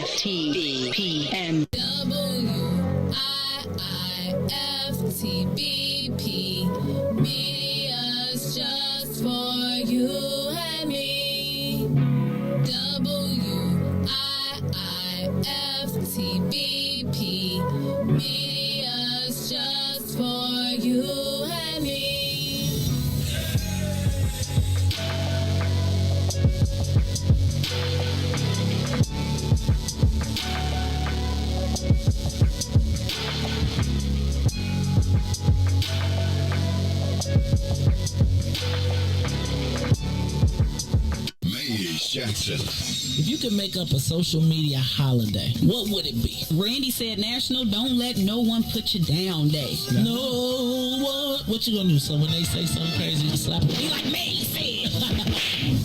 WIIFTBP and WIIFTBP. Media's just for you and me. WIIFTBP. Media's just for you and me. Jackson. If you could make up a social media holiday, what would it be? Randy said National Don't Let No One Put You Down Day. No one. What you gonna do? So when they say something crazy, you slap them? Be like me said.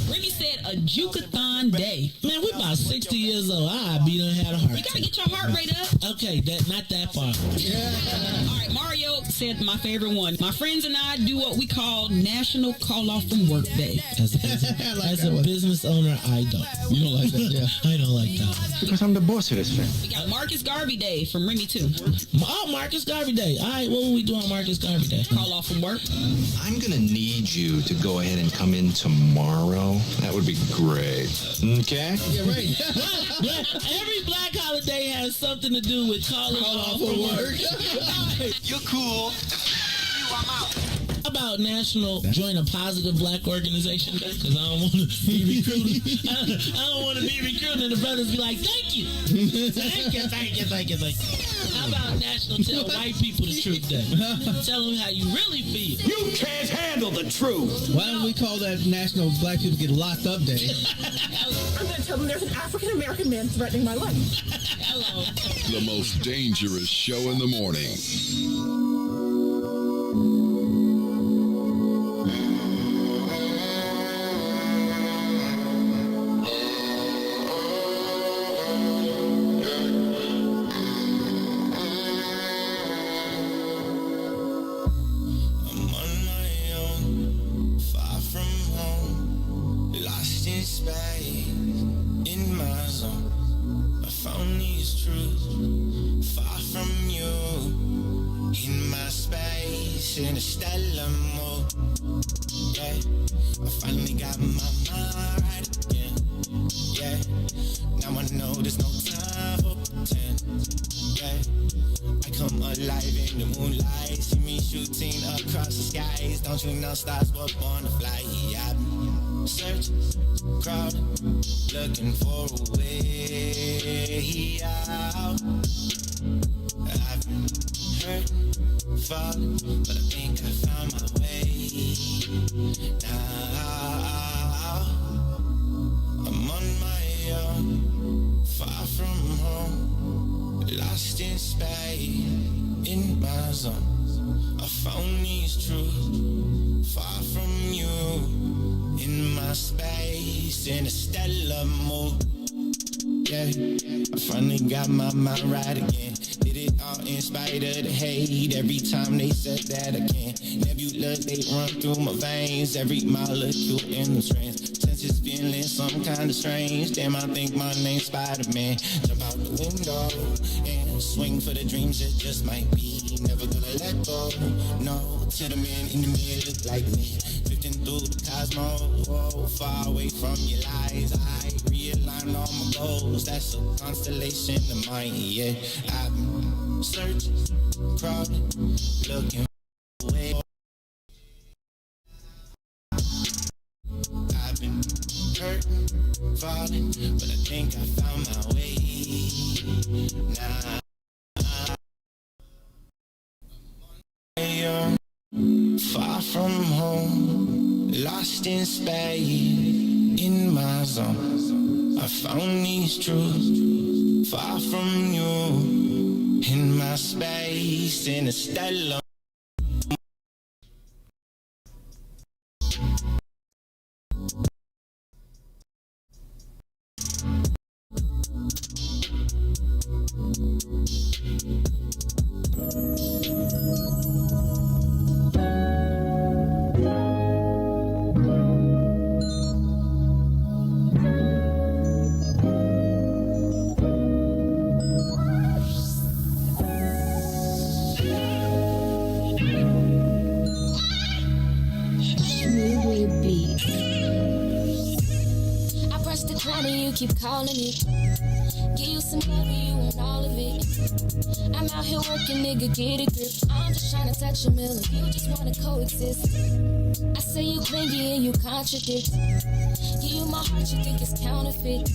Randy said a Jukathon Day. Man, we're about 60 years old. I be done had a heart. You gotta get your heart rate up. Okay, not that far. All right, Mario said my favorite one. My friends and I do what we call National Call Off from Work Day. As a business owner, I don't. You don't like that? Yeah. I don't like that. Because I'm the boss of this thing. We got Marcus Garvey Day from Remy too. Oh, Marcus Garvey Day. All right, what will we do on Marcus Garvey Day? Call off from work. I'm going to need you to go ahead and come in tomorrow. That would be Great. Okay. Yeah, right. Every black holiday has something to do with calling off from work. You're cool. I'm out. How about National Join a Positive Black Organization Day? Because I don't want to be recruited. I don't want to be recruited and the brothers be like, thank you. Thank you. How about National Tell White People the Truth Day? Tell them how you really feel. You can't handle the truth. Why don't we call that National Black People Get Locked Up Day? I'm going to tell them there's an African-American man threatening my life. Hello. The most dangerous show in the morning. Stars were born to fly. I've been searching, crawling, looking for a way out. I've been hurting, falling, but I think I found my way. Now I'm on my own, far from home, lost in space, in my zone. I found these truths. Far from you, in my space, in a stellar mood. Yeah, I finally got my mind right again. Did it all in spite of the hate. Every time they said that I can't. Nebula, they run through my veins. Every molecule in the trance. Senses feeling some kind of strange. Damn, I think my name's Spider-Man. Jump out the window and swing for the dreams that just might be. Never gonna let go, no. To the man in the mirror look like me. Drifting through the cosmos, oh, far away from your lies. I realign all my goals. That's a constellation of mine, yeah. I've been searching, crawling, looking for a way. I've been hurting, falling, but I think I found my way. Now far from home, lost in space, in my zone. I found these truths, far from you, in my space, in a stellar. Keep calling me, give you some love and you want all of it. I'm out here working, nigga, get a grip. I'm just trying to touch a million, you just wanna coexist. I say you clingy and you contradict. Give you my heart, you think it's counterfeit.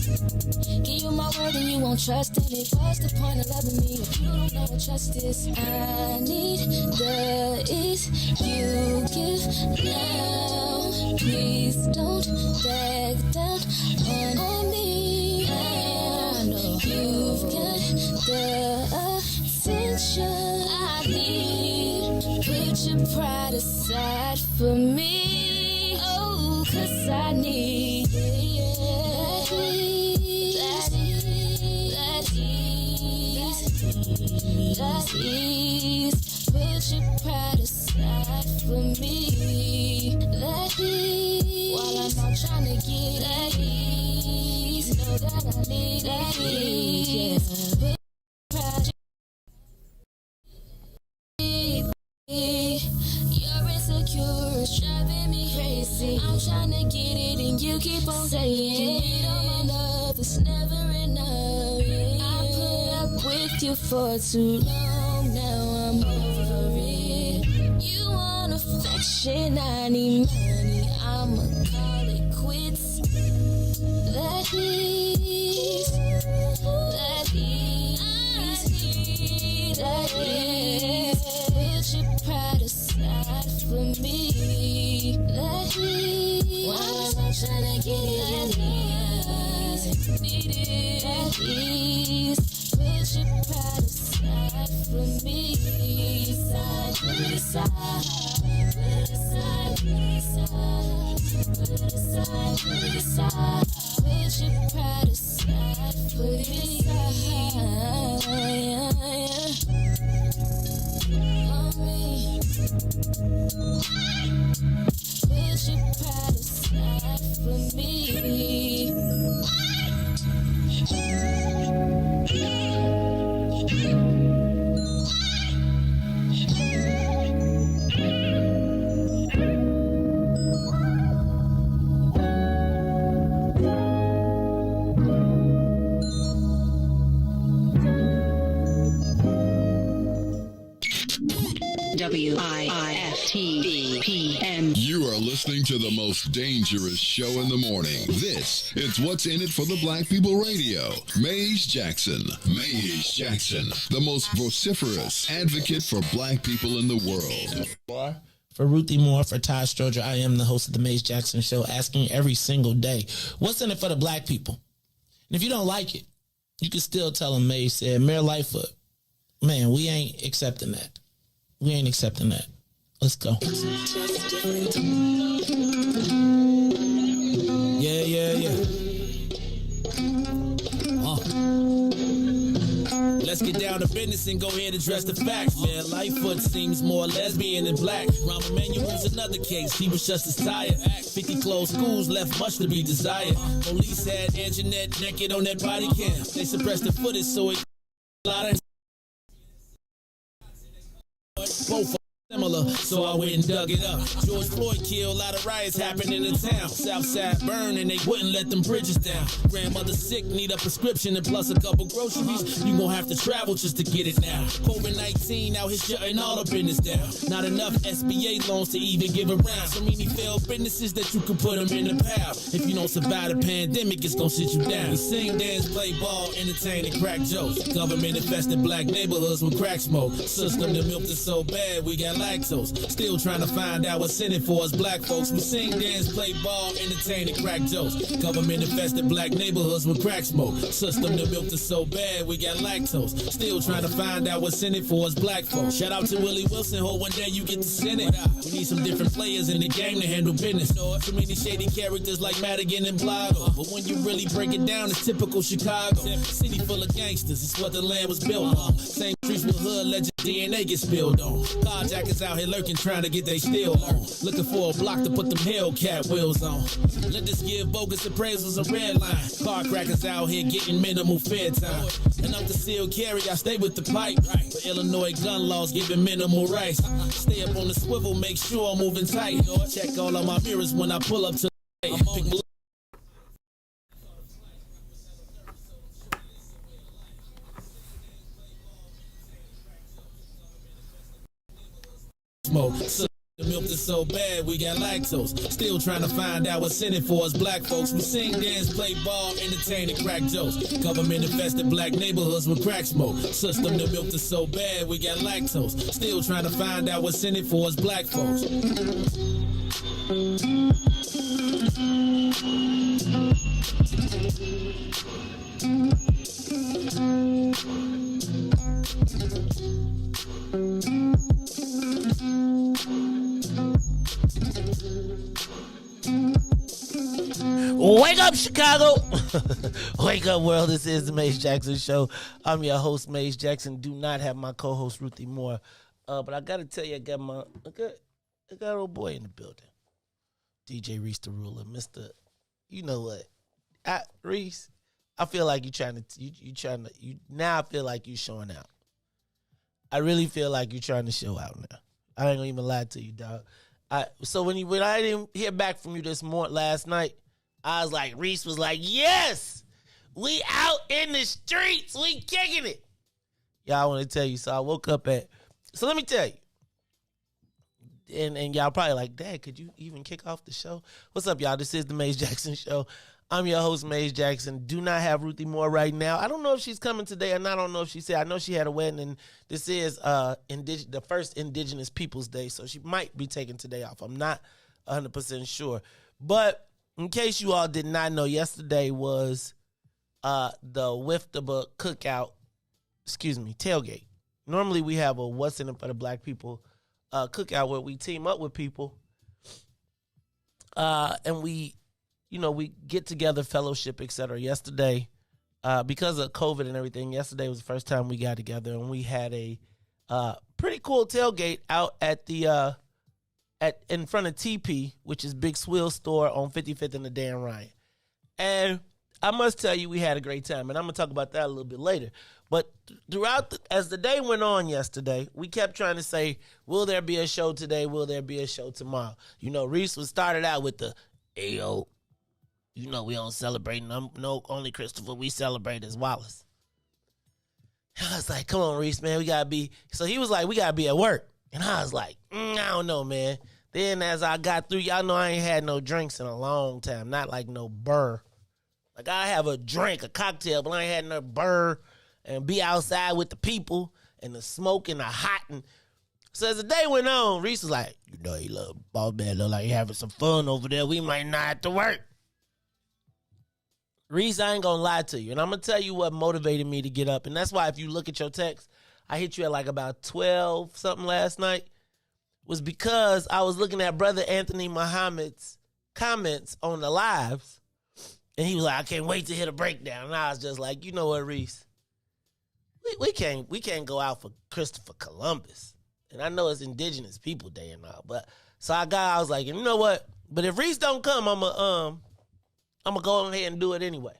Give you my word and you won't trust in it. What's the point of loving me if you don't know what trust is? I need the is you give now. Please don't back down on me. I know you've got the attention I need. Put your pride aside for me. Oh, 'cause I need that ease. Put your pride aside for me. That ease. While I'm out trying to get that ease. Know that I need that ease. Put pride. You're insecure, it's driving me crazy. easy. I'm trying to get it and you keep on saying all my love is never enough. I put up with you for too long, now I'm over it. You want affection, I need money, I'ma call it quits. That is. Put your pride aside for me. That is. Why am I trying to get it? Need it. That is. Put your pride aside for me. Put it aside. Put it aside. Put it aside. Put it aside. Put it aside. Put your pride aside. Put it aside. Put your pride aside for me. WIIFTBP. You are listening to the most dangerous show in the morning. This is What's in It for the Black People Radio. Maze Jackson. Maze Jackson, the most vociferous advocate for black people in the world. For Ruthie Moore, for Todd Stoger, I am the host of the Maze Jackson Show, asking every single day, what's in it for the black people? And if you don't like it, you can still tell them Maze said, Mayor Lightfoot, man, we ain't accepting that. We ain't accepting that. Let's go. Yeah. Let's get down to business and go ahead and address the facts, man. Lightfoot seems more lesbian than black. Rahm Emanuel's another case. He was just as tired. 50 closed schools left much to be desired. Police had Anjanette naked on that body cam. They suppressed the footage so it a lot of both similar, so I went and dug it up. George Floyd killed, a lot of riots happened in the town. Southside burned and they wouldn't let them bridges down. Grandmother sick, need a prescription and plus a couple groceries. You gon' have to travel just to get it now. COVID-19 out here shutting all the business down. Not enough SBA loans to even give around. So many failed businesses that you could put them in the pile. If you don't survive the pandemic, it's gon' sit you down. We sing, dance, play ball, entertain, and crack jokes. Government infested black neighborhoods with crack smoke. System that milked us so bad, we got lactose. Still trying to find out what's in it for us black folks. We sing, dance, play ball, entertain, and crack jokes. Government infested black neighborhoods with crack smoke. System that milked us so bad, we got lactose. Still trying to find out what's in it for us black folks. Shout out to Willie Wilson, hope one day you get to send it. We need some different players in the game to handle business. Too many shady characters like Madigan and Blago. But when you really break it down, it's typical Chicago. City full of gangsters, it's what the land was built on. Same streets with hood legend DNA get spilled on. Carjackers out here lurking, trying to get they steel on. Looking for a block to put them Hellcat wheels on. Let us give bogus appraisals a red line. Car crackers out here getting minimal fair time. And I'm concealed carry, I stay with the pipe. But Illinois gun laws giving minimal rights. Stay up on the swivel, make sure I'm moving tight. Check all of my mirrors when I pull up to the smoke. The milk is so bad, we got lactose. Still trying to find out what's in it for us black folks. We sing, dance, play ball, entertain, and crack jokes. Government infested black neighborhoods with crack smoke. System that milk is so bad, we got lactose. Still trying to find out what's in it for us black folks. Wake up, Chicago. Wake up, world. This is the Maze Jackson Show. I'm your host, Maze Jackson. Do not have my co-host, Ruthie Moore. But I got to tell you, I got an old boy in the building. DJ Riis the Ruler. Mr. You know what? Riis, I feel like now I feel like you showing out. I really feel like you're trying to show out now. I ain't gonna even lie to you, dog. So when I didn't hear back from you last night, I was like, Riis was like, yes, we out in the streets, we kicking it. Y'all, I want to tell you. So I woke up so let me tell you. And y'all probably like, Dad, could you even kick off the show? What's up, y'all? This is the Maze Jackson Show. I'm your host, Maze Jackson. Do not have Ruthie Moore right now. I don't know if she's coming today or not. I don't know if she said. I know she had a wedding, and this is the first Indigenous Peoples Day, so she might be taking today off. I'm not 100% sure. But in case you all did not know, yesterday was the WIIFTBP cookout, tailgate. Normally we have a What's in it for the Black People cookout where we team up with people and we get together, fellowship, etc. Yesterday, because of COVID and everything, yesterday was the first time we got together, and we had a pretty cool tailgate out at the in front of TP, which is Big Swill store on 55th and the Dan Ryan. And I must tell you, we had a great time, and I'm gonna talk about that a little bit later. But as the day went on yesterday, we kept trying to say, will there be a show today? Will there be a show tomorrow? Riis started out with the, ayo, we don't celebrate. No, only Christopher we celebrate is Wallace. And I was like, come on, Riis, man, we got to be. So he was like, we got to be at work. And I was like, I don't know, man. Then as I got through, y'all know I ain't had no drinks in a long time. Not like no burr. Like I have a drink, a cocktail, but I ain't had no burr. And be outside with the people and the smoke and the hot. And so as the day went on, Riis was like, he look, boss man look like he having some fun over there. We might not have to work. Riis, I ain't gonna lie to you. And I'm gonna tell you what motivated me to get up. And that's why if you look at your text, I hit you at like about 12 something last night, was because I was looking at Brother Anthony Muhammad's comments on the lives. And he was like, I can't wait to hit a breakdown. And I was just like, you know what, Riis? We can't go out for Christopher Columbus. And I know it's Indigenous People Day and all, but so I was like, you know what? But if Riis don't come, I'm gonna go ahead and do it anyway.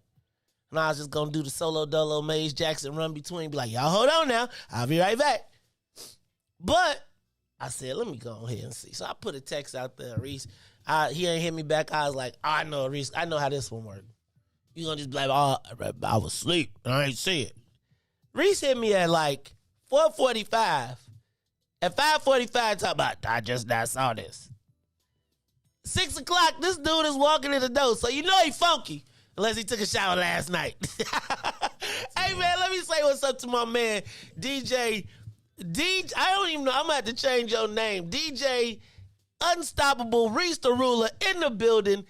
And I was just gonna do the solo dolo Maze Jackson run between, be like, y'all hold on now, I'll be right back. But I said, let me go ahead and see. So I put a text out there, Riis. He ain't hit me back. I was like, I know, Riis, I know how this one works. You gonna just be like, I was asleep and I ain't see it. Riis hit me at like 4:45. At 5:45, talk about, I just now saw this. 6 o'clock, this dude is walking in the door, so you know he funky, unless he took a shower last night. Hey, man, let me say what's up to my man, DJ, I don't even know, I'm going to have to change your name. DJ Unstoppable Riis the Ruler in the building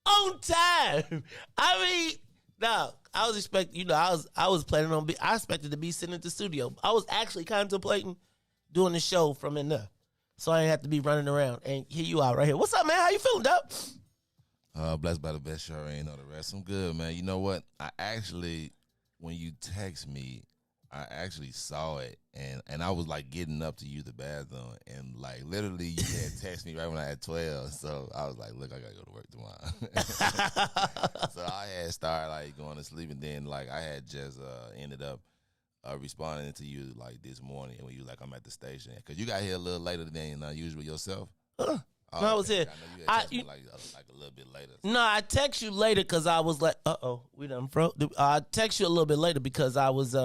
on time. I mean, no. I was expecting, I was planning on, I expected to be sitting at the studio. I was actually contemplating doing the show from in there. So I ain't have to be running around. And here you are right here. What's up, man? How you feeling, dog? Blessed by the best, sure ain't know the rest. I'm good, man. You know what? I actually, when you text me, I actually saw it, and I was like getting up to use the bathroom, and like literally you had text me right when I had 12, so I was like, look, I gotta go to work tomorrow. So I had started like going to sleep, and then like I had just ended up responding to you like this morning when you was like, I'm at the station, because you got here a little later than usual yourself. No, I was here. I know you had texted me like a little bit later. No, I text you later because I was like, we done froze. I text you a little bit later because I was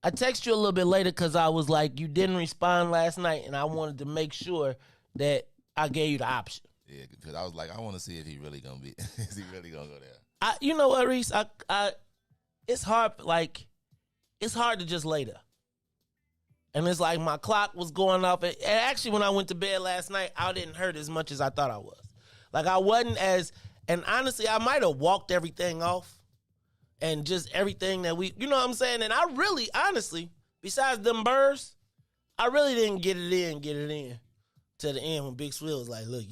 I text you a little bit later because I was like, you didn't respond last night, and I wanted to make sure that I gave you the option. Yeah, because I was like, I want to see if he really gonna be, is he really gonna go there? You know what, Riis? It's hard. Like, it's hard to just lay there. And it's like my clock was going off. And actually, when I went to bed last night, I didn't hurt as much as I thought I was. Like, I wasn't as, and honestly, I might have walked everything off. And just everything that you know what I'm saying? And I really, honestly, besides them burrs, I really didn't get it in to the end when Big Swill was like, look,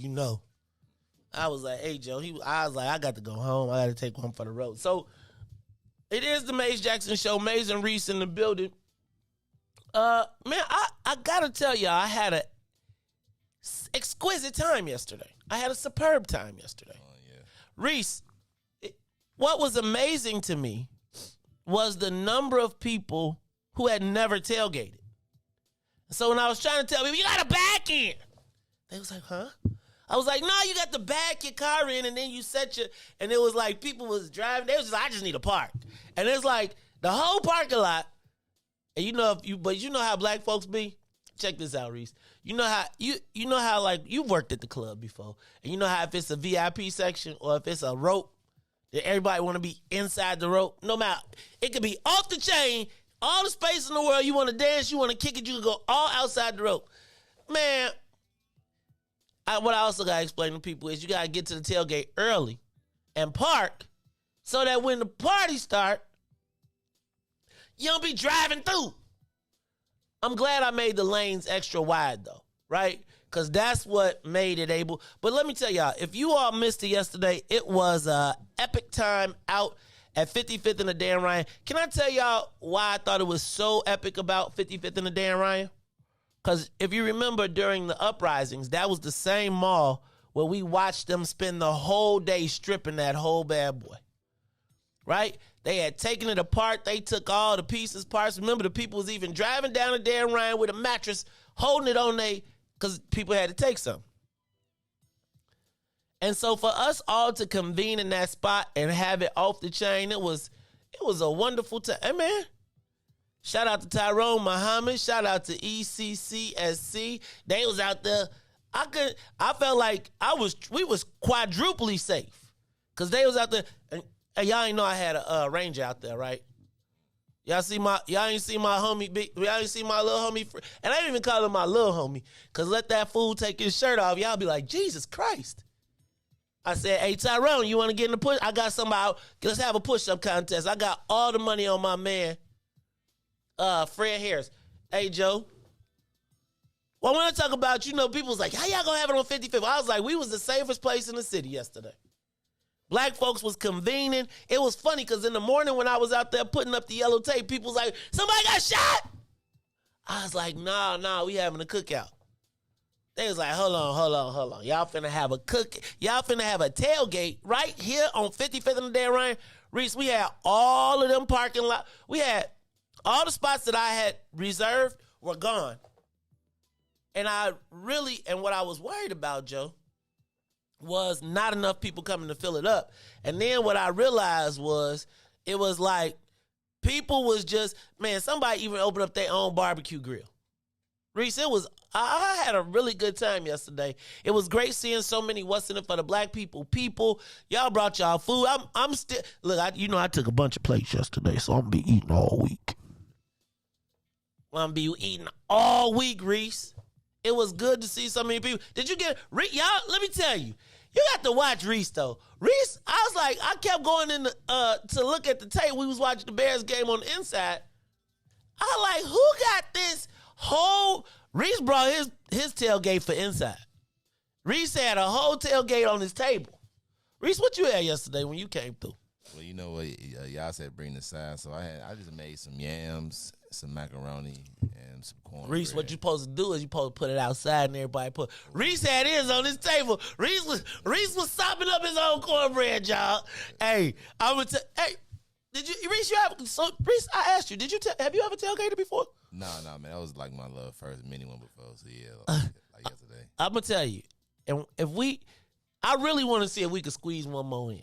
I was like, hey, Joe, I was like, I got to go home. I got to take one for the road. So it is the Maze Jackson Show. Maze and Riis in the building. Man, I got to tell y'all, I had an exquisite time yesterday. I had a superb time yesterday. Oh, yeah. Riis, what was amazing to me was the number of people who had never tailgated. So when I was trying to tell people, you got to back in. They was like, huh? I was like, no, you got to back your car in and then you set your, and it was like people was driving. They was just like, I just need a park. And it's like the whole parking lot. And you know, but you know how black folks be? Check this out, Reese. You know how like you've worked at the club before. And you know how if it's a VIP section or if it's a rope, that everybody want to be inside the rope. No matter, it could be off the chain, all the space in the world. You want to dance, you want to kick it, you can go all outside the rope. Man, what I also got to explain to people is you got to get to the tailgate early and park so that when the party start, you don't be driving through. I'm glad I made the lanes extra wide though, right? Because that's what made it able. But let me tell y'all, if you all missed it yesterday, it was an epic time out at 55th and the Dan Ryan. Can I tell y'all why I thought it was so epic about 55th and the Dan Ryan? Because if you remember during the uprisings, that was the same mall where we watched them spend the whole day stripping that whole bad boy, right? They had taken it apart. They took all the pieces, parts. Remember, the people was even driving down the Dan Ryan with a mattress, holding it on because people had to take some. And so for us all to convene in that spot and have it off the chain, it was a wonderful time. Hey, man. Shout out to Tyrone Muhammad. Shout out to ECCSC. They was out there. I felt like we was quadruply safe because they was out there. And y'all ain't know I had a Ranger out there, right? Y'all ain't see my homie. Y'all ain't see my little homie. And I didn't even call him my little homie because let that fool take his shirt off. Y'all be like, Jesus Christ. I said, hey, Tyrone, you want to get in the push? I got somebody. Let's have a push-up contest. I got all the money on my man. Fred Harris. Hey, Joe. Well, when I talk about, people was like, how y'all gonna have it on 55th? I was like, we was the safest place in the city yesterday. Black folks was convening. It was funny because in the morning when I was out there putting up the yellow tape, people was like, somebody got shot. I was like, nah, we having a cookout. They was like, hold on. Y'all finna have a Y'all finna have a tailgate right here on 55th and the Dan Ryan. Reese, we had all of them parking lot. We had all the spots that I had reserved were gone. And what I was worried about, Joe, was not enough people coming to fill it up. And then what I realized was, it was like, people was just, man, somebody even opened up their own barbecue grill. Reese, I had a really good time yesterday. It was great seeing so many What's in It for the Black people. Y'all brought y'all food. I'm still, look, I took a bunch of plates yesterday, so I'm going to be eating all week. I'm be eating all week, Reese. It was good to see so many people. Did you get y'all? Let me tell you, you got to watch Reese though. Reese, I was like, I kept going in to look at the tape. We was watching the Bears game on the inside. I was like, who got this whole? Reese brought his tailgate for inside. Reese had a whole tailgate on his table. Reese, what you had yesterday when you came through? Well, you know what? Y'all said bring the side, so I just made some yams, some macaroni, and some corn. Reese, what you supposed to do is you supposed to put it outside and everybody put. Reese had his on his table. Reese was sopping up his own cornbread, y'all. Hey, I would hey, did you Reese? Reese, I asked you, have you ever tailgated before? No, man, that was like my little first mini one before. So yeah, like yesterday. I'm gonna tell you, and I really want to see if we could squeeze one more in.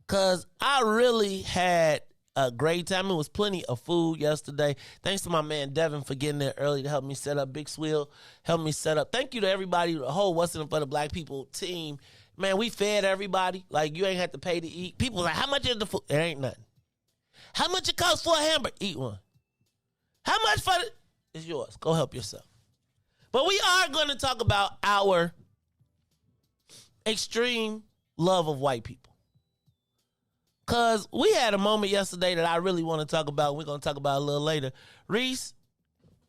Because I really had a great time. It was plenty of food yesterday. Thanks to my man Devin for getting there early to help me set up. Big Swill helped me set up. Thank you to everybody, the whole What's in It for the Black people team. Man, we fed everybody. Like, you ain't have to pay to eat. People were like, how much is the food? It ain't nothing. How much it costs for a hamburger? Eat one. How much for it? It's yours. Go help yourself. But we are going to talk about our extreme love of white people. Because we had a moment yesterday that I really want to talk about. We're going to talk about a little later. Reese,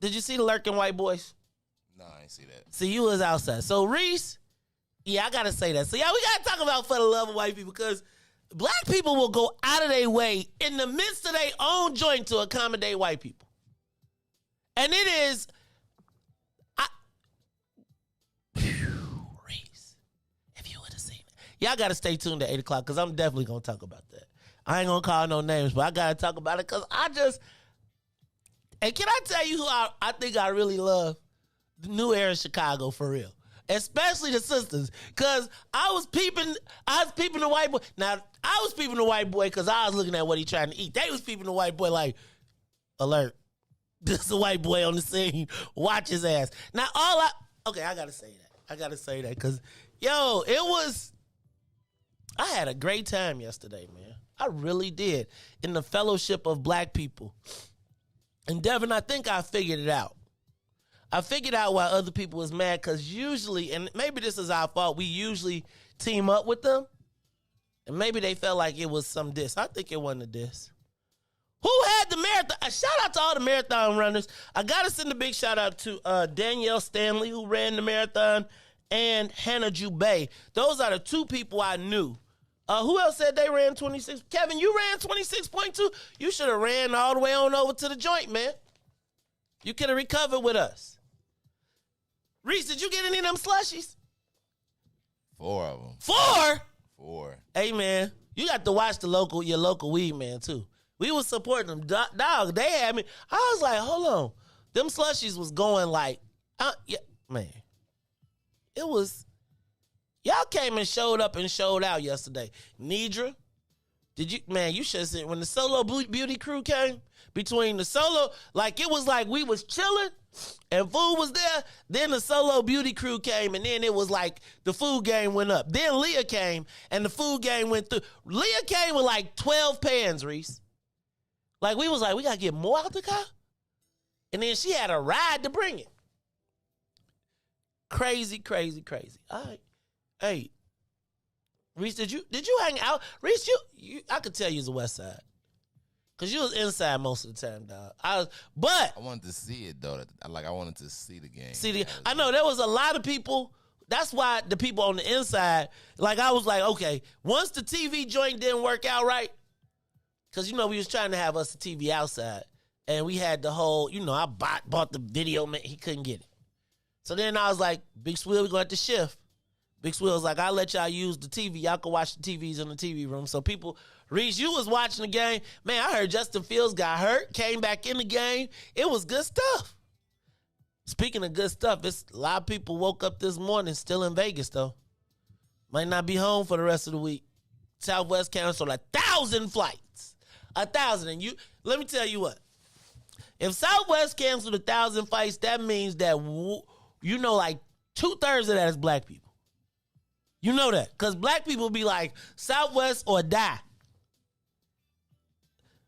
did you see the lurking white boys? No, I ain't see that. See, you was outside. So, Reese, yeah, I got to say that. So, yeah, we got to talk about for the love of white people because black people will go out of their way in the midst of their own joint to accommodate white people. And it is, Reese, if you would have seen it. Y'all got to stay tuned at 8 o'clock because I'm definitely going to talk about that. I ain't going to call no names, but I got to talk about it because and can I tell you who I think I really love? The new era of Chicago, for real. especially the sisters, because I was peeping the white boy. Now, I was peeping the white boy because I was looking at what he trying to eat. They was peeping the white boy like, alert, this is a white boy on the scene. Watch his ass. Now, I got to say that because, yo, I had a great time yesterday, man. I really did, in the fellowship of black people. And Devin, I think I figured it out. I figured out why other people was mad, because usually, and maybe this is our fault, we usually team up with them. And maybe they felt like it was some diss. I think it wasn't a diss. Who had the marathon? A shout out to all the marathon runners. I got to send a big shout out to Danielle Stanley, who ran the marathon, and Hannah Jubei. Those are the two people I knew. Who else said they ran 26? Kevin, you ran 26.2? You should have ran all the way on over to the joint, man. You could have recovered with us. Riis, did you get any of them slushies? 4 of them. 4? 4. Hey, man, you got to watch your local weed man, too. We was supporting them. Dog, they had me. I was like, hold on. Them slushies was going like, yeah, man. It was... Y'all came and showed up and showed out yesterday. Nidra, you should have seen when the solo beauty crew came, between the solo, like it was like we was chilling and food was there. Then the solo beauty crew came, and then it was like the food game went up. Then Leah came and the food game went through. Leah came with like 12 pans, Riis. Like we was like, we got to get more out the car. And then she had a ride to bring it. Crazy, crazy, crazy. All right. Hey, Riis, did you hang out? Riis, you I could tell you was the West Side, cause you was inside most of the time, dog. I wanted to see it though. I wanted to see the game. I know there was a lot of people. That's why the people on the inside, like I was like, okay, once the TV joint didn't work out right, cause we was trying to have us a TV outside, and we had the whole, I bought the video, man, he couldn't get it. So then I was like, Big Swill, we going to shift. Big Swill's like, I'll let y'all use the TV. Y'all can watch the TVs in the TV room. So people, Riis, you was watching the game. Man, I heard Justin Fields got hurt, came back in the game. It was good stuff. Speaking of good stuff, a lot of people woke up this morning still in Vegas, though. Might not be home for the rest of the week. Southwest canceled 1,000 flights. 1,000. And let me tell you what. If Southwest canceled 1,000 flights, that means that, like 2/3 of that is black people. You know that, because black people be like, Southwest or die.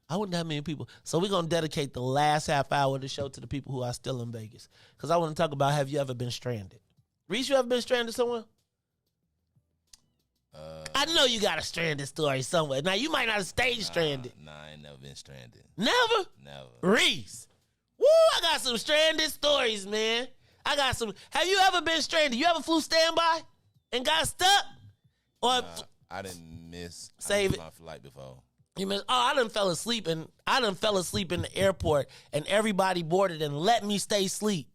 I wouldn't have many people. So we're going to dedicate the last half hour of the show to the people who are still in Vegas, because I want to talk about, have you ever been stranded? Riis, you ever been stranded somewhere? I know you got a stranded story somewhere. Now, you might not have stayed stranded. Nah, I ain't never been stranded. Never? Never. Riis. Woo, I got some stranded stories, man. Have you ever been stranded? You ever flew standby and got stuck? Or I didn't miss my flight before. You mean, I done fell asleep in the airport, and everybody boarded and let me stay asleep.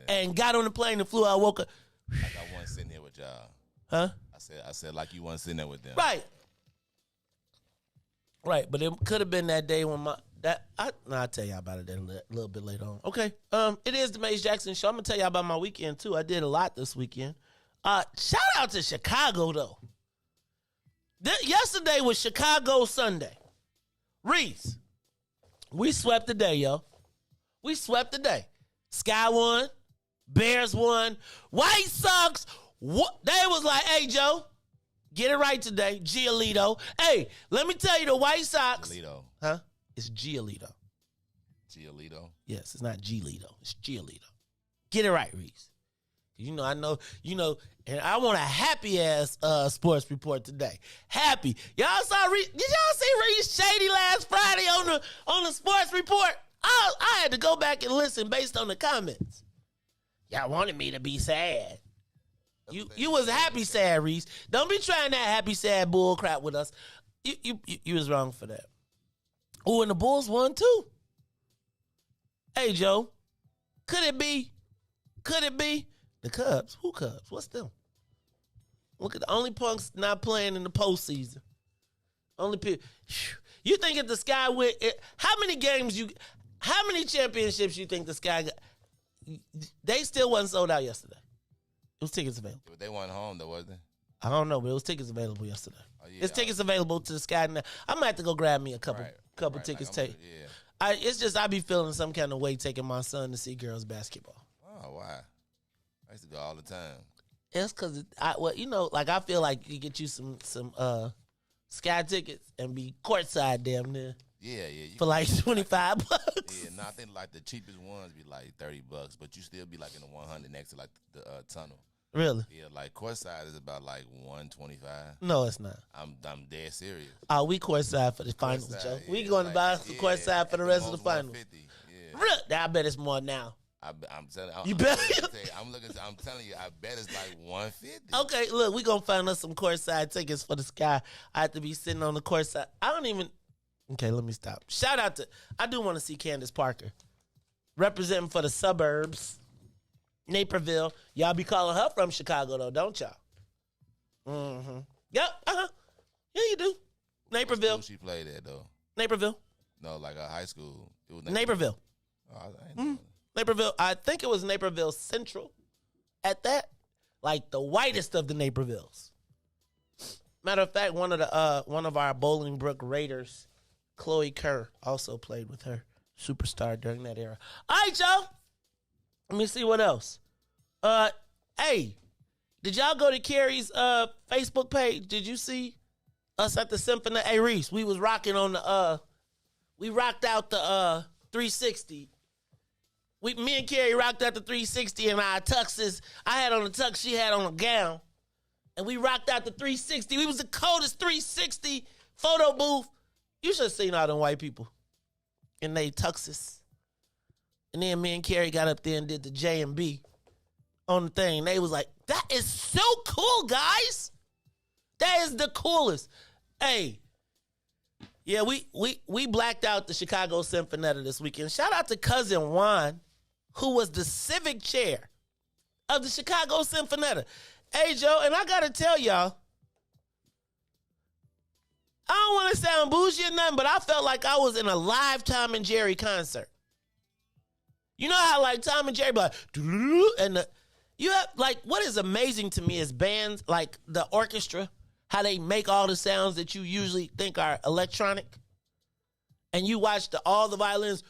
And got on the plane and flew out, woke up. Like I wasn't sitting here with y'all. Huh? I said like you wasn't sitting there with them. Right, but it could have been that day when I'll tell y'all about it a little bit later on. Okay, it is the Maze Jackson Show. I'm going to tell y'all about my weekend, too. I did a lot this weekend. Shout out to Chicago, though. Yesterday was Chicago Sunday. Riis, we swept the day, yo. We swept the day. Sky won. Bears won. White Sox, they was like, hey, Joe, get it right today. Giolito. Hey, let me tell you, the White Sox. Giolito. Huh? It's Giolito. Giolito? Yes, it's not Giolito. It's Giolito. Get it right, Riis. I know, and I want a happy-ass sports report today. Happy. Y'all saw Riis? Did y'all see Riis shady last Friday on the sports report? I had to go back and listen based on the comments. Y'all wanted me to be sad. You was happy sad, Riis. Don't be trying that happy sad bull crap with us. You was wrong for that. Oh, and the Bulls won too. Hey, Joe. Could it be the Cubs? Who Cubs? What's them? Look at the only punks not playing in the postseason. Only people. You think if the Sky win, how many championships you think the Sky got? They still wasn't sold out yesterday. It was tickets available. But they weren't home though, was they? I don't know, but it was tickets available yesterday. Oh, yeah, It's tickets available to the Sky now. I'm gonna have to go grab me a couple tickets. Like, It's just I be feeling some kind of way taking my son to see girls basketball. Oh, why? I used to go all the time. It's because I feel like you get you some Sky tickets and be courtside damn near. Yeah. For like $25. Yeah, no, I think like the cheapest ones be like $30, but you still be like in the 100 next to like the tunnel. Really? Yeah, like courtside is about like 125. No, it's not. I'm dead serious. Oh, we courtside for the finals, Joe. Yeah, we going to buy some courtside for the rest of the finals. Yeah. Really? I bet it's more now. I'm telling you. Bet? I'm telling you, I bet it's like 150. Okay, look, we gonna find us some courtside tickets for the Sky. I have to be sitting on the courtside. Okay, let me stop. Shout out to, I do want to see Candace Parker representing for the suburbs. Naperville. Y'all be calling her from Chicago, though, don't y'all? Mm-hmm. Yep. Uh-huh. Yeah, you do. Naperville. What school she played at, though? Naperville. No, like a high school. It was Naperville. Oh, I ain't Naperville. I think it was Naperville Central at that. Like the whitest of the Napervilles. Matter of fact, one of our Bolingbrook Raiders, Chloe Kerr, also played with her. Superstar during that era. All right, y'all. Let me see what else. Hey, did y'all go to Carrie's Facebook page? Did you see us at the Symphony? Hey, Riis, we was rocking on the we rocked out the 360. Me and Carrie rocked out the 360 in our tuxes. I had on a tux, she had on a gown. And we rocked out the 360. We was the coldest 360 photo booth. You should have seen all them white people in they tuxes. And then me and Carrie got up there and did the J&B on the thing. They was like, that is so cool, guys. That is the coolest. Hey, yeah, we blacked out the Chicago Symphonetta this weekend. Shout out to Cousin Juan, who was the civic chair of the Chicago Symphonetta. Hey, Joe, and I got to tell y'all, I don't want to sound bougie or nothing, but I felt like I was in a live Tom and Jerry concert. You know how like Tom and Jerry, like, and you have like what is amazing to me is bands like the orchestra, how they make all the sounds that you usually think are electronic, and you watch all the violins,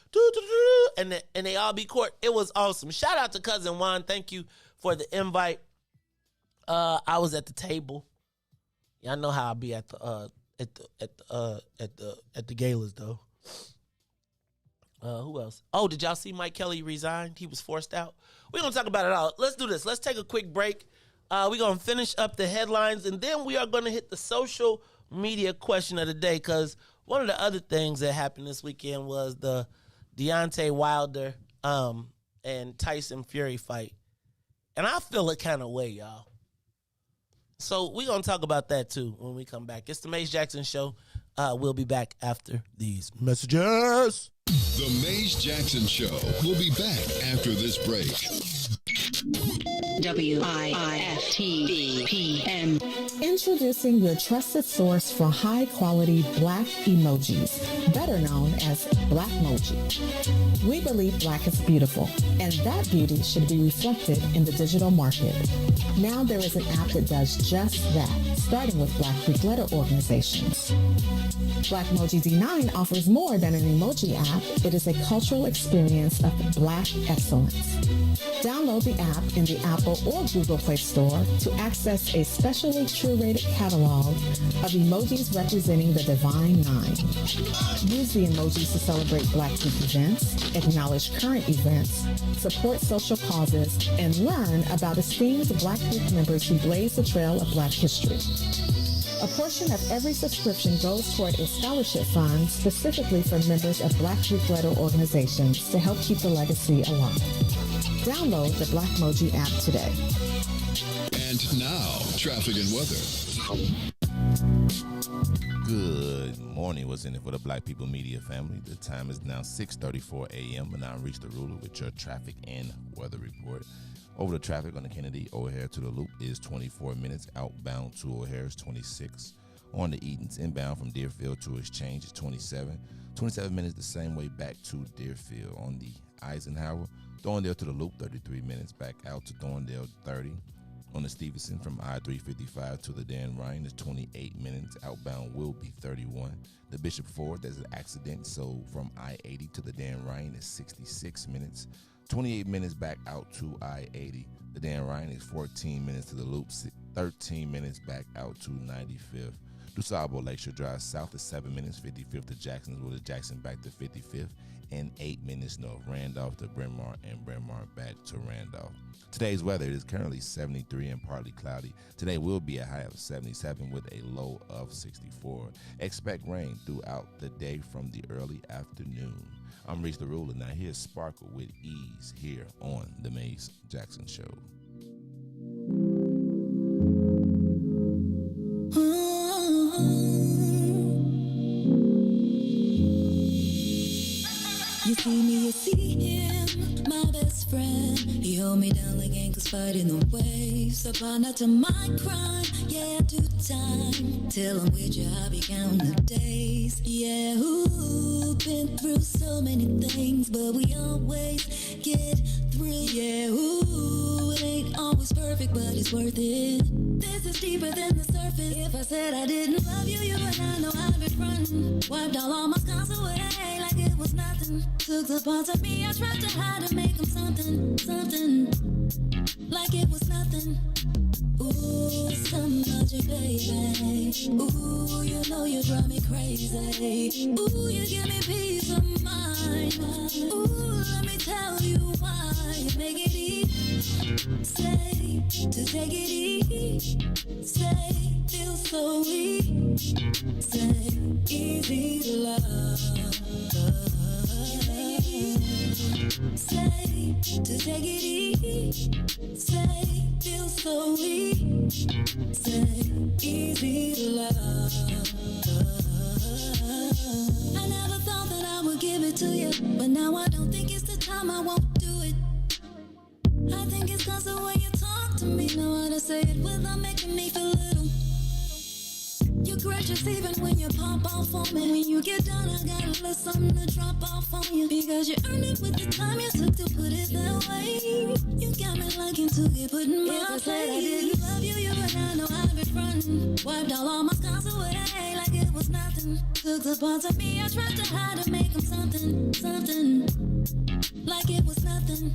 and they all be chord. It was awesome. Shout out to Cousin Juan. Thank you for the invite. I was at the table. Y'all know how I be at the galas though. Who else? Oh, did y'all see Mike Kelly resign? He was forced out. We're going to talk about it all. Let's do this. Let's take a quick break. We're going to finish up the headlines, and then we are going to hit the social media question of the day, because one of the other things that happened this weekend was the Deontay Wilder and Tyson Fury fight. And I feel a kind of way, y'all. So we're going to talk about that, too, when we come back. It's the Mace Jackson Show. We'll be back after these messages. The Mace Jackson Show will be back after this break. WIIFTBP. Introducing your trusted source for high-quality black emojis, better known as Blackmoji. We believe black is beautiful, and that beauty should be reflected in the digital market. Now there is an app that does just that, starting with Black Greek letter organizations. Blackmoji D9 offers more than an emoji app. It is a cultural experience of black excellence. Download the app in the Apple or Google Play Store to access a specially curated catalog of emojis representing the Divine Nine. Use the emojis to celebrate Black Greek events, acknowledge current events, support social causes, and learn about esteemed Black Greek members who blaze the trail of Black history. A portion of every subscription goes toward a scholarship fund specifically for members of Black Greek letter organizations to help keep the legacy alive. Download the Blackmoji app today. And now, traffic and weather. Good morning. What's in it for the Black People Media family? The time is now 6:34 a.m. and I'm Reach the Ruler with your traffic and weather report. Over the traffic on the Kennedy O'Hare to the Loop is 24 minutes. Outbound to O'Hare is 26. On the Edens inbound from Deerfield to Exchange is 27. 27 minutes the same way back to Deerfield. On the Eisenhower, Thorndale to the Loop, 33 minutes. Back out to Thorndale, 30. On the Stevenson from I-355 to the Dan Ryan is 28 minutes. Outbound will be 31. The Bishop Ford, there's an accident, so from I-80 to the Dan Ryan is 66 minutes. 28 minutes back out to I-80. The Dan Ryan is 14 minutes to the loop, 13 minutes back out to 95th. DuSable Lakeshore Drive South is 7 minutes, 55th to Jacksonville to Jackson back to 55th, and 8 minutes north, Randolph to Bryn Mawr and Bryn Mawr back to Randolph. Today's weather is currently 73 and partly cloudy. Today will be a high of 77 with a low of 64. Expect rain throughout the day from the early afternoon. I'm Riis the Ruler. Now here's Sparkle with Ease here on The Maze Jackson Show. You see me, you see him, my best friend. He hold me down like ankles fighting the waves. A partner to my crime, yeah, I do time. Till I'm with you, I be counting the days. Yeah, ooh, been through so many things, but we always get through. Yeah, ooh, it ain't always perfect, but it's worth it. This is deeper than the surface. If I said I didn't love you, you would not know I'd be frontin'. Wiped all my scars away like it was nothing. Took the parts of me I tried to hide to make them something, something. Like it was nothing. Ooh, some magic, baby. Ooh, you know you drive me crazy. Ooh, you give me peace of mind. Ooh, let me tell you why. You make it easy. Say, to take it easy. Say, feel so weak. Say, easy to love. Say, to take it easy. Say, feel so weak. Say, easy to love. I never thought that I would give it to you, but now I don't think it's the time. I won't do it. I think it's cause the way you talk to me. Know how to say it without making me feel little. You're gracious even when you pop off on me. When you get done, I got a little something to drop off on you. Because you earned it with the time you took to put it that way. You got me liking to get put in my place. If I said I didn't love you, you would not know I'd be frontin'. Wiped all my scars away like it was nothing. Took the parts of me I tried to hide to make them something, something. Like it was nothing.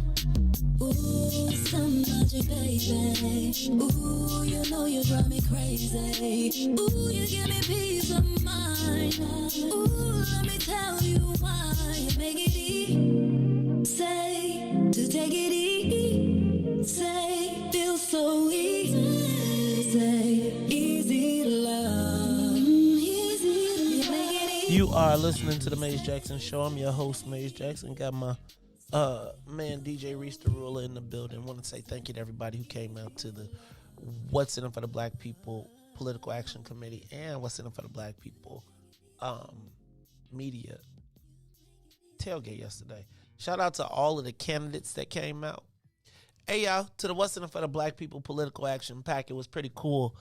Ooh, some magic, baby. Ooh, you know you drive me crazy. Ooh, you give me peace of mind. Ooh, let me tell you why. You make it easy. Say, to take it easy. Say, feel so easy. Say, easy to love. Easy to make it easy. You are listening to The Maze Jackson Show. I'm your host, Maze Jackson. Got my man, DJ Riis the Ruler in the building. Want to say thank you to everybody who came out to the What's in It for the Black People Political Action Committee and What's in It for the Black People media tailgate yesterday. Shout out to all of the candidates that came out. Hey, y'all, to the What's in It for the Black People Political Action Pack. It was pretty cool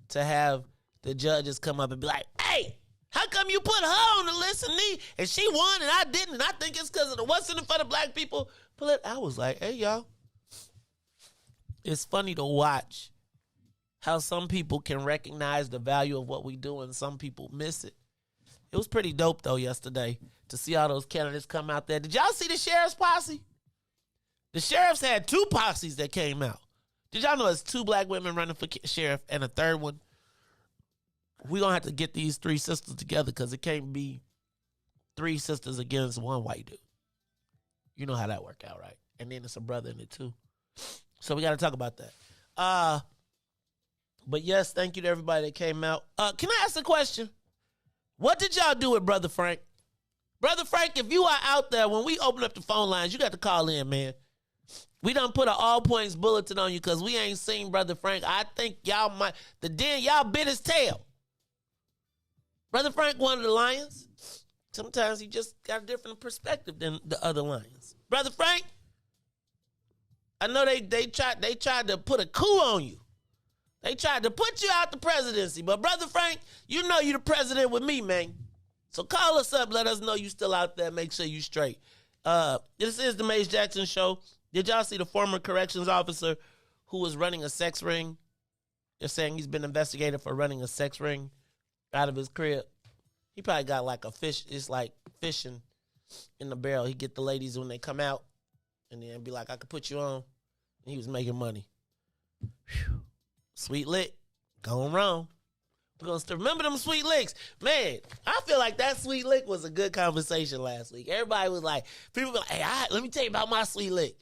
to have the judges come up and be like, hey, how come you put her on the list and she won and I didn't? And I think it's because of the What's in It for the Black People. I was like, hey, y'all. It's funny to watch how some people can recognize the value of what we do and some people miss it. It was pretty dope, though, yesterday to see all those candidates come out there. Did y'all see the sheriff's posse? The sheriffs had 2 posses that came out. Did y'all know there's 2 black women running for sheriff and a third one? We're going to have to get these 3 sisters together because it can't be 3 sisters against 1 white dude. You know how that work out, right? And then it's a brother in it, too. So we got to talk about that. But, yes, thank you to everybody that came out. Can I ask a question? What did y'all do with Brother Frank? Brother Frank, if you are out there, when we open up the phone lines, you got to call in, man. We done put an all points bulletin on you because we ain't seen Brother Frank. I think y'all might, y'all bit his tail. Brother Frank, one of the Lions. Sometimes he just got a different perspective than the other Lions. Brother Frank, I know they tried to put a coup on you. They tried to put you out the presidency. But Brother Frank, you know you the president with me, man. So call us up. Let us know you still out there. Make sure you straight. This is the Maze Jackson Show. Did y'all see the former corrections officer who was running a sex ring. They're saying he's been investigated for running a sex ring out of his crib. He probably got like a fish. It's like fishing in the barrel. He get the ladies when they come out and then be like, I could put you on. And he was making money. Whew. Sweet lick. Going wrong. We're going to remember them sweet licks. Man, I feel like that sweet lick was a good conversation last week. Everybody was like, people were like, hey, let me tell you about my sweet lick.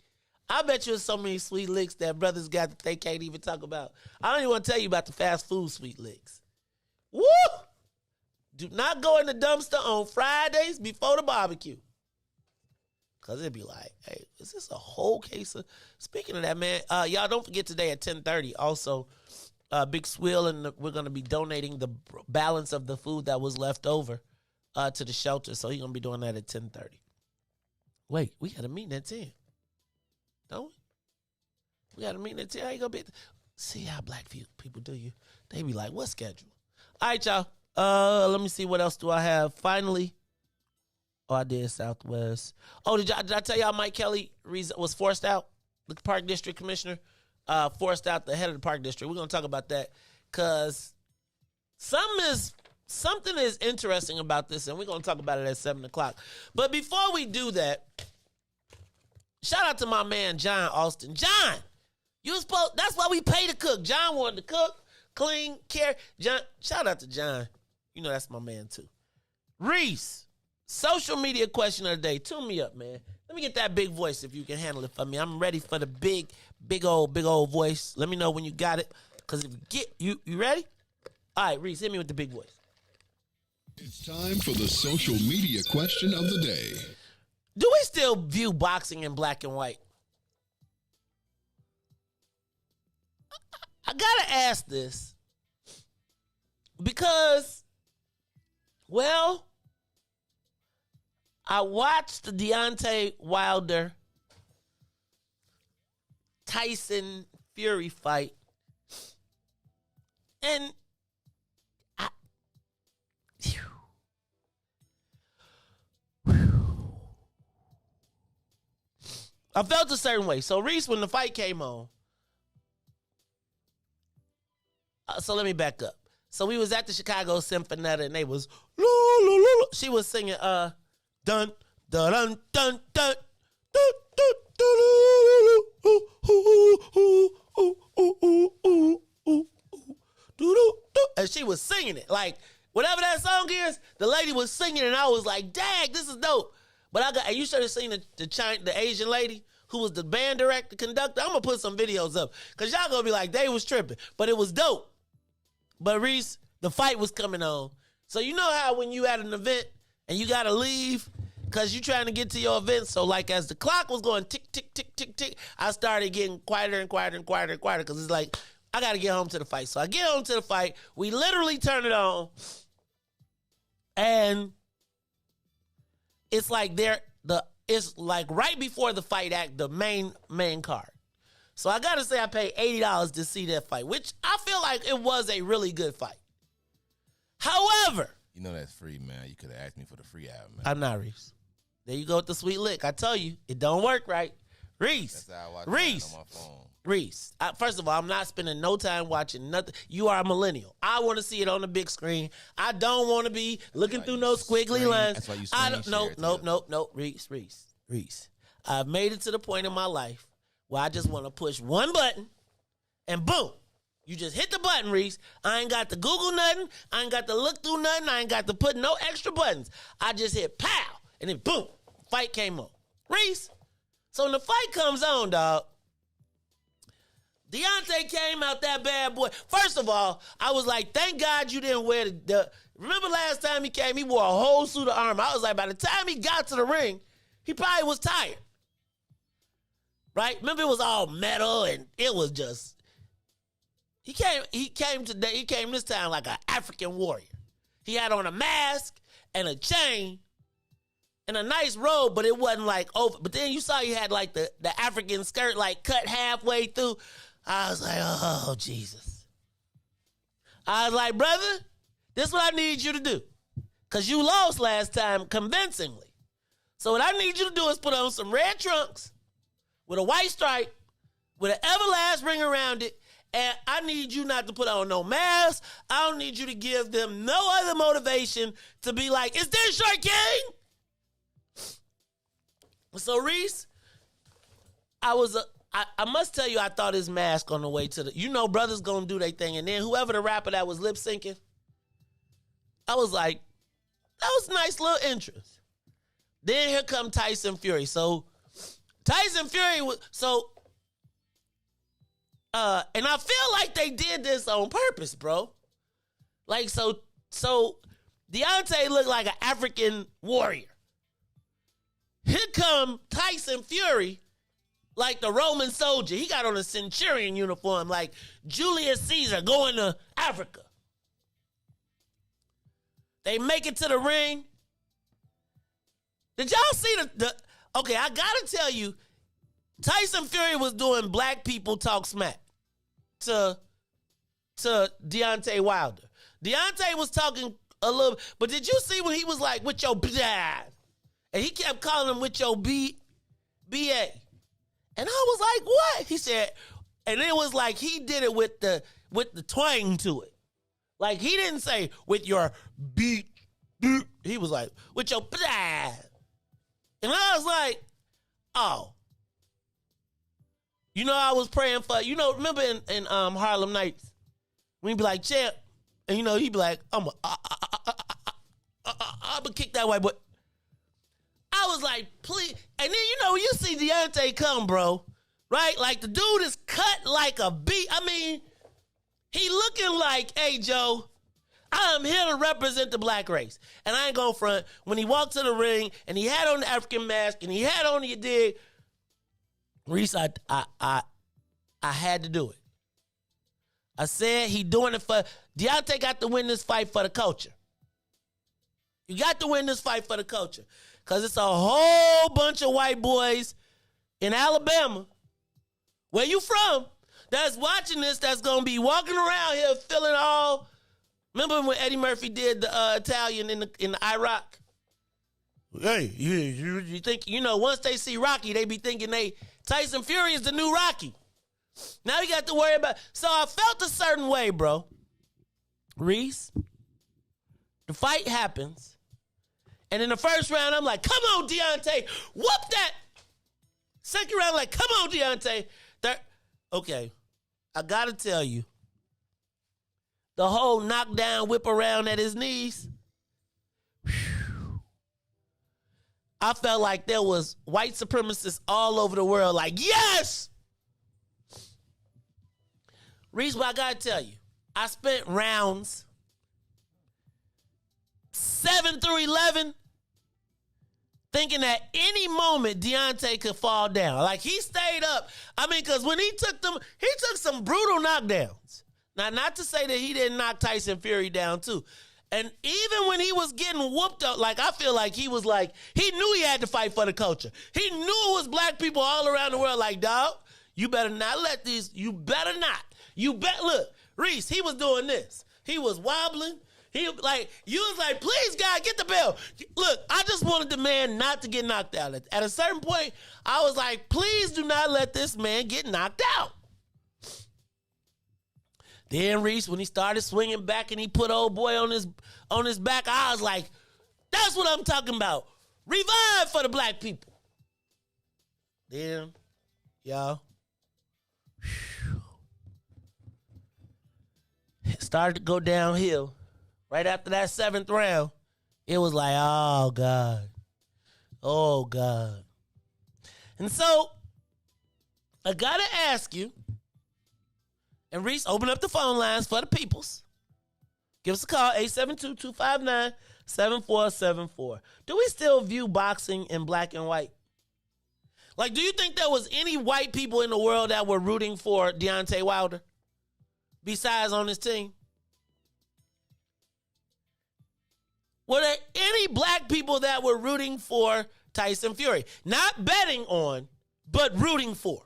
I bet you there's so many sweet licks that brothers got that they can't even talk about. I don't even want to tell you about the fast food sweet licks. Woo! Do not go in the dumpster on Fridays before the barbecue. Because it'd be like, hey, is this a whole case of... Speaking of that, man, y'all don't forget today at 10:30, also, Big Swill, and we're going to be donating the balance of the food that was left over to the shelter. So he's going to be doing that at 10:30. Wait, we got a meeting at 10. Don't we? We got a meeting at 10. How you going to be? See how black people do you. They be like, what schedule? All right, y'all. Let me see, what else do I have? Finally, I did Southwest. Oh, did I tell y'all Mike Kelly was forced out? The Park District Commissioner forced out the head of the Park District. We're going to talk about that because something is interesting about this, and we're going to talk about it at 7 o'clock. But before we do that, shout out to my man, John Austin. John, that's why we pay to cook. John wanted to cook, clean, care. John, shout out to John. You know that's my man, too. Riis, social media question of the day. Tune me up, man. Let me get that big voice if you can handle it for me. I'm ready for the big old voice. Let me know when you got it. Because if you ready? All right, Riis, hit me with the big voice. It's time for the social media question of the day. Do we still view boxing in black and white? I gotta ask this because, well, I watched the Deontay Wilder Tyson Fury fight, and I felt a certain way. So, Riis, when the fight came on, so let me back up. So we was at the Chicago Symphonetta, and they was, she was singing, dun, dun, dun, dun, dun, and she was singing it. Like, whatever that song is, the lady was singing it, and I was like, dang, this is dope. But and you should have seen the Asian lady who was the band director, conductor. I'm going to put some videos up because y'all going to be like, they was tripping. But it was dope. But Riis, the fight was coming on. So you know how when you at an event and you got to leave because you trying to get to your event. So like as the clock was going tick, tick, tick, tick, tick, I started getting quieter and quieter and quieter and quieter because it's like, I got to get home to the fight. So I get home to the fight. We literally turn it on. And it's like it's like right before the fight act, the main card. So I gotta say I paid $80 to see that fight, which I feel like it was a really good fight. However, you know that's free, man. You could have asked me for the free album, man. I'm not Riis. There you go with the sweet lick. I tell you, it don't work right. Riis. That's how I watch Riis. it on my phone. Riis. First of all, I'm not spending no time watching nothing. You are a millennial. I want to see it on the big screen. I don't want to be looking through no squiggly lines. That's why you Nope. Riis. I've made it to the point in my life where I just want to push one button and boom. You just hit the button, Riis. I ain't got to Google nothing. I ain't got to look through nothing. I ain't got to put no extra buttons. I just hit pow and then boom. Fight came on. Riis. So when the fight comes on, dog, Deontay came out that bad boy. First of all, I was like, thank God you didn't wear the remember last time he came, he wore a whole suit of armor. I was like, by the time he got to the ring, he probably was tired. Right? Remember it was all metal and it was just, he came this time like an African warrior. He had on a mask and a chain and a nice robe, but it wasn't like over. But then you saw he had like the African skirt like cut halfway through. I was like, oh, Jesus. I was like, brother, this is what I need you to do. Because you lost last time convincingly. So what I need you to do is put on some red trunks with a white stripe, with an everlast ring around it, and I need you not to put on no mask. I don't need you to give them no other motivation to be like, is this your king? So, Riis, I must tell you, I thought his mask on the way to the, brothers gonna do their thing. And then whoever the rapper that was lip syncing, I was like, that was a nice little interest. Then here come Tyson Fury. So Tyson Fury was, and I feel like they did this on purpose, bro. Like, so Deontay looked like an African warrior. Here come Tyson Fury, like the Roman soldier. He got on a centurion uniform, like Julius Caesar going to Africa. They make it to the ring. Did y'all see okay, I gotta tell you, Tyson Fury was doing black people talk smack to Deontay Wilder. Deontay was talking a little, but did you see when he was like, with your dad? And he kept calling him with your B.A. And I was like, what? He said, and it was like he did it with the twang to it. Like he didn't say with your beat. He was like, with your dad. And I was like, oh. I was praying for, remember in Harlem Nights, when he'd be like, champ, and he'd be like, I'm gonna kick that white boy. I was like, please. And then, you see Deontay come, bro, right? Like the dude is cut like a beat. I mean, he looking like, hey, Joe, I'm here to represent the black race. And I ain't going front. When he walked to the ring and he had on the African mask and he had on the dig, Riis, I had to do it. I said he doing it for, Deontay got to win this fight for the culture. You got to win this fight for the culture. Because it's a whole bunch of white boys in Alabama, where you from, that's watching this, that's going to be walking around here feeling all, remember when Eddie Murphy did the Italian in the Iraq? Hey, you think, once they see Rocky, they be thinking Tyson Fury is the new Rocky. Now you got to worry about, so I felt a certain way, bro. Riis, the fight happens. And in the first round, I'm like, come on, Deontay. Whoop that. Second round, like, come on, Deontay. Third, okay, I got to tell you, the whole knockdown, whip around at his knees, whew, I felt like there was white supremacists all over the world like, yes! Riis, but I got to tell you, I spent rounds 7 through 11 thinking at any moment Deontay could fall down. Like, he stayed up. I mean, because when he took some brutal knockdowns. Now, not to say that he didn't knock Tyson Fury down, too. And even when he was getting whooped up, like, I feel like he was like, he knew he had to fight for the culture. He knew it was black people all around the world like, dog, you better not let these, you better not. Look, Riis, he was doing this. He was wobbling. He like, you was like, please, God, get the bell. Look, I just wanted the man not to get knocked out. At a certain point, I was like, please do not let this man get knocked out. Then Riis, when he started swinging back and he put old boy on his back, I was like, that's what I'm talking about. Revive for the black people. Then, y'all, it started to go downhill. Right after that 7th round, it was like, oh, God. Oh, God. And so, I got to ask you, and Riis, open up the phone lines for the peoples. Give us a call, 872-259-7474. Do we still view boxing in black and white? Like, do you think there was any white people in the world that were rooting for Deontay Wilder besides on his team? Were there any black people that were rooting for Tyson Fury? Not betting on, but rooting for.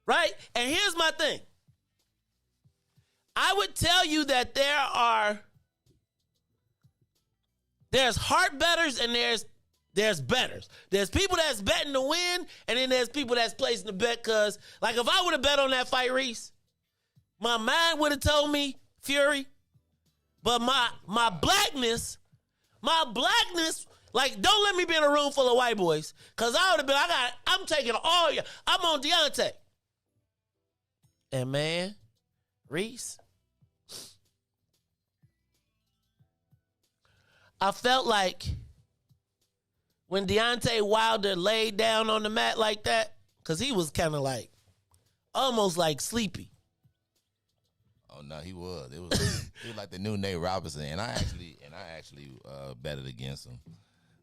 Right? And here's my thing. I would tell you that there's heart bettors and there's There's bettors. There's people that's betting to win, and then there's people that's placing the bet because, like, if I would have bet on that fight, Riis, my mind would have told me Fury, but my blackness, like, don't let me be in a room full of white boys, because I would have been, I'm taking all you. I'm on Deontay. And, man, Riis, I felt like when Deontay Wilder laid down on the mat like that, because he was kind of like, almost like sleepy. Oh no, he was. It was like the new Nate Robinson, and I actually betted against him.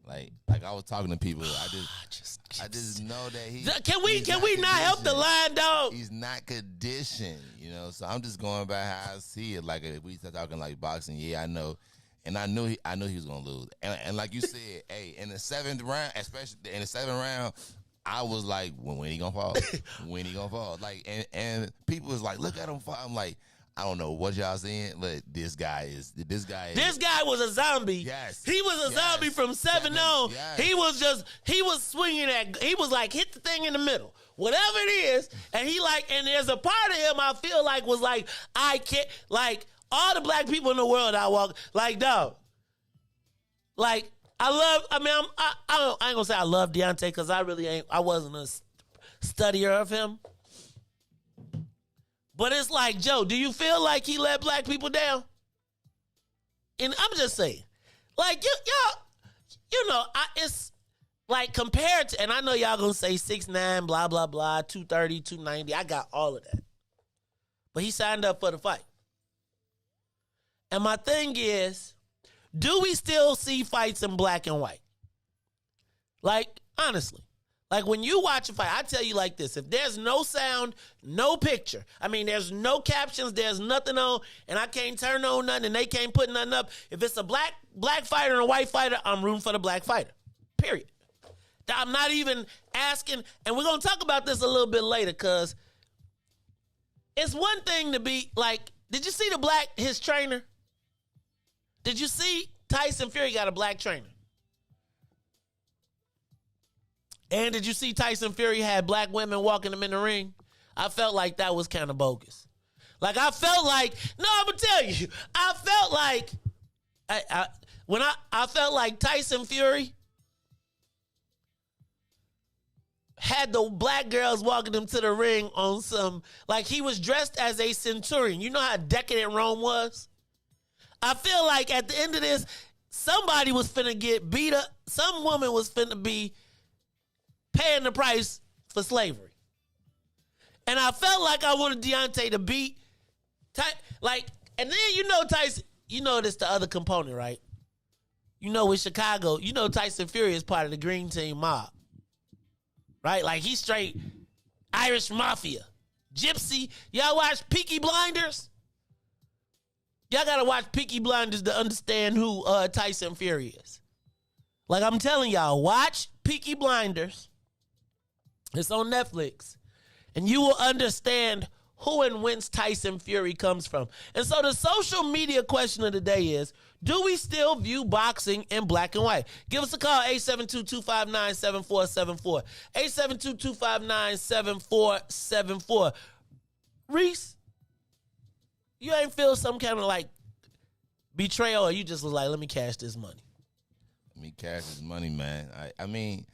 Like I was talking to people. I just know that he. Can we not help the line, dog? He's not conditioned, you know. So I'm just going by how I see it. Like if we start talking like boxing, yeah, I know. And I knew he was gonna lose. And like you said, hey, in the 7th round, especially in the 7th round, I was like, when he gonna fall? When he gonna fall? Like, and people was like, look at him fall. I'm like, I don't know what y'all saying, but this guy was a zombie. Yes. He was a zombie from 7 on. Yes. He was swinging he was like, hit the thing in the middle. Whatever it is. And and there's a part of him I feel like was like, I can't, like, all the black people in the world I walk, like, dog. Like, I ain't gonna say I love Deontay because I wasn't a studier of him. But it's like, Joe, do you feel like he let black people down? And I'm just saying, like, it's like compared to, and I know y'all gonna say 6'9", blah, blah, blah, 230, 290. I got all of that. But he signed up for the fight. And my thing is, do we still see fights in black and white? Like, honestly. Like, when you watch a fight, I tell you like this. If there's no sound, no picture, I mean, there's no captions, there's nothing on, and I can't turn on nothing, and they can't put nothing up. If it's a black fighter and a white fighter, I'm rooting for the black fighter. Period. I'm not even asking, and we're going to talk about this a little bit later, because it's one thing to be, like, did you see his trainer? Did you see Tyson Fury got a black trainer? And did you see Tyson Fury had black women walking him in the ring? I felt like that was kind of bogus. Like, I'm going to tell you, I felt like, I felt like Tyson Fury had the black girls walking him to the ring on some, like, he was dressed as a centurion. You know how decadent Rome was? I feel like at the end of this, somebody was finna get beat up. Some woman was finna be paying the price for slavery. And I felt like I wanted Deontay to beat, and then Tyson, this the other component, right? With Chicago, Tyson Fury is part of the Green Team mob. Right? Like, he's straight Irish mafia. Gypsy. Y'all watch Peaky Blinders? Y'all gotta watch Peaky Blinders to understand who Tyson Fury is. Like, I'm telling y'all, watch Peaky Blinders. It's on Netflix. And you will understand who and whence Tyson Fury comes from. And so the social media question of the day is, do we still view boxing in black and white? Give us a call, 872-259-7474. 872-259-7474. Riis, you ain't feel some kind of like betrayal, or you just was like, let me cash this money? Let me cash this money, man. I mean,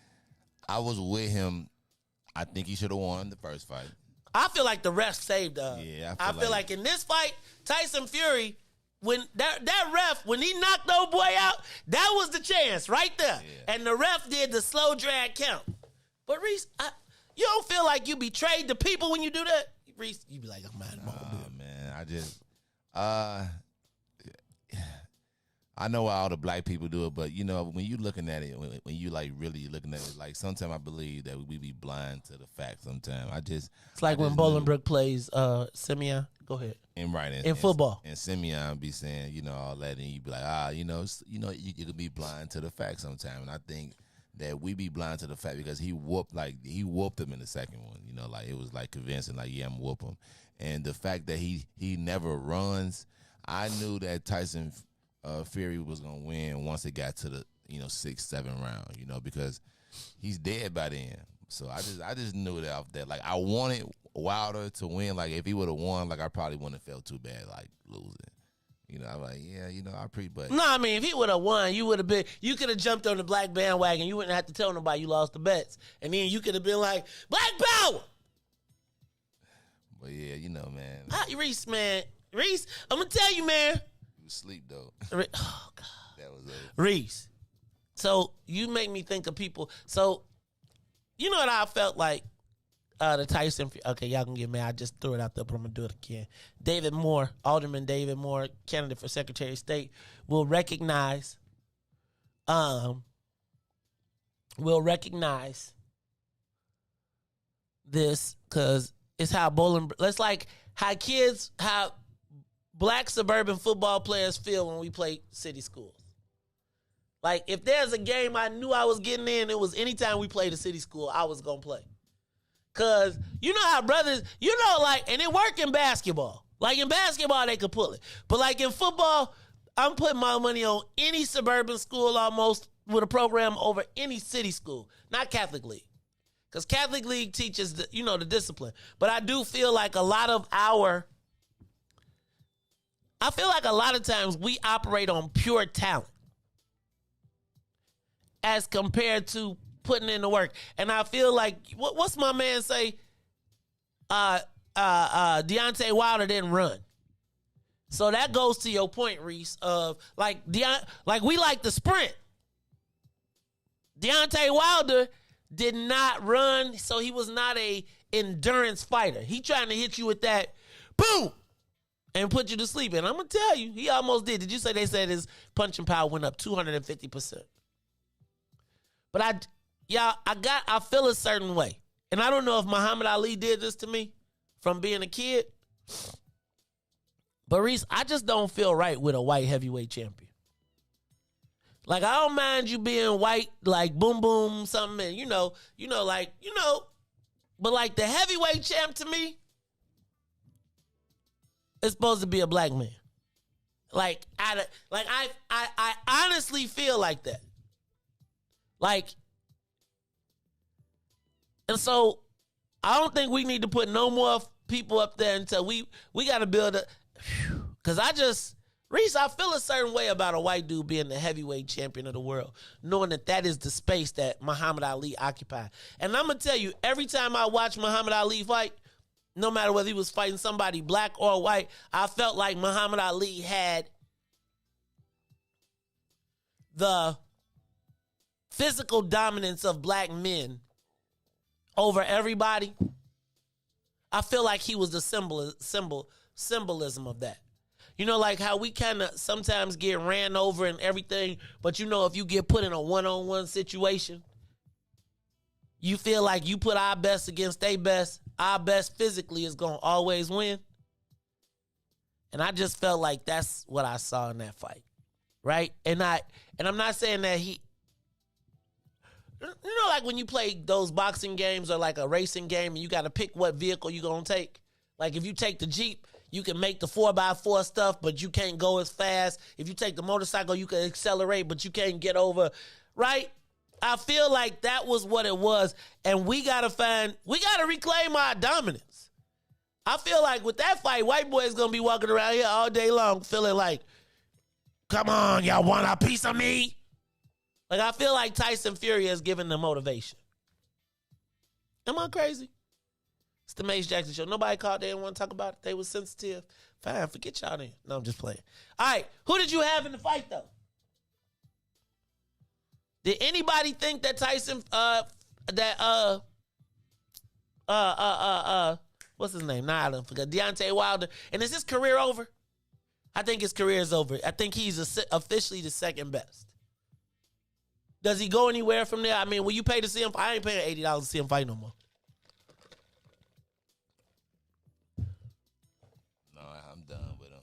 I was with him. I think he should have won the first fight. I feel like the ref saved us. Yeah, I feel like in this fight, Tyson Fury, when that ref, when he knocked old boy out, that was the chance right there. Yeah. And the ref did the slow drag count. But Riis, you don't feel like you betrayed the people when you do that? Riis, you be like, I'm mad at man, I just, I know why all the black people do it, but when you looking at it, when you like really looking at it, like sometimes I believe that we be blind to the facts. Sometimes it's like when Bolingbrook plays Simeon. Go ahead. And right in football, and Simeon be saying all that, and you be like you could be blind to the facts sometimes, and I think that we be blind to the fact because he whooped him in the second one. Like it was like convincing, like yeah, I'm whoop him, and the fact that he never runs, I knew that Tyson Fury was gonna win once it got to the 6th, 7th round, because he's dead by then. So I just knew that off that. Like, I wanted Wilder to win. Like, if he would have won, like, I probably wouldn't have felt too bad, like, losing. I'm like, yeah, I but no, I mean, if he would have won, you could have jumped on the black bandwagon. You wouldn't have to tell nobody you lost the bets. And then you could have been like, Black Power! But yeah, man. Reis, man. Reis, I'm going to tell you, man. You was asleep, though. Oh, God. That was Reis. So, you make me think of people. So, you know what I felt like? The Tyson, okay, y'all can get mad. I just threw it out there, but I'm going to do it again. David Moore, Alderman David Moore, candidate for Secretary of State, will recognize this because it's how it's like how black suburban football players feel when we play city schools. Like, if there's a game I knew I was getting in, it was anytime we played a city school, I was going to play. Because you know how brothers, and it worked in basketball. Like, in basketball, they could pull it. But, like, in football, I'm putting my money on any suburban school almost with a program over any city school. Not Catholic League. Because Catholic League teaches, the discipline. But I do feel like a lot of times we operate on pure talent as compared to putting in the work. And I feel like, what's my man say? Deontay Wilder didn't run. So that goes to your point, Reis, of like we like the sprint. Deontay Wilder did not run, so he was not a endurance fighter. He trying to hit you with that boom and put you to sleep. And I'm gonna tell you, he almost did. Did you say they said his punching power went up 250%? But I feel a certain way. And I don't know if Muhammad Ali did this to me from being a kid. But Reis, I just don't feel right with a white heavyweight champion. Like, I don't mind you being white, like boom boom something, but like the heavyweight champ to me is supposed to be a black man. I honestly feel like that. Like, and so I don't think we need to put no more people up there until we got to build because Reis, I feel a certain way about a white dude being the heavyweight champion of the world, knowing that is the space that Muhammad Ali occupied. And I'm going to tell you, every time I watch Muhammad Ali fight, no matter whether he was fighting somebody black or white, I felt like Muhammad Ali had the physical dominance of black men over everybody. I feel like he was the symbolism of that. Like how we kind of sometimes get ran over and everything, but if you get put in a one-on-one situation, you feel like you put our best against their best, our best physically is going to always win. And I just felt like that's what I saw in that fight, right? And I'm not saying that like when you play those boxing games or like a racing game and you got to pick what vehicle you're going to take. Like if you take the Jeep, you can make the 4x4 stuff, but you can't go as fast. If you take the motorcycle, you can accelerate, but you can't get over, right? I feel like that was what it was. And we got to reclaim our dominance. I feel like with that fight, white boy is going to be walking around here all day long feeling like, come on, y'all want a piece of me? Like, I feel like Tyson Fury has given them motivation. Am I crazy? It's the Mace Jackson Show. Nobody called. They didn't want to talk about it. They was sensitive. Fine, forget y'all then. No, I'm just playing. All right, who did you have in the fight, though? Did anybody think that Tyson, what's his name? Nah, I don't forget. Deontay Wilder. And is his career over? I think his career is over. I think he's officially the second best. Does he go anywhere from there? I mean, will you pay to see him? I ain't paying $80 to see him fight no more. No, I'm done with him.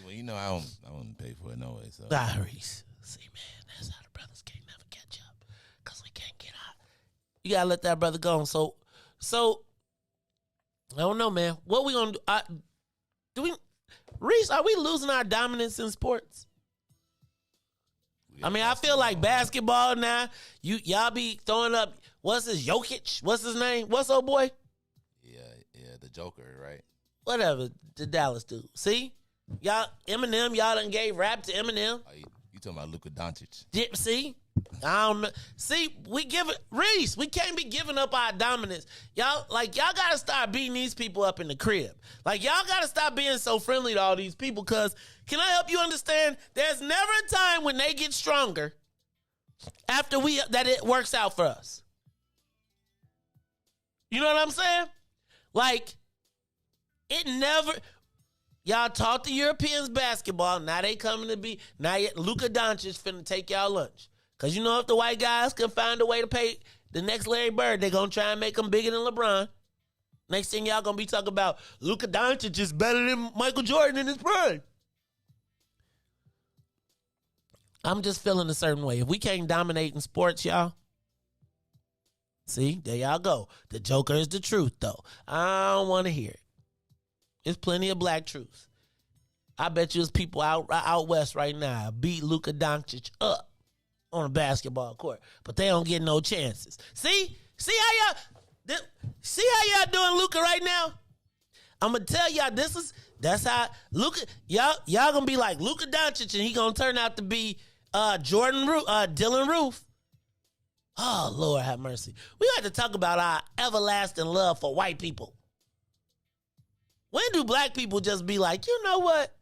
Well, I wouldn't pay for it no way. So. Reis. See, man, that's how the brothers can't never catch up because we can't get out. You gotta let that brother go. So I don't know, man. What we gonna do? Reis, are we losing our dominance in sports? I mean, I feel like basketball now. Y'all be throwing up. What's his Jokic? What's his name? What's old boy? Yeah, the Joker, right? Whatever, the Dallas dude. See, y'all Eminem. Y'all done gave rap to Eminem. Oh, you talking about Luka Doncic? See, we give it Riis. We can't be giving up our dominance. Y'all gotta start beating these people up in the crib. Like, y'all gotta stop being so friendly to all these people. Cause can I help you understand? There's never a time when they get stronger after that it works out for us. You know what I'm saying? Like, it never. Y'all taught the Europeans basketball. Now they coming to be. Now Luka Doncic finna take y'all lunch. Because you know if the white guys can find a way to pay the next Larry Bird, they're going to try and make him bigger than LeBron. Next thing y'all going to be talking about, Luka Doncic is better than Michael Jordan in his prime. I'm just feeling a certain way. If we can't dominate in sports, y'all. See, there y'all go. The Joker is the truth, though. I don't want to hear it. There's plenty of black truths. I bet you there's people out west right now beat Luka Doncic up on a basketball court, but they don't get no chances. See how y'all doing Luka right now? I'm gonna tell y'all that's how Luka y'all gonna be like Luka Doncic, and he gonna turn out to be Dylan Roof. Oh Lord have mercy. We got to talk about our everlasting love for white people. When do black people just be like, you know what?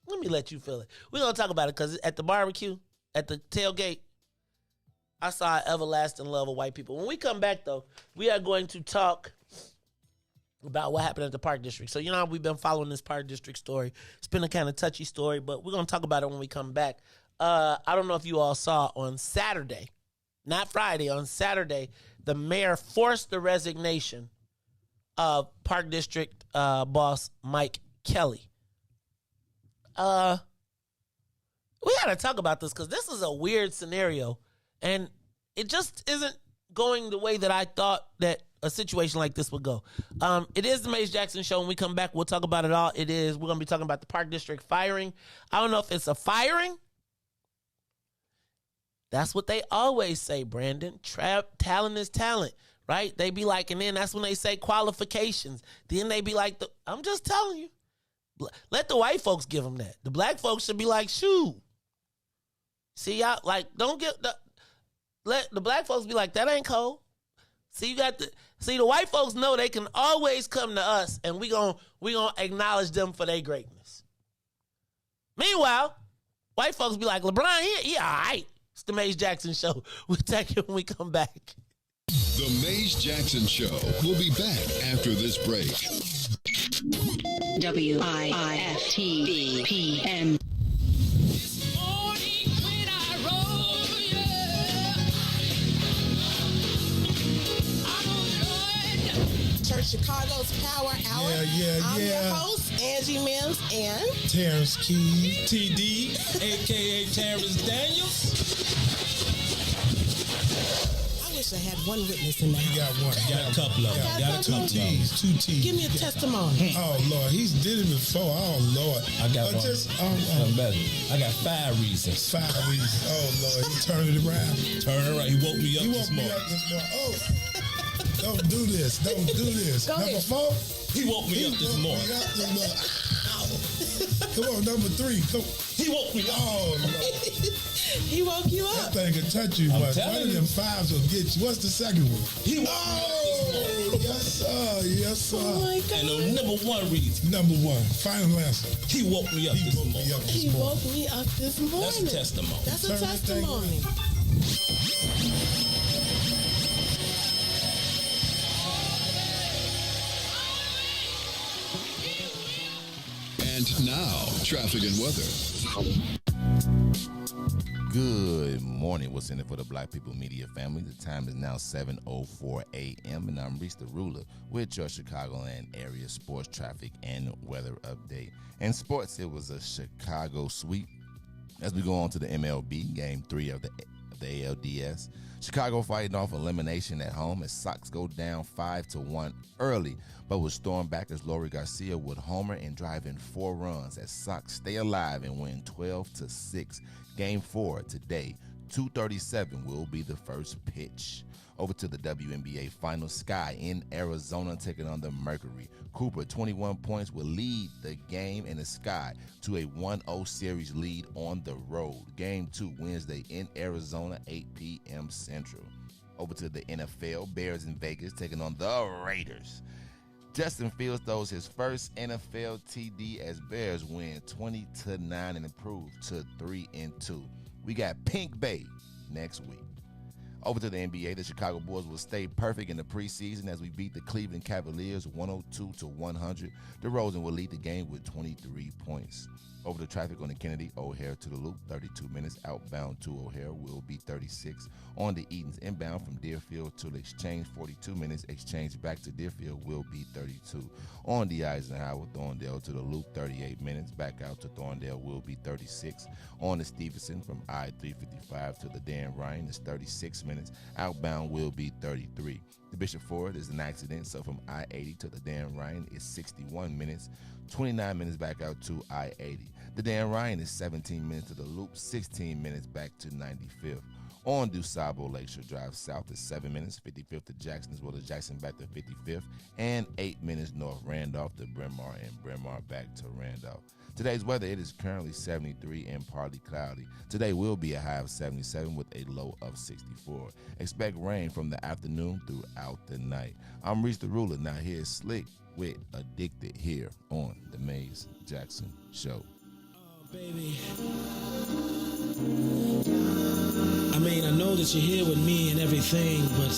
Let me let you feel it. We're gonna talk about it because at the barbecue. At the tailgate, I saw an everlasting love of white people. When we come back, though, we are going to talk about what happened at the Park District. So, you know how we've been following this Park District story. It's been a kind of touchy story, but we're going to talk about it when we come back. I don't know if you all saw on Saturday, not Friday, on Saturday, the mayor forced the resignation of Park District boss Mike Kelly. We got to talk about this because this is a weird scenario, and it just isn't going the way that I thought that a situation like this would go. It is the Maze Jackson Show. When we come back, we'll talk about it all. We're going to be talking about the Park District firing. I don't know if it's a firing. That's what they always say, Brandon. Talent is talent, right? They be like, and then that's when they say qualifications. Then they be like, I'm just telling you. Let the white folks give them that. The black folks should be like, shoot. See, y'all, like, let the black folks be like, that ain't cold. See, the white folks know they can always come to us, and we gonna acknowledge them for their greatness. Meanwhile, white folks be like, LeBron, he all right. It's the Maze Jackson Show. We'll take it when we come back. The Maze Jackson Show will be back after this break. WIIFTBP. Church Chicago's Power Hour. I'm your host, Angie Mims, and Terrence Keys, TD, a.k.a. Terrence Daniels. I wish I had one witness in the house. You got one. You got a couple of them. Got two T's. Give me a testimony. Oh, Lord. He's did it before. Oh, Lord. I got one. I'm better. I got 5 reasons. 5 reasons. Oh, Lord. He turned it around. Turn it around. He woke me up this morning. Oh. Don't do this. Don't do this. Number 4? He woke me up this morning. Come on, number 3. He woke me up. Oh, Lord. He woke you up. That thing can touch you, but one of them 5s will get you. What's the second one? He woke me up. Yes, sir. Yes, sir. Oh, my God. And the number 1 reason. Number 1. Final answer. He woke me up this morning. He woke me up this morning. That's a testimony. That's a testimony. And now, traffic and weather. Good morning. What's in it for the Black People Media family? The time is now 7:04 a.m. and I'm Riis the Ruler with your Chicagoland area sports traffic and weather update. In sports, it was a Chicago sweep. As we go on to the MLB, Game 3 of the the ALDS. Chicago fighting off elimination at home as Sox go down 5-1 early, but will storm back as Lori Garcia would homer and drive in 4 runs as Sox stay alive and win 12-6. Game 4 today, 2:37 will be the first pitch. Over to the WNBA Finals. Sky in Arizona taking on the Mercury. Cooper, 21 points, will lead the game in the Sky to a 1-0 series lead on the road. Game 2 Wednesday in Arizona, 8 p.m. Central. Over to the NFL. Bears in Vegas taking on the Raiders. Justin Fields throws his first NFL TD as Bears win 20-9 and improve to 3-2. We got Pink Bay next week. Over to the NBA, the Chicago Bulls will stay perfect in the preseason as we beat the Cleveland Cavaliers 102-100. DeRozan will lead the game with 23 points. Over the traffic on the Kennedy, O'Hare to the Loop, 32 minutes. Outbound to O'Hare will be 36. On the Edens, inbound from Deerfield to the Exchange, 42 minutes. Exchange back to Deerfield will be 32. On the Eisenhower, Thorndale to the Loop, 38 minutes. Back out to Thorndale will be 36. On the Stevenson from I-355 to the Dan Ryan is 36 minutes. Outbound will be 33. The Bishop Ford is an accident, so from I-80 to the Dan Ryan is 61 minutes. 29 minutes back out to I-80. The Dan Ryan is 17 minutes to the Loop, 16 minutes back to 95th. On DuSable Lakeshore Drive South is 7 minutes, 55th to Jackson, as well as Jackson back to 55th, and 8 minutes north Randolph to Bryn Mawr, and Bryn Mawr back to Randolph. Today's weather, it is currently 73 and partly cloudy. Today will be a high of 77 with a low of 64. Expect rain from the afternoon throughout the night. I'm Reese the Ruler. Now here's Slick with Addicted here on the Maze Jackson Show. Baby, I mean, I know that you're here with me and everything, but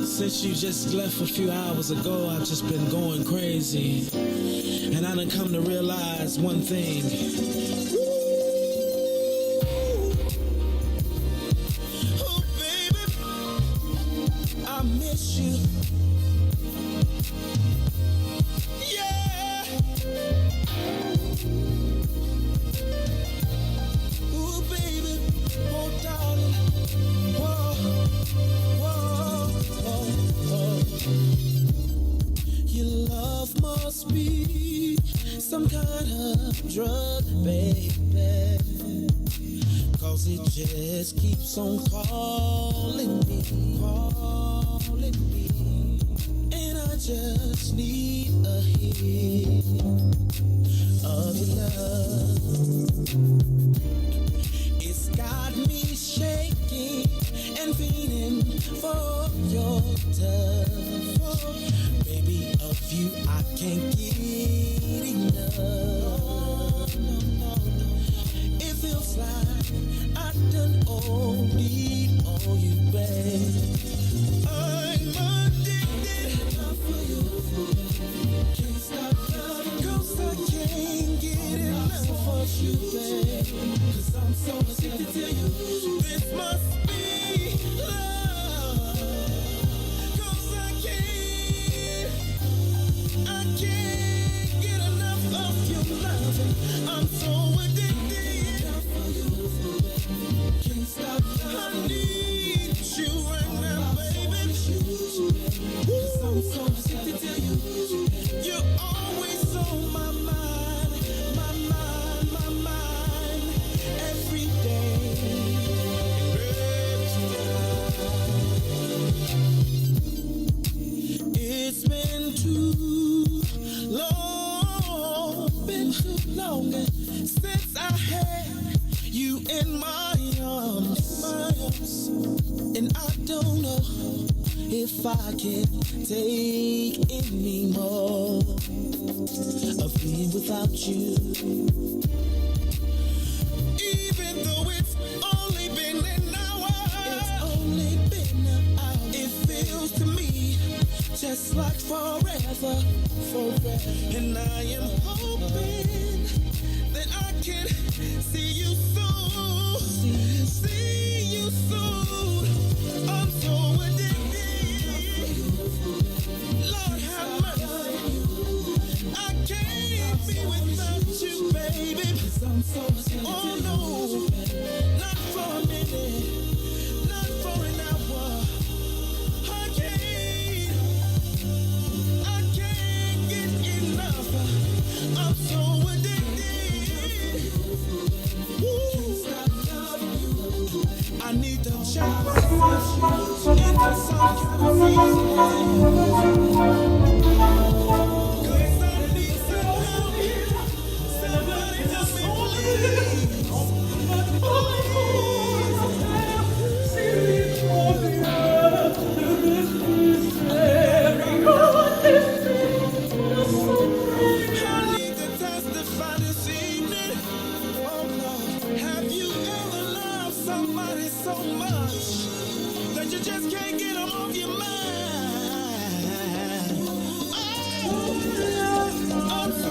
since you just left a few hours ago, I've just been going crazy, and I done come to realize one thing. Oh, baby, I miss you. Some kind of drug, baby, 'cause it just keeps on calling me, and I just need a hit of your love. It's got me shaking and feeling for your touch, baby, of you I can't get enough. It feels like I done OD on you, babe. I'm addicted for you. Can't stop loving 'cause I can't get enough of you, babe. 'Cause I'm so addicted to you. This must be love. 'Cause I can't get enough of your loving. I'm so addicted. Can't stop. I need you right now, baby. 'Cause I'm so addicted to you. You're always on my mind, my mind, my mind, every day. It's been too long since I had you in my arms, and I don't know if I can take any more of being without you. Even though it's only been an hour, it feels to me just like forever, and I am hoping that I can see you soon, see you soon. I'm so addicted, Lord have mercy, I can't be without you, baby. Oh no. not for an hour. I can't get enough. I'm so addicted. Woo. I need to check myself into some kind of reason. So much that you just can't get them off your mind. I'm so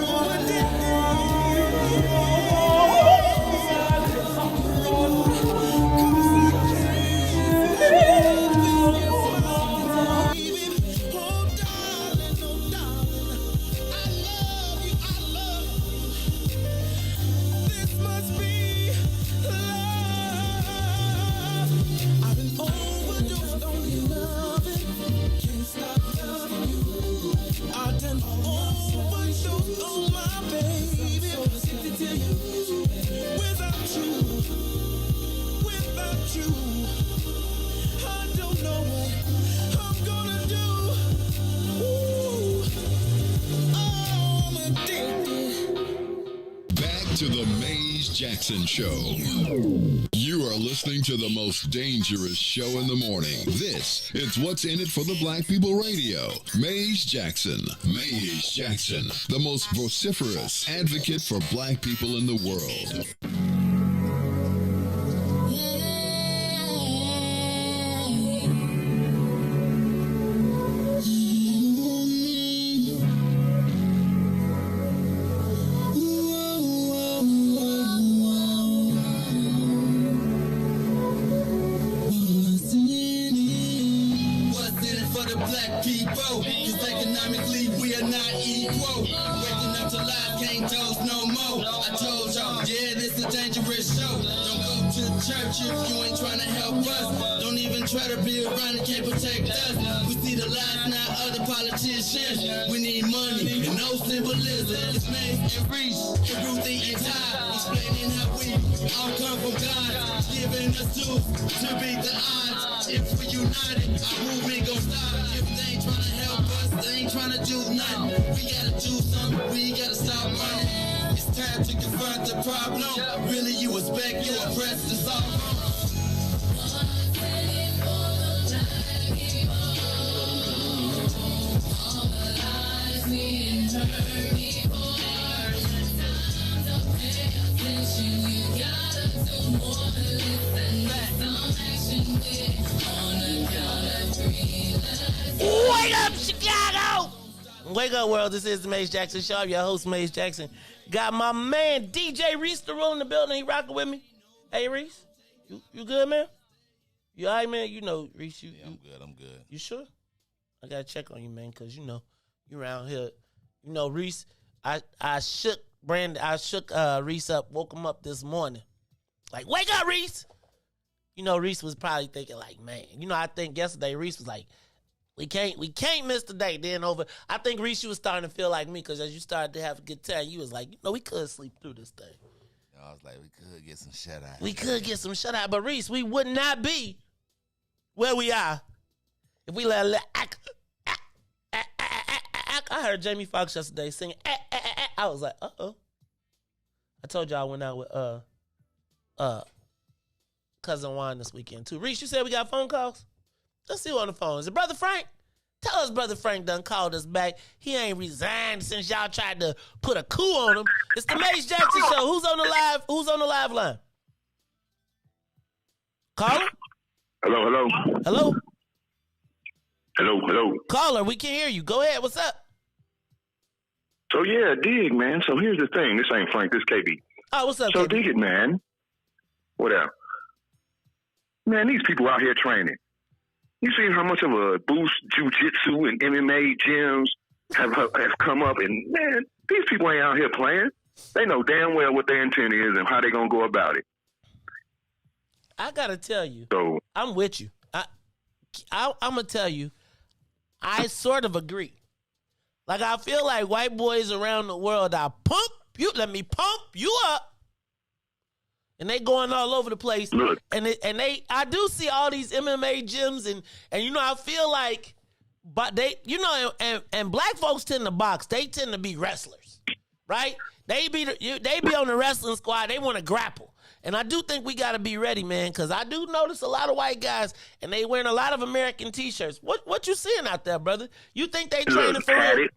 To the Maze Jackson Show. You are listening to the most dangerous show in the morning. This is What's in It for the Black People Radio. Maze Jackson. Maze Jackson, the most vociferous advocate for black people in the world. Church if you ain't trying to help us. Don't even try to be around and can't protect us. We see the lies now other politicians. We need money and no symbolism. It's Maze and Riis and Ruthie and Todd explaining how we all come from God, giving us tools to beat the odds. If we united, our movement gon' stop. If they ain't trying to help us, they ain't trying to do nothing. We gotta do something. We gotta stop running. It's time to confront the problem. Really, you expect you oppressed and solve. Wake up, Chicago! Wake up, world. This is the Maze Jackson Show. I'm your host, Maze Jackson. Got my man, DJ Riis, the room in the building. He rocking with me. Hey, Riis, you good, man? You all right, man? You know, Riis, I'm good. You sure? I got to check on you, man, because, you know, you around here. You know, Riis, I shook Riis up, woke him up this morning. Like, wake up, Riis! You know, Riis was probably thinking, like, man. You know, I think yesterday Riis was like, we can't miss the day. Then I think Riis, you was starting to feel like me because as you started to have a good time, you was like, you know, we could sleep through this thing. I was like, we could get some shut-eye. But Riis, we would not be where we are if we let I heard Jamie Foxx yesterday singing I was like, uh-oh. I told y'all I went out with Cousin Juan this weekend too. Riis, you said we got phone calls? Let's see who on the phone. Is it Brother Frank? Tell us Brother Frank done called us back. He ain't resigned since y'all tried to put a coup on him. It's the Maze Jackson Show. Who's on the live line? Caller? Hello? Caller, we can hear you. Go ahead. What's up? So, yeah, dig, man. So, here's the thing. This ain't Frank. This KB. Oh, what's up, So, KB? dig it, man. What up? Man, these people out here training. You see how much of a boost jiu-jitsu and MMA gyms have come up, and man, these people ain't out here playing. They know damn well what their intent is and how they gonna go about it. I gotta tell you, So I'm with you. I'm gonna tell you, I sort of agree. Like, I feel like white boys around the world are let me pump you up. And they going all over the place. Look. I do see all these MMA gyms and I feel like, but they, and black folks tend to box. They tend to be wrestlers, right? They be on the wrestling squad. They want to grapple. And I do think we got to be ready, man, because I do notice a lot of white guys, and they wearing a lot of American T-shirts. What you seeing out there, brother? You think they training for real?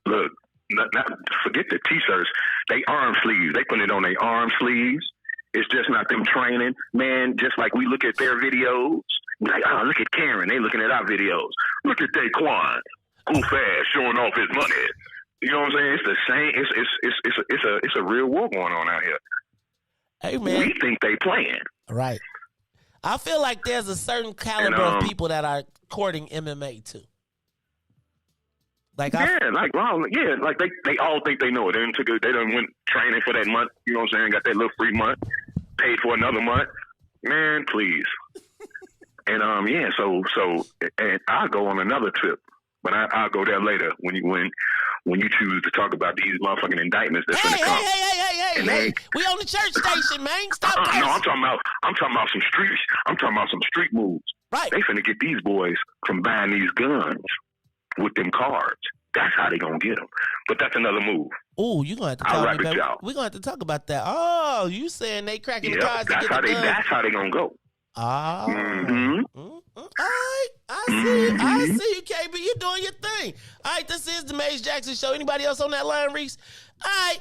Look. Not forget the T-shirts. They arm sleeves. They put it on their arm sleeves. It's just not them training, man. Just like we look at their videos, like, oh, look at Karen. They looking at our videos. Look at Daquan, goof ass, showing off his money. You know what I'm saying? It's the same. It's a real war going on out here. Hey, man. We think they playing. Right. I feel like there's a certain caliber of people that are courting MMA too. Like they all think they know it. They done went training for that month. You know what I'm saying? Got that little free month, paid for another month. Man, please. And so and I'll go on another trip, but I'll go there later when you choose to talk about these motherfucking indictments that's gonna come. Hey, we on the church station, man. Stop. No, I'm talking about some street. I'm talking about some street moves. Right. They finna get these boys from buying these guns with them cards. That's how they gonna get them. But that's another move. Oh, you gonna have to talk about that. We're gonna have to talk about that. Oh, you saying they cracking the cards? That's how they gonna go. Oh. Mm-hmm. All right. I see you, KB. You doing your thing. All right, this is the Maze Jackson Show. Anybody else on that line, Riis? All right.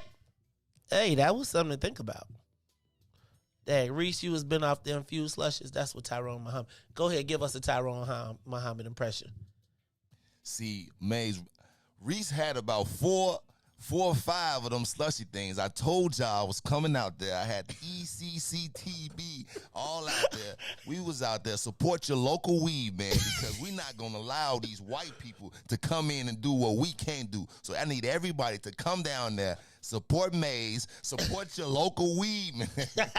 Hey, that was something to think about. Dang, Riis, you has been off the infused slushes. That's what Tyrone Muhammad. Go ahead, give us a Tyrone Muhammad impression. See, Maze, Riis had about four or five of them slushy things. I told y'all I was coming out there. I had the ECCTB all out there. We was out there. Support your local weed, man, because we're not going to allow these white people to come in and do what we can't do. So I need everybody to come down there, support Maze, support your local weed, man.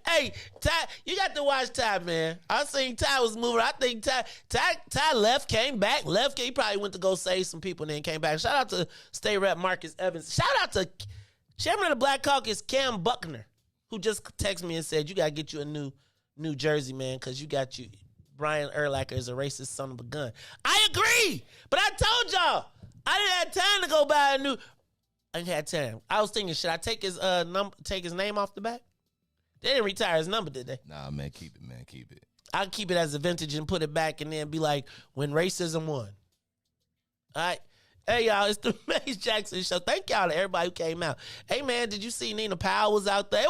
Hey, Ty, you got to watch Ty, man. I seen Ty was moving. I think Ty left, came back, He probably went to go save some people and then came back. Shout out to State Rep Marcus Evans. Shout out to Chairman of the Black Caucus, Cam Buckner, who just texted me and said, you got to get you a new jersey, man, because Brian Urlacher is a racist son of a gun. I agree, but I told y'all, I didn't have time to go buy a new. I didn't have time. I was thinking, should I take his name off the back? They didn't retire his number, did they? Nah, man, keep it, man, keep it. I'll keep it as a vintage and put it back and then be like, when racism won. All right. Hey, y'all, it's the Maze Jackson Show. Thank y'all to everybody who came out. Hey, man, did you see Nina Powell was out there?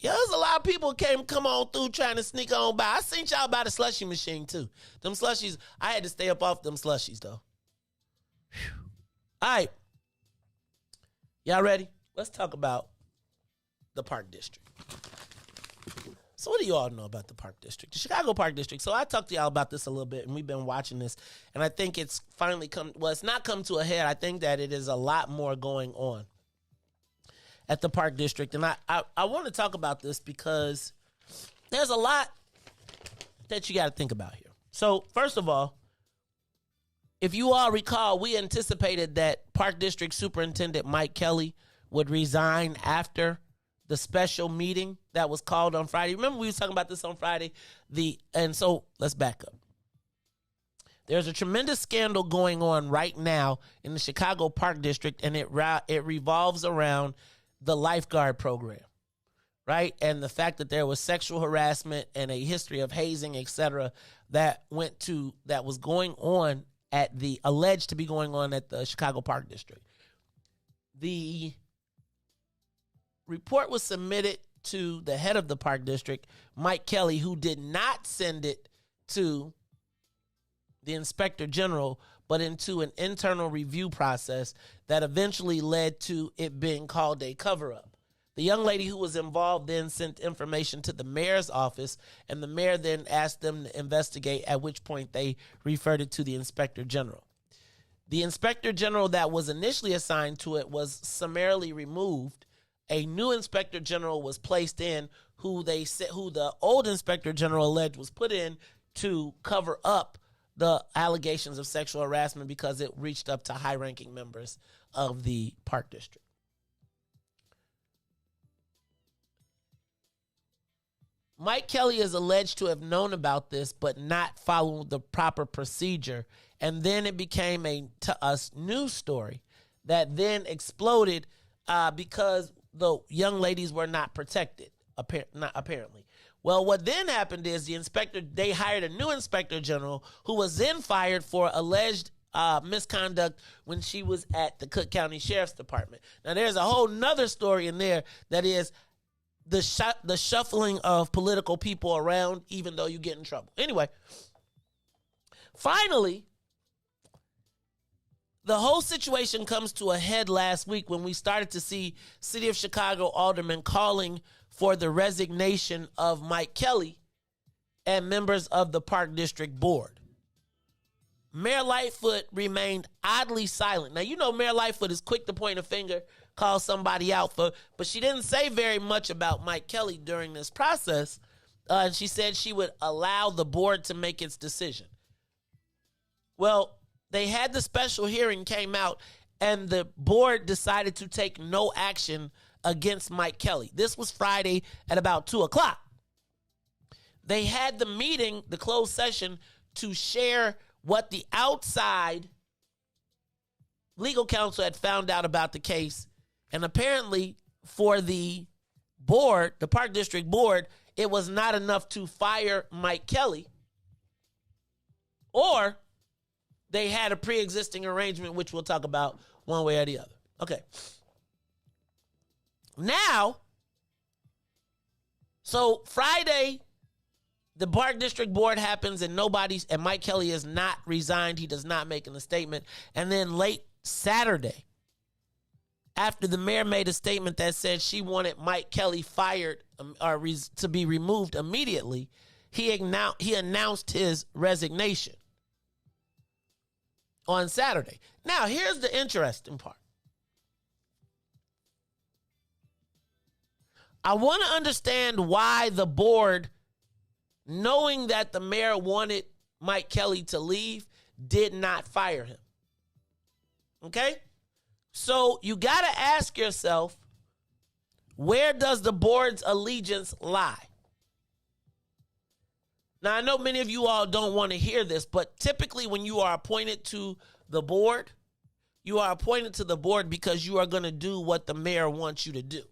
There's a lot of people who come on through trying to sneak on by. I seen y'all by the slushie machine, too. Them slushies, I had to stay up off them slushies, though. Whew. All right. Y'all ready? Let's talk about the Park District. So what do you all know about the Park District? The Chicago Park District. So I talked to y'all about this a little bit, and we've been watching this, and I think it's finally it's not come to a head. I think that it is a lot more going on at the Park District, and I want to talk about this because there's a lot that you got to think about here. So first of all, if you all recall, we anticipated that Park District Superintendent Mike Kelly would resign after the special meeting that was called on Friday. Remember, we were talking about this on Friday. And so let's back up. There's a tremendous scandal going on right now in the Chicago Park District, and it revolves around the lifeguard program, right? And the fact that there was sexual harassment and a history of hazing, et cetera, that was going on alleged to be going on at the Chicago Park District. The report was submitted to the head of the Park District, Mike Kelly, who did not send it to the Inspector General, but into an internal review process that eventually led to it being called a cover-up. The young lady who was involved then sent information to the mayor's office, and the mayor then asked them to investigate, at which point they referred it to the Inspector General. The Inspector General that was initially assigned to it was summarily removed a new inspector general was placed in, who the old inspector general alleged was put in to cover up the allegations of sexual harassment because it reached up to high-ranking members of the park district. Mike Kelly is alleged to have known about this but not followed the proper procedure, and then it became a news story that then exploded because the young ladies were not protected, apparently. Well, what then happened is they hired a new inspector general who was then fired for alleged misconduct when she was at the Cook County Sheriff's Department. Now, there's a whole nother story in there that is the shuffling of political people around, even though you get in trouble. Anyway, finally, the whole situation comes to a head last week when we started to see City of Chicago aldermen calling for the resignation of Mike Kelly and members of the Park District Board. Mayor Lightfoot remained oddly silent. Now, you know Mayor Lightfoot is quick to point a finger, call somebody out but she didn't say very much about Mike Kelly during this process. She said she would allow the board to make its decision. Well, they had the special hearing came out, and the board decided to take no action against Mike Kelly. This was Friday at about 2:00. They had the meeting, the closed session, to share what the outside legal counsel had found out about the case. And apparently for the board, the Park District Board, it was not enough to fire Mike Kelly, or they had a pre-existing arrangement, which we'll talk about one way or the other. Okay. Now, so Friday, the Park District Board happens and Mike Kelly is not resigned. He does not make a statement. And then late Saturday, after the mayor made a statement that said she wanted Mike Kelly fired or to be removed immediately, he announced his resignation on Saturday. Now, here's the interesting part. I want to understand why the board, knowing that the mayor wanted Mike Kelly to leave, did not fire him. Okay? So you got to ask yourself, where does the board's allegiance lie? Now, I know many of you all don't want to hear this, but typically when you are appointed to the board, you are appointed to the board because you are going to do what the mayor wants you to do.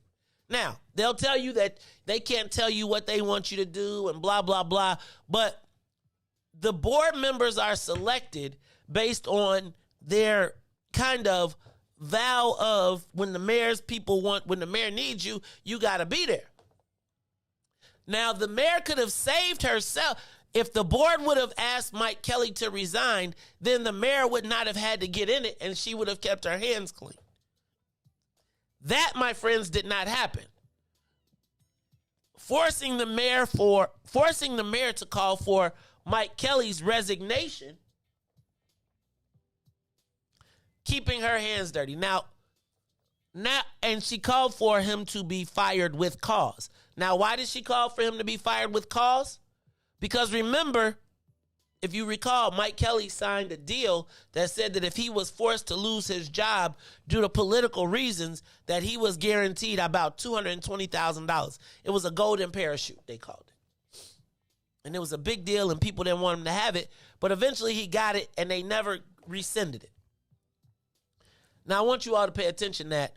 Now, they'll tell you that they can't tell you what they want you to do and blah, blah, blah. But the board members are selected based on their kind of vow of when the mayor needs you, you got to be there. Now, the mayor could have saved herself. If the board would have asked Mike Kelly to resign, then the mayor would not have had to get in it and she would have kept her hands clean. That, my friends, did not happen. Forcing the mayor to call for Mike Kelly's resignation, keeping her hands dirty. Now, and she called for him to be fired with cause. Now, why did she call for him to be fired with cause? Because remember, if you recall, Mike Kelly signed a deal that said that if he was forced to lose his job due to political reasons, that he was guaranteed about $220,000. It was a golden parachute, they called it. And it was a big deal, and people didn't want him to have it. But eventually he got it, and they never rescinded it. Now, I want you all to pay attention that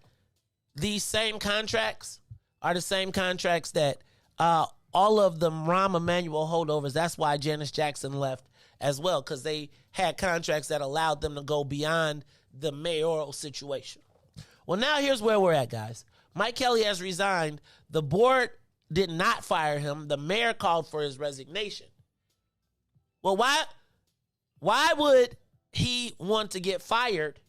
these same contracts are the same contracts that all of the Rahm Emanuel holdovers, that's why Janice Jackson left as well, because they had contracts that allowed them to go beyond the mayoral situation. Well, now here's where we're at, guys. Mike Kelly has resigned. The board did not fire him. The mayor called for his resignation. Well, why would he want to get fired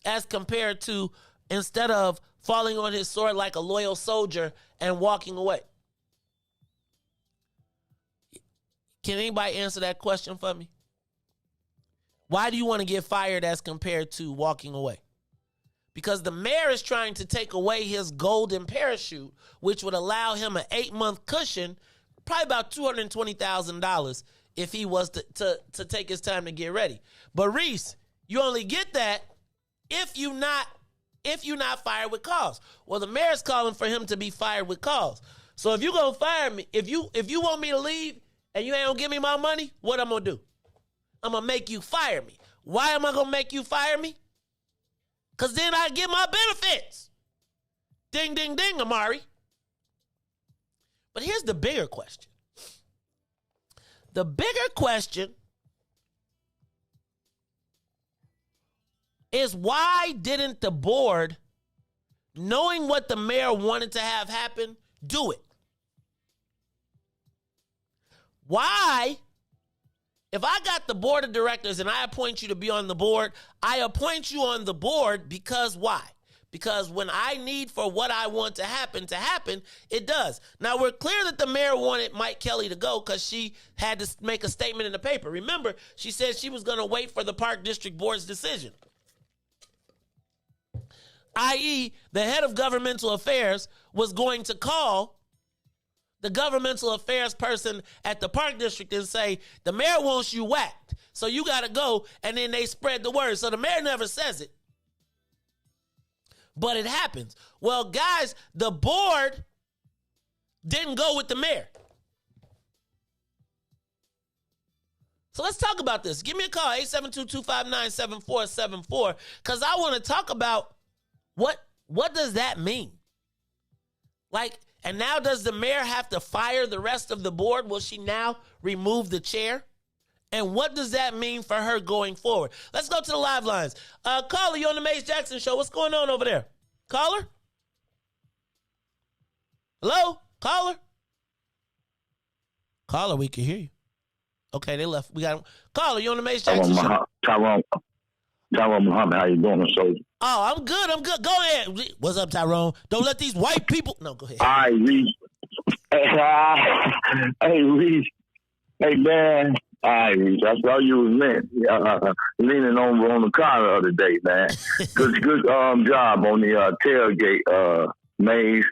as compared to, instead of falling on his sword like a loyal soldier and walking away? Can anybody answer that question for me? Why do you want to get fired as compared to walking away? because the mayor is trying to take away his golden parachute, which would allow him an 8-month cushion, probably about $220,000 if he was to take his time to get ready. But Riis, you only get that if you not fired with cause. Well, the mayor's calling for him to be fired with cause. So if you gonna fire me, if you want me to leave and you ain't gonna give me my money, what I'm gonna do? I'm gonna make you fire me. Why am I gonna make you fire me? Because then I get my benefits. Ding, ding, ding, Amari. But here's the bigger question. The bigger question is, why didn't the board, knowing what the mayor wanted to have happen, do it? Why? If I got the board of directors and I appoint you to be on the board, I appoint you on the board because why? Because when I need for what I want to happen, it does. Now, we're clear that the mayor wanted Mike Kelly to go because she had to make a statement in the paper. Remember, she said she was going to wait for the Park District Board's decision. I.e., the head of governmental affairs was going to call the governmental affairs person at the Park District and say, the mayor wants you whacked, so you got to go, and then they spread the word. So the mayor never says it, but it happens. Well, guys, the board didn't go with the mayor. So let's talk about this. Give me a call, 872-259-7474, because I want to talk about what does that mean? Like, and now does the mayor have to fire the rest of the board? Will she now remove the chair? And what does that mean for her going forward? Let's go to the live lines. Caller, you on the Mace Jackson Show. What's going on over there? Caller? Hello? Caller? Caller, we can hear you. Okay, they left. We got him. Caller, you on the Mace Jackson Show? Tyrone Muhammad, how you doing, soldier? Oh, I'm good. Go ahead. What's up, Tyrone? Don't let these white people... No, go ahead. All right, Riis. Hey, Riis. Hey, man. All right, Riis. I saw you was leaning over on the car the other day, man. Good job on the tailgate, Maze.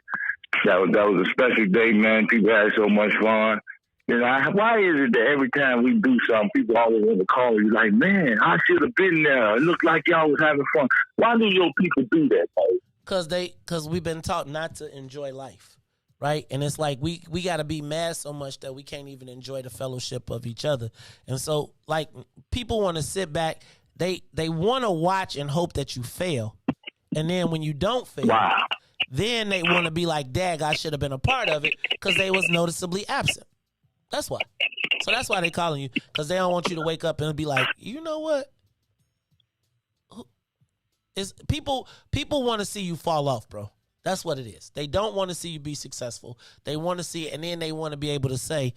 That was a special day, man. People had so much fun. You know, why is it that every time we do something, people always want to call you like, man, I should have been there. It looked like y'all was having fun. Why do your people do that, man? Because we've been taught not to enjoy life, right? And it's like we got to be mad so much that we can't even enjoy the fellowship of each other. And so, like, people want to sit back. They want to watch and hope that you fail. And then when you don't fail, then they want to be like, dag, I should have been a part of it because they was noticeably absent. That's why. So that's why they calling you, because they don't want you to wake up and be like, you know what? People want to see you fall off, bro. That's what it is. They don't want to see you be successful. They want to see it, and then they want to be able to say,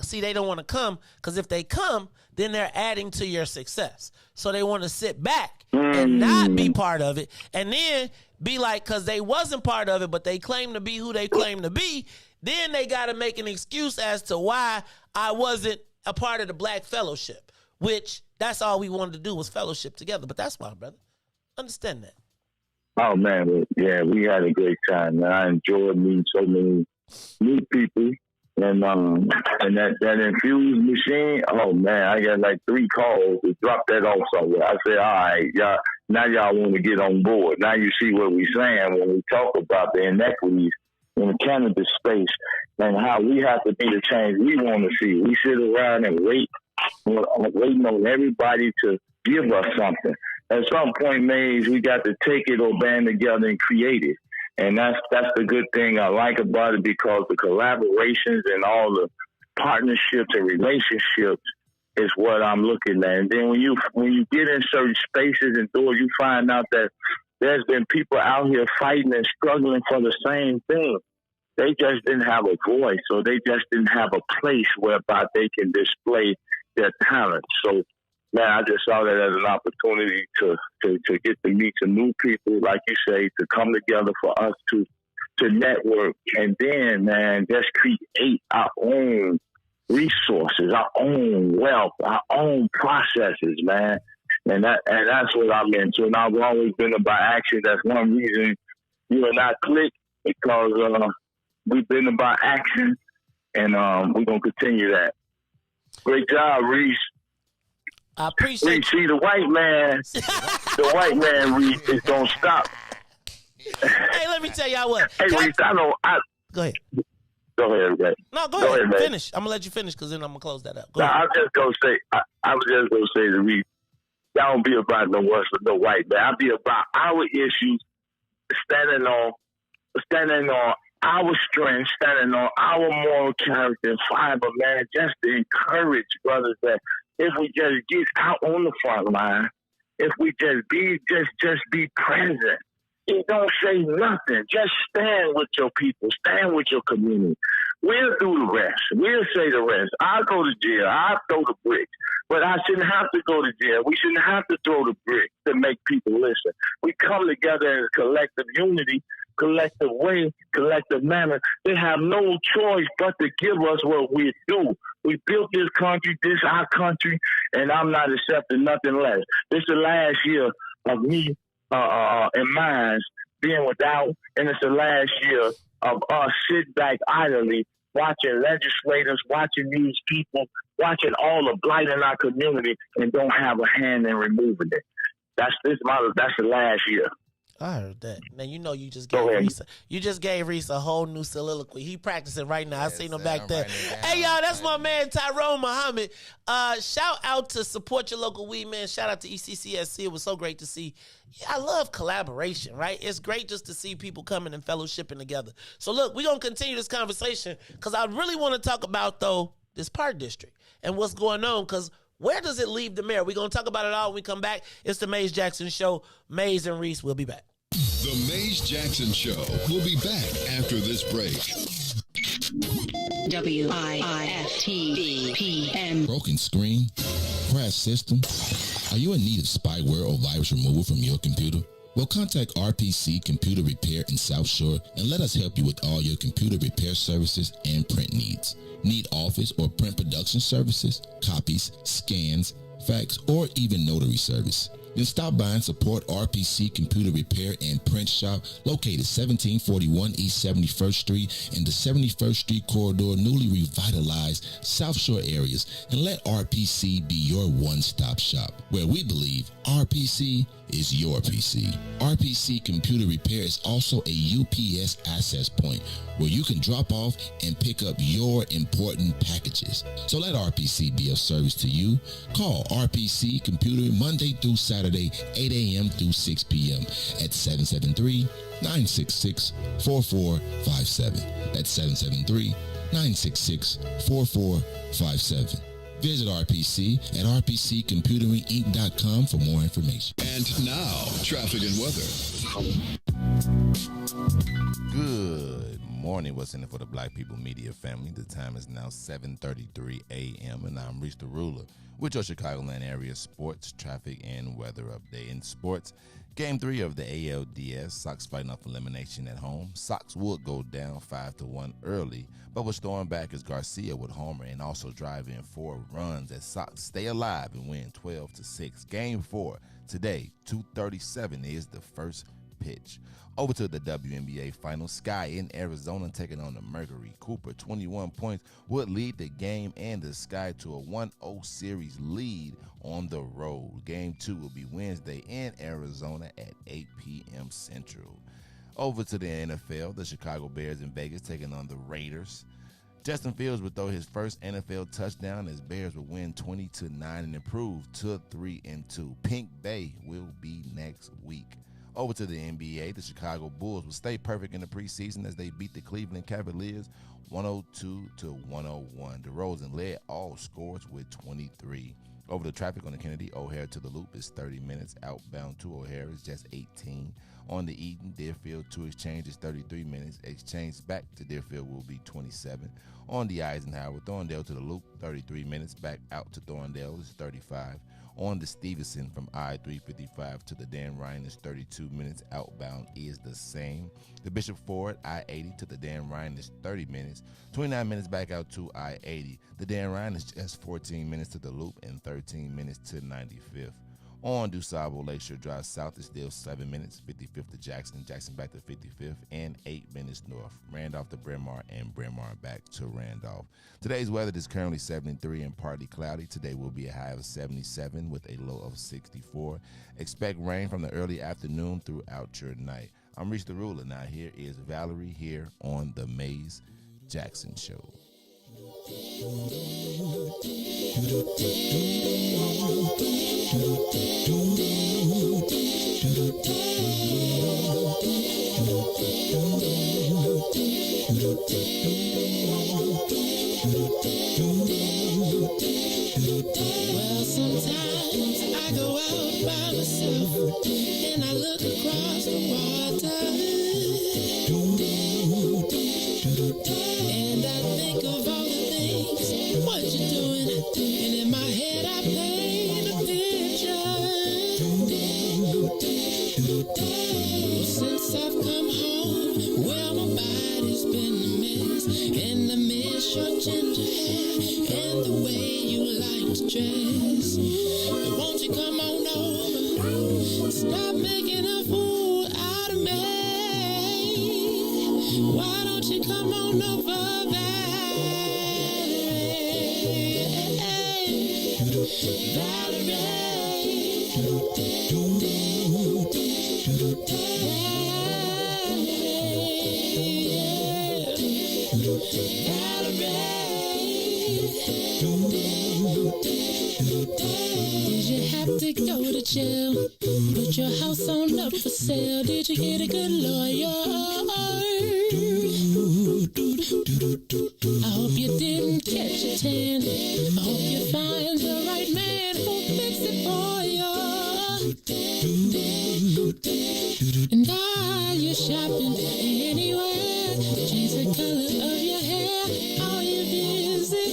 see, they don't want to come, because if they come, then they're adding to your success. So they want to sit back and not be part of it, and then be like, because they wasn't part of it, but they claim to be who they claim to be, then they got to make an excuse as to why I wasn't a part of the Black Fellowship, which that's all we wanted to do was fellowship together. But that's why, brother. Understand that. Oh, man. Yeah, we had a great time. Man. I enjoyed meeting so many new people. And that infused machine, oh, man, I got like 3 calls to drop that off somewhere. I said, all right, y'all want to get on board. Now you see what we're saying when we talk about the inequities in the cannabis space and how we have to be the change we want to see. We sit around and waiting on everybody to give us something. At some point, Maze, we got to take it or band together and create it. And that's the good thing I like about it, because the collaborations and all the partnerships and relationships is what I'm looking at. And then when you get in certain spaces and doors, you find out that there's been people out here fighting and struggling for the same thing. They just didn't have a voice, or they just didn't have a place whereby they can display their talent. So, man, I just saw that as an opportunity to get to meet some new people, like you say, to come together for us to network, and then, man, just create our own resources, our own wealth, our own processes, man. And that's what I'm into. And I've always been about action. That's one reason you and I click, because we've been about action, and we're going to continue that. Great job, Riis. I appreciate Riis, see, the white man, Riis, is going to stop. Hey, let me tell y'all what. Hey, Riis, Go ahead. Go ahead, man. No, go ahead. Man. Finish. I'm going to let you finish because then I'm going to close that up. Go No, ahead. I was just going to say to Riis, that don't be about no white man. I'll be about our issues, standing on our strength, standing on our moral character and fiber, man, just to encourage brothers that if we just get out on the front line, if we just be present, it don't say nothing. Just stand with your people, stand with your community. We'll do the rest. We'll say the rest. I'll go to jail. I'll throw the bricks. But I shouldn't have to go to jail. We shouldn't have to throw the bricks to make people listen. We come together as collective unity, collective way, collective manner. They have no choice but to give us what we do. We built this country, this our country, and I'm not accepting nothing less. This is the last year of me and mine being without, and it's the last year of us sitting back idly watching legislators, watching these people, watching all the blight in our community, and don't have a hand in removing it. That's the last year. I heard that. Now you know you just gave Riis a whole new soliloquy. He practicing right now. I seen him back there. Hey y'all, that's my man Tyrone Muhammad. Shout out to support your local weed man. Shout out to ECCSC. It was so great to see. Yeah, I love collaboration, right? It's great just to see people coming and fellowshipping together. So look, we're gonna continue this conversation because I really want to talk about though this park district and what's going on, because where does it leave the mayor? We're going to talk about it all when we come back. It's the Maze Jackson Show. Maze and Riis will be back. The Maze Jackson Show will be back after this break. WIIFTBP. Broken screen? Crash system? Are you in need of spyware or virus removal from your computer? Well, contact RPC Computer Repair in South Shore and let us help you with all your computer repair services and print needs. Need office or print production services, copies, scans, fax, or even notary service? Then stop by and support RPC Computer Repair and Print Shop located 1741 East 71st Street in the 71st Street corridor, newly revitalized South Shore areas, and let RPC be your one-stop shop, where we believe RPC is your PC. RPC Computer Repair is also a UPS access point where you can drop off and pick up your important packages. So let RPC be of service to you. Call RPC Computer Monday through Saturday, 8 a.m. through 6 p.m. at 773-966-4457. That's 773-966-4457. Visit RPC at rpccomputeringinc.com for more information. And now, traffic and weather. Good morning. What's in it for the Black People Media family? The time is now 7:33 a.m. and I'm Riis the Ruler with your Chicagoland area sports, traffic, and weather update. In sports, Game 3 of the ALDS, Sox fighting off elimination at home. Sox would go down 5-1 early, but was stormed back as Garcia would homer and also drive in 4 runs as Sox stay alive and win 12-6. Game 4 today, 2:37 is the first pitch. Over to the WNBA Finals. Sky in Arizona taking on the Mercury. Cooper, 21 points, would lead the game and the Sky to a 1-0 series lead on the road. Game 2 will be Wednesday in Arizona at 8 p.m. Central. Over to the NFL. The Chicago Bears in Vegas taking on the Raiders. Justin Fields would throw his first NFL touchdown as Bears would win 20-9 and improve to 3-2. Pink Bay will be next week. Over to the NBA, the Chicago Bulls will stay perfect in the preseason as they beat the Cleveland Cavaliers 102-101. DeRozan led all scores with 23. Over the traffic on the Kennedy O'Hare to the Loop is 30 minutes. Outbound to O'Hare is just 18. On the Eden, Deerfield to Exchange is 33 minutes. Exchange back to Deerfield will be 27. On the Eisenhower, Thorndale to the Loop, 33 minutes. Back out to Thorndale is 35. On the Stevenson from I-355 to the Dan Ryan is 32 minutes. Outbound is the same. The Bishop Ford, I-80 to the Dan Ryan is 30 minutes. 29 minutes back out to I-80. The Dan Ryan is just 14 minutes to the Loop and 13 minutes to 95th. On DuSable Lakeshore Drive South is still 7 minutes, 55th to Jackson, Jackson back to 55th, and 8 minutes north. Randolph to Bryn Mawr, and Bryn Mawr back to Randolph. Today's weather is currently 73 and partly cloudy. Today will be a high of 77 with a low of 64. Expect rain from the early afternoon throughout your night. I'm Riis the Ruler. Now here is Valerie here on the Maze Jackson Show. Well, sometimes I go out by myself and I look across the water, and I think of all the things what you're doing, and in my head I paint a picture. Since I've come home, well, my body's been a mess, and I miss your ginger hair and the way you like to dress. But won't you come on over? Stop making a fool out of me. Why don't you come on over, Did you have to go to jail? Put your house on up for sale? Did you get a good lawyer? I hope you didn't catch a tan. I hope you find the right man who'll fix it for you. And are you shopping anywhere? Change the color of your hair. Are you busy?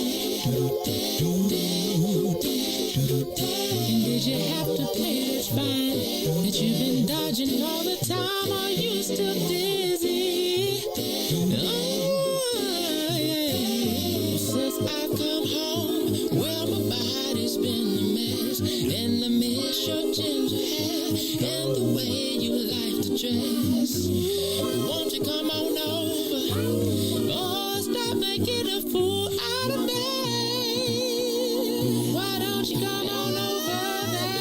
And did you have to pay this fine that you've been dodging all the time? Are you still dizzy? Oh, yeah. Since I come home, well, my body's been a mess, and I miss your ginger hair and the way you like to dress. Won't you come on over? Oh, stop making a fool out of me. Why don't you come on over there?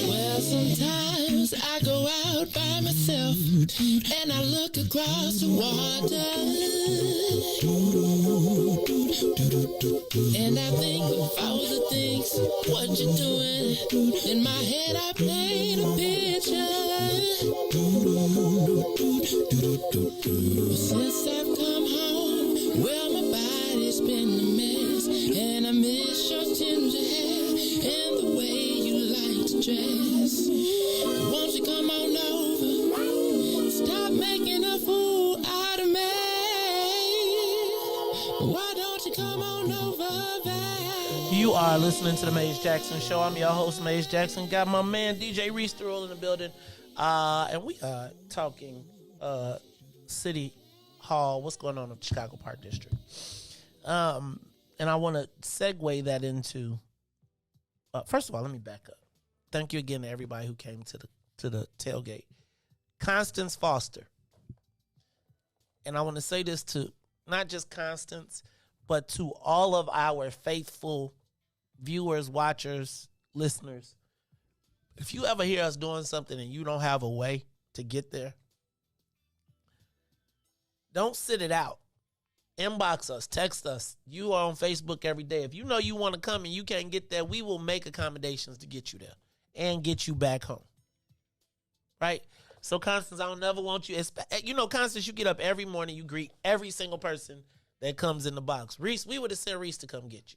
Well, sometimes I go out by myself and I look across the water, and I think of all the things what you're doing. In my head I paint a picture. Since I've come home, well, my body's been a mess, and I miss your ginger hair and the way you like to dress. Won't you come on over? Stop making a fool out of me. Why don't you come on over there? You are listening to the Maze Jackson Show. I'm your host, Maze Jackson. Got my man DJ Riis the Ruler in the building, and we are talking City Hall. What's going on in the Chicago Park District? And I want to segue that into. First of all, let me back up. Thank you again to everybody who came to the tailgate. Constance Foster. And I want to say this to not just Constance, but to all of our faithful viewers, watchers, listeners. If you ever hear us doing something and you don't have a way to get there, don't sit it out. Inbox us, text us. You are on Facebook every day. If you know you want to come and you can't get there, we will make accommodations to get you there and get you back home. Right? So, Constance, I don't never want you. You know, Constance, you get up every morning, you greet every single person that comes in the box. Riis, we would have sent Riis to come get you.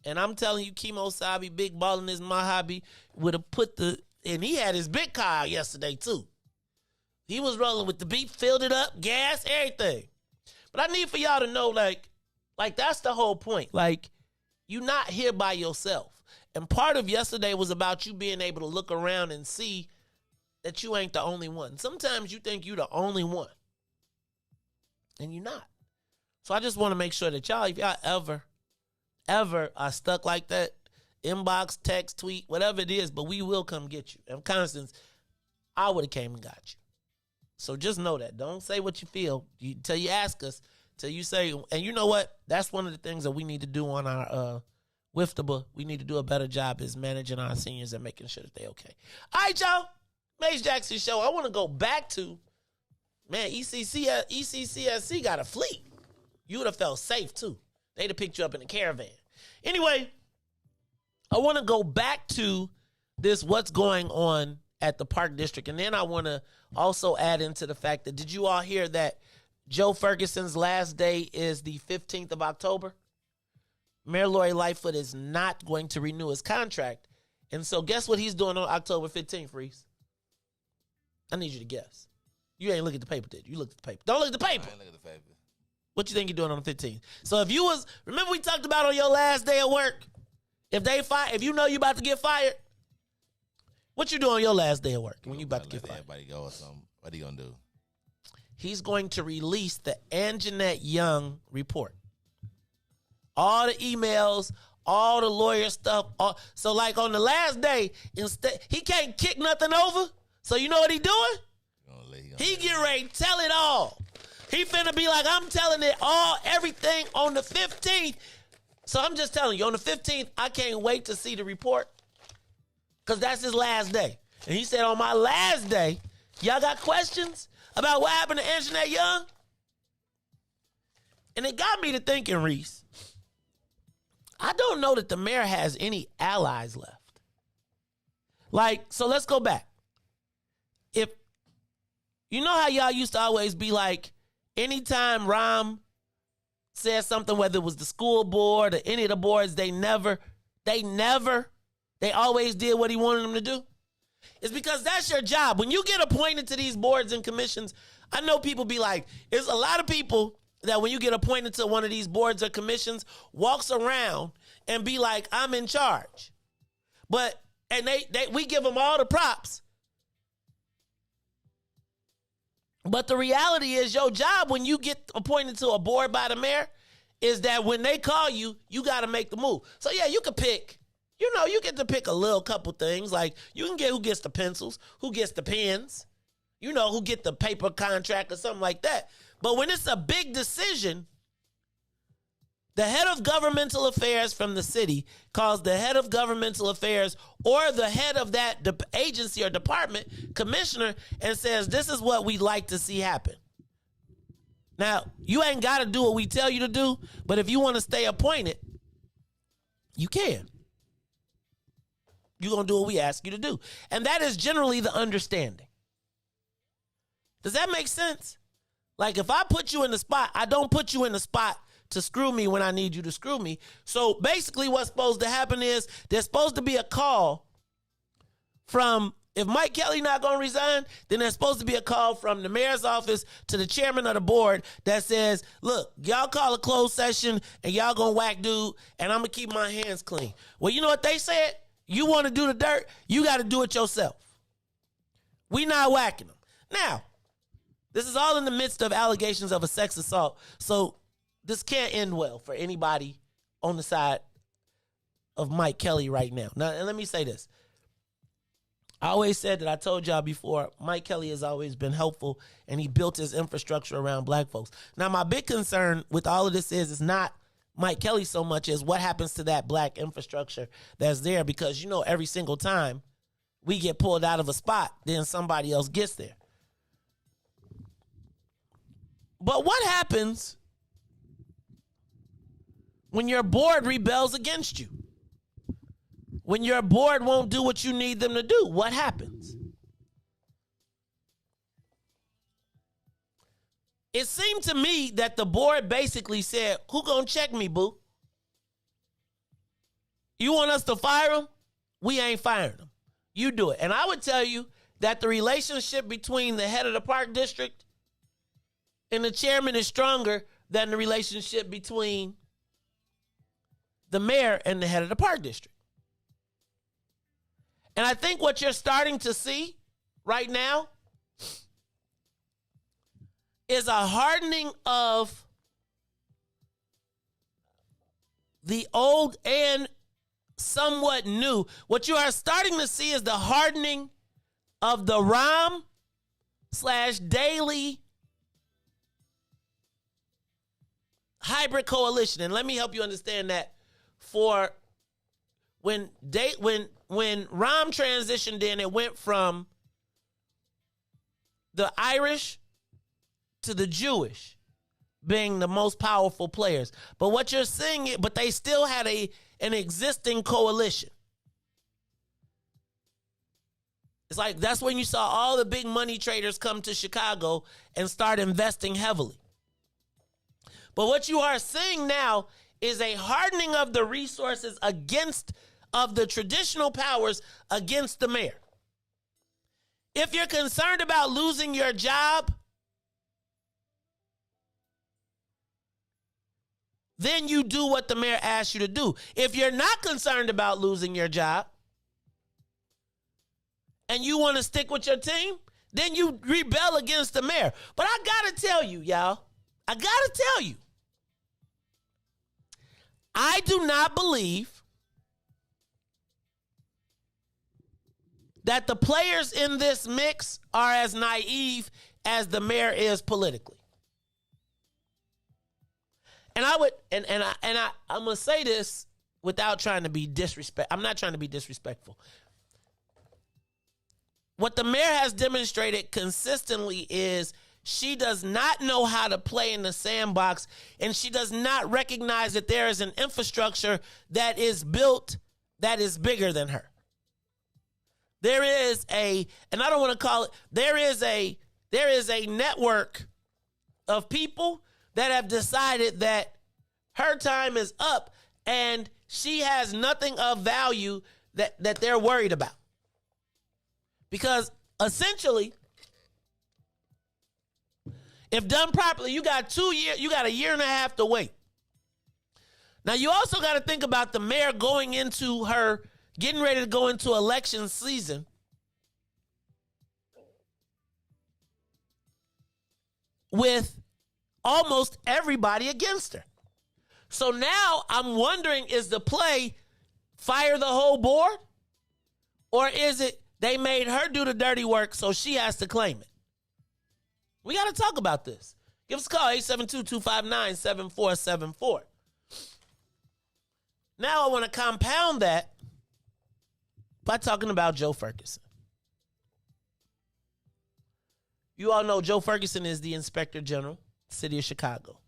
And I'm telling you, Chemo Sabi, big balling is my hobby, would have put and he had his big car yesterday, too. He was rolling with the beef, filled it up, gas, everything. But I need for y'all to know, like that's the whole point. Like, you're not here by yourself. And part of yesterday was about you being able to look around and see that you ain't the only one. Sometimes you think you're the only one, and you're not. So I just want to make sure that y'all, if y'all ever are stuck like that, inbox, text, tweet, whatever it is, but we will come get you. And Constance, I would have came and got you. So just know that. Don't say what you feel till you ask us, till you say, and you know what? That's one of the things that we need to do on our WIIFTBP. We need to do a better job is managing our seniors and making sure that they're okay. All right, y'all. Mace Jackson Show. I want to go back to, man, ECCSC got a fleet. You would have felt safe, too. They'd have picked you up in a caravan. Anyway, I want to go back to this what's going on at the Park District. And then I want to also add into the fact that, did you all hear that Joe Ferguson's last day is the 15th of October? Mayor Lori Lightfoot is not going to renew his contract. And so guess what he's doing on October 15th, Riis? I need you to guess. You ain't look at the paper, did you? You looked at the paper. Don't look at the paper. I ain't look at the paper. What you think you're doing on the 15th? So if you was, remember we talked about on your last day of work, if you know you about to get fired, what you doing on your last day of work when you about to get fired? Everybody go or something. What he gonna do? He's going to release the Anjanette Young report. All the emails, all the lawyer stuff. So like on the last day, instead he can't kick nothing over. So you know what he doing? He get ready to tell it all. He finna be like, I'm telling it all, everything on the 15th. So I'm just telling you, on the 15th, I can't wait to see the report because that's his last day. And he said, on my last day, y'all got questions about what happened to Anjanette Young? And it got me to thinking, Riis, I don't know that the mayor has any allies left. Like, so let's go back. If, you know how y'all used to always be like, anytime Rahm said something, whether it was the school board or any of the boards, they always did what he wanted them to do. It's because that's your job. When you get appointed to these boards and commissions, I know people be like, there's a lot of people that when you get appointed to one of these boards or commissions, walks around and be like, I'm in charge. And we give them all the props. But the reality is your job when you get appointed to a board by the mayor is that when they call you, you got to make the move. So, yeah, you could pick. You get to pick a little couple things. Like you can get who gets the pencils, who gets the pens, who get the paper contract or something like that. But when it's a big decision, the head of governmental affairs from the city calls the head of governmental affairs or the head of that agency or department commissioner and says, this is what we'd like to see happen. Now, you ain't got to do what we tell you to do, but if you want to stay appointed, you can. You're going to do what we ask you to do. And that is generally the understanding. Does that make sense? Like if I put you in the spot, I don't put you in the spot to screw me when I need you to screw me. So basically what's supposed to happen is there's supposed to be a call from, if Mike Kelly not going to resign, then there's supposed to be a call from the mayor's office to the chairman of the board that says, look, y'all call a closed session and y'all going to whack dude and I'm going to keep my hands clean. Well, you know what they said? You want to do the dirt? You got to do it yourself. We not whacking them. Now, this is all in the midst of allegations of a sex assault. So this can't end well for anybody on the side of Mike Kelly right now. Now, and let me say this. I always said that I told y'all before, Mike Kelly has always been helpful and he built his infrastructure around black folks. Now, my big concern with all of this is not Mike Kelly so much as what happens to that black infrastructure that's there because, every single time we get pulled out of a spot, then somebody else gets there. But what happens when your board rebels against you? When your board won't do what you need them to do, what happens? It seemed to me that the board basically said, who gonna check me, boo? You want us to fire him? We ain't firing him. You do it. And I would tell you that the relationship between the head of the park district and the chairman is stronger than the relationship between the mayor and the head of the park district. And I think what you're starting to see right now is a hardening of the old and somewhat new. What you are starting to see is the hardening of the Rahm/Daley hybrid coalition. And let me help you understand that. For when Rahm transitioned in, it went from the Irish to the Jewish being the most powerful players. But what you're seeing, but they still had an existing coalition. It's like that's when you saw all the big money traders come to Chicago and start investing heavily. But what you are seeing now is a hardening of the resources of the traditional powers against the mayor. If you're concerned about losing your job, then you do what the mayor asks you to do. If you're not concerned about losing your job and you want to stick with your team, then you rebel against the mayor. But I got to tell you, y'all, I got to tell you, I do not believe that the players in this mix are as naive as the mayor is politically. And I'm gonna say this without trying to be disrespectful. I'm not trying to be disrespectful. What the mayor has demonstrated consistently is she does not know how to play in the sandbox, and she does not recognize that there is an infrastructure that is built that is bigger than her. There is and I don't want to call it, there is a network of people that have decided that her time is up and she has nothing of value that they're worried about. Because essentially, if done properly, you got 2 years, you got a year and a half to wait. Now, you also got to think about the mayor getting ready to go into election season with almost everybody against her. So now I'm wondering, is the play fire the whole board? Or is it they made her do the dirty work so she has to claim it? We got to talk about this. Give us a call, 872-259-7474. Now I want to compound that by talking about Joe Ferguson. You all know Joe Ferguson is the Inspector General, City of Chicago.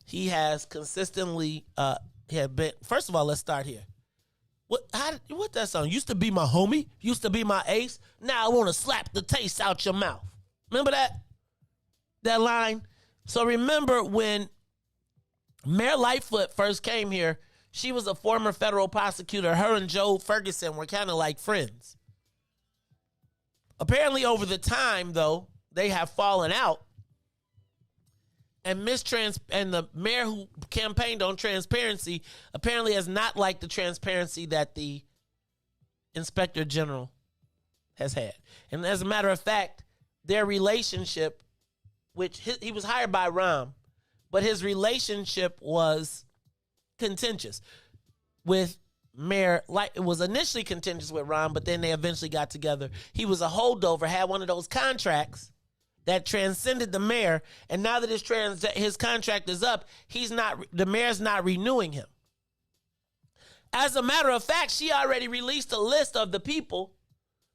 He has consistently first of all, let's start here. What that song? Used to be my homie, used to be my ace. Now I want to slap the taste out your mouth. Remember that line? So remember when Mayor Lightfoot first came here, she was a former federal prosecutor. Her and Joe Ferguson were kind of like friends. Apparently over the time, though, they have fallen out. And the mayor who campaigned on transparency apparently has not liked the transparency that the Inspector General has had. And as a matter of fact, their relationship, which he was hired by Rahm, but his relationship was contentious with Mayor. Like, it was initially contentious with Rahm, but then they eventually got together. He was a holdover, had one of those contracts that transcended the mayor, and now that his contract is up, the mayor's not renewing him. As a matter of fact, she already released a list of the people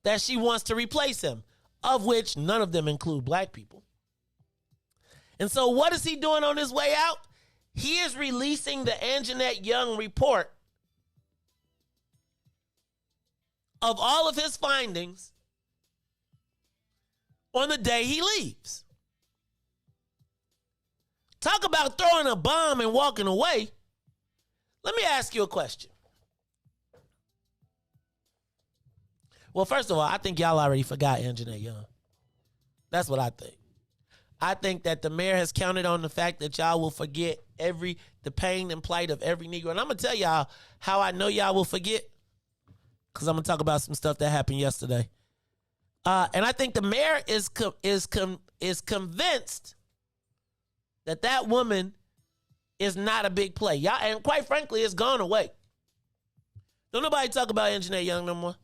that she wants to replace him, of which none of them include black people. And so what is he doing on his way out? He is releasing the Anjanette Young report of all of his findings on the day he leaves. Talk about throwing a bomb and walking away. Let me ask you a question. Well, first of all, I think y'all already forgot Anjanette Young. That's what I think. I think that the mayor has counted on the fact that y'all will forget the pain and plight of every Negro. And I'm going to tell y'all how I know y'all will forget, because I'm going to talk about some stuff that happened yesterday. And I think the mayor is convinced that woman is not a big play. Y'all, and quite frankly, it's gone away. Don't nobody talk about Anjanette Young no more.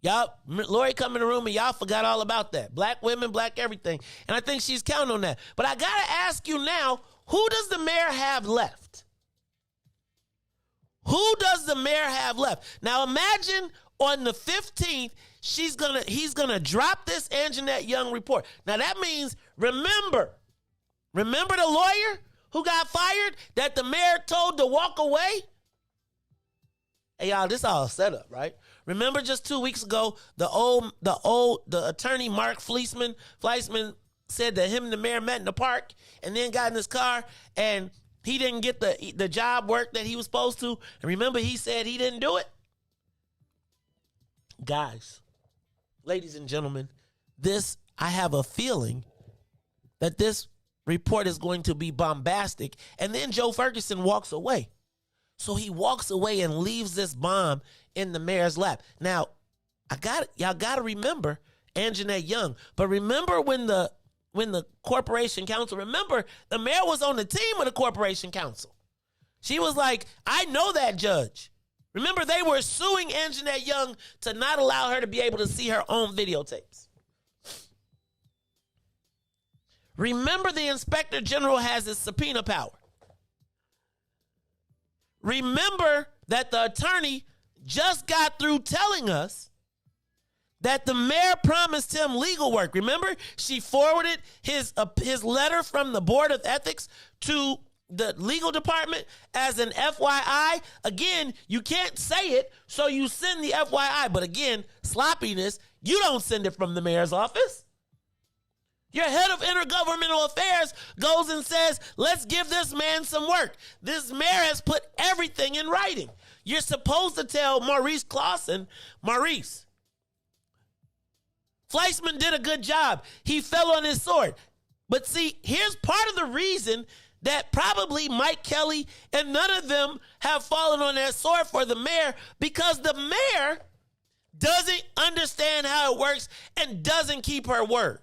Y'all, Lori come in the room and y'all forgot all about that. Black women, black everything. And I think she's counting on that. But I got to ask you now, who does the mayor have left? Who does the mayor have left? Now imagine on the 15th, he's gonna drop this Anjanette Young report. Now that means, remember the lawyer who got fired that the mayor told to walk away? Hey y'all, this all set up, right? Remember just 2 weeks ago, the attorney Mark Fleisman said that him and the mayor met in the park and then got in his car and he didn't get the job work that he was supposed to. And remember, he said he didn't do it. Guys, ladies and gentlemen, I have a feeling that this report is going to be bombastic. And then Joe Ferguson walks away. So he walks away and leaves this bomb in the mayor's lap. Now, y'all got to remember Anjanette Young. But remember when the corporation counsel, remember the mayor was on the team of the corporation counsel. She was like, I know that judge. Remember, they were suing Anjanette Young to not allow her to be able to see her own videotapes. Remember, the inspector general has his subpoena power. Remember that the attorney just got through telling us that the mayor promised him legal work. Remember, she forwarded his letter from the Board of Ethics to the legal department as an FYI. Again, you can't say it, so you send the FYI. But again, sloppiness, you don't send it from the mayor's office. Your head of intergovernmental affairs goes and says, let's give this man some work. This mayor has put everything in writing. You're supposed to tell Maurice Clausen, Maurice, Fleisman did a good job. He fell on his sword. But see, here's part of the reason that probably Mike Kelly and none of them have fallen on their sword for the mayor, because the mayor doesn't understand how it works and doesn't keep her word.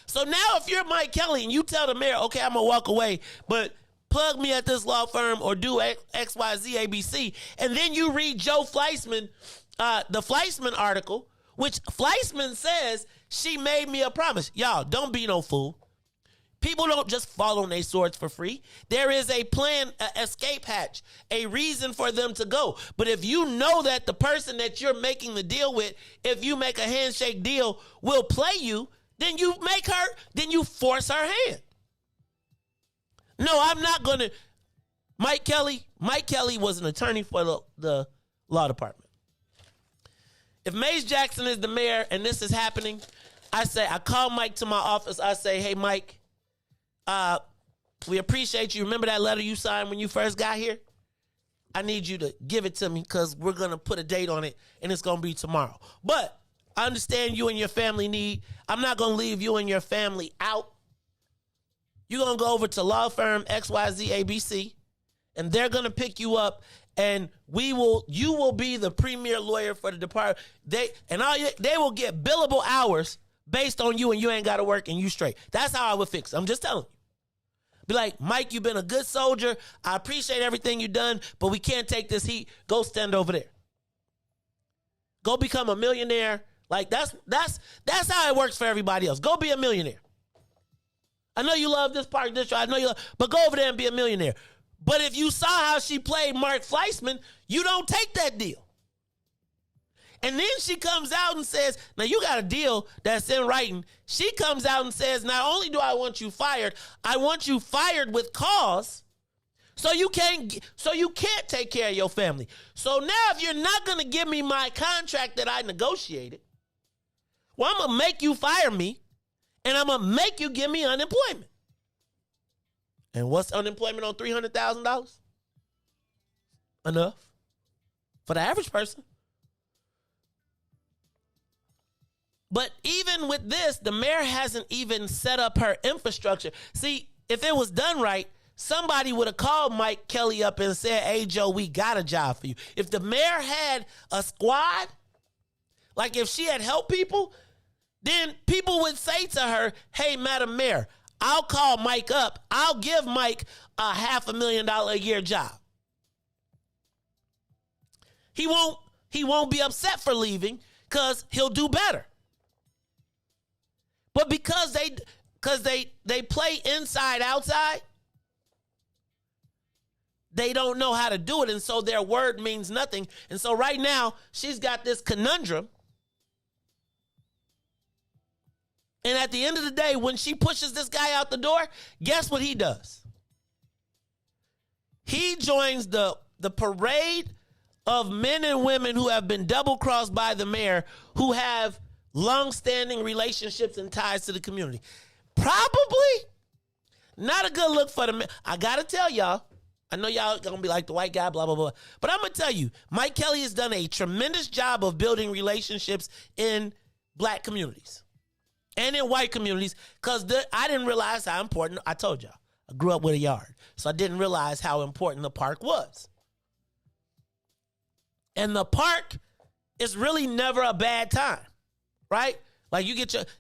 So now if you're Mike Kelly and you tell the mayor, okay, I'm going to walk away, but plug me at this law firm or do X, Y, Z, ABC, and then you read Joe Fleisman, the Fleisman article, which Fleisman says she made me a promise. Y'all, don't be no fool. People don't just fall on their swords for free. There is a plan, an escape hatch, a reason for them to go. But if you know that the person that you're making the deal with, if you make a handshake deal, will play you, then you force her hand. No, I'm not going to. Mike Kelly was an attorney for the law department. If Mace Jackson is the mayor and this is happening, I call Mike to my office. I say, hey, Mike, we appreciate you. Remember that letter you signed when you first got here? I need you to give it to me because we're going to put a date on it and it's going to be tomorrow. But I understand you and your family need. I'm not going to leave you and your family out. You're going to go over to law firm XYZ ABC and they're going to pick you up and you will be the premier lawyer for the department. They will get billable hours based on you and you ain't got to work and you straight. That's how I would fix it. I'm just telling you. Be like, Mike, you've been a good soldier. I appreciate everything you've done, but we can't take this heat. Go stand over there. Go become a millionaire. Like that's how it works for everybody else. Go be a millionaire. I know you love this park district. I know you love, but go over there and be a millionaire. But if you saw how she played Mark Fleisman, you don't take that deal. And then she comes out and says, now you got a deal that's in writing. She comes out and says, not only do I want you fired, I want you fired with cause so you can't take care of your family. So now if you're not going to give me my contract that I negotiated, well, I'm going to make you fire me and I'm going to make you give me unemployment. And what's unemployment on $300,000? Enough for the average person. But even with this, the mayor hasn't even set up her infrastructure. See, if it was done right, somebody would have called Mike Kelly up and said, hey, Joe, we got a job for you. If the mayor had a squad, like if she had helped people, then people would say to her, hey, Madam Mayor, I'll call Mike up. I'll give Mike a $500,000 a year job. He won't be upset for leaving because he'll do better. But because they play inside outside, they don't know how to do it, and so their word means nothing. And so right now, she's got this conundrum. And at the end of the day, when she pushes this guy out the door, guess what he does? He joins the parade of men and women who have been double-crossed by the mayor, who have long-standing relationships and ties to the community. Probably not a good look for the mayor. I got to tell y'all, I know y'all going to be like the white guy, blah, blah, blah. But I'm going to tell you, Mike Kelly has done a tremendous job of building relationships in black communities and in white communities, because I didn't realize how important, I told y'all, I grew up with a yard, so I didn't realize how important the park was. And the park is really never a bad time, right? Like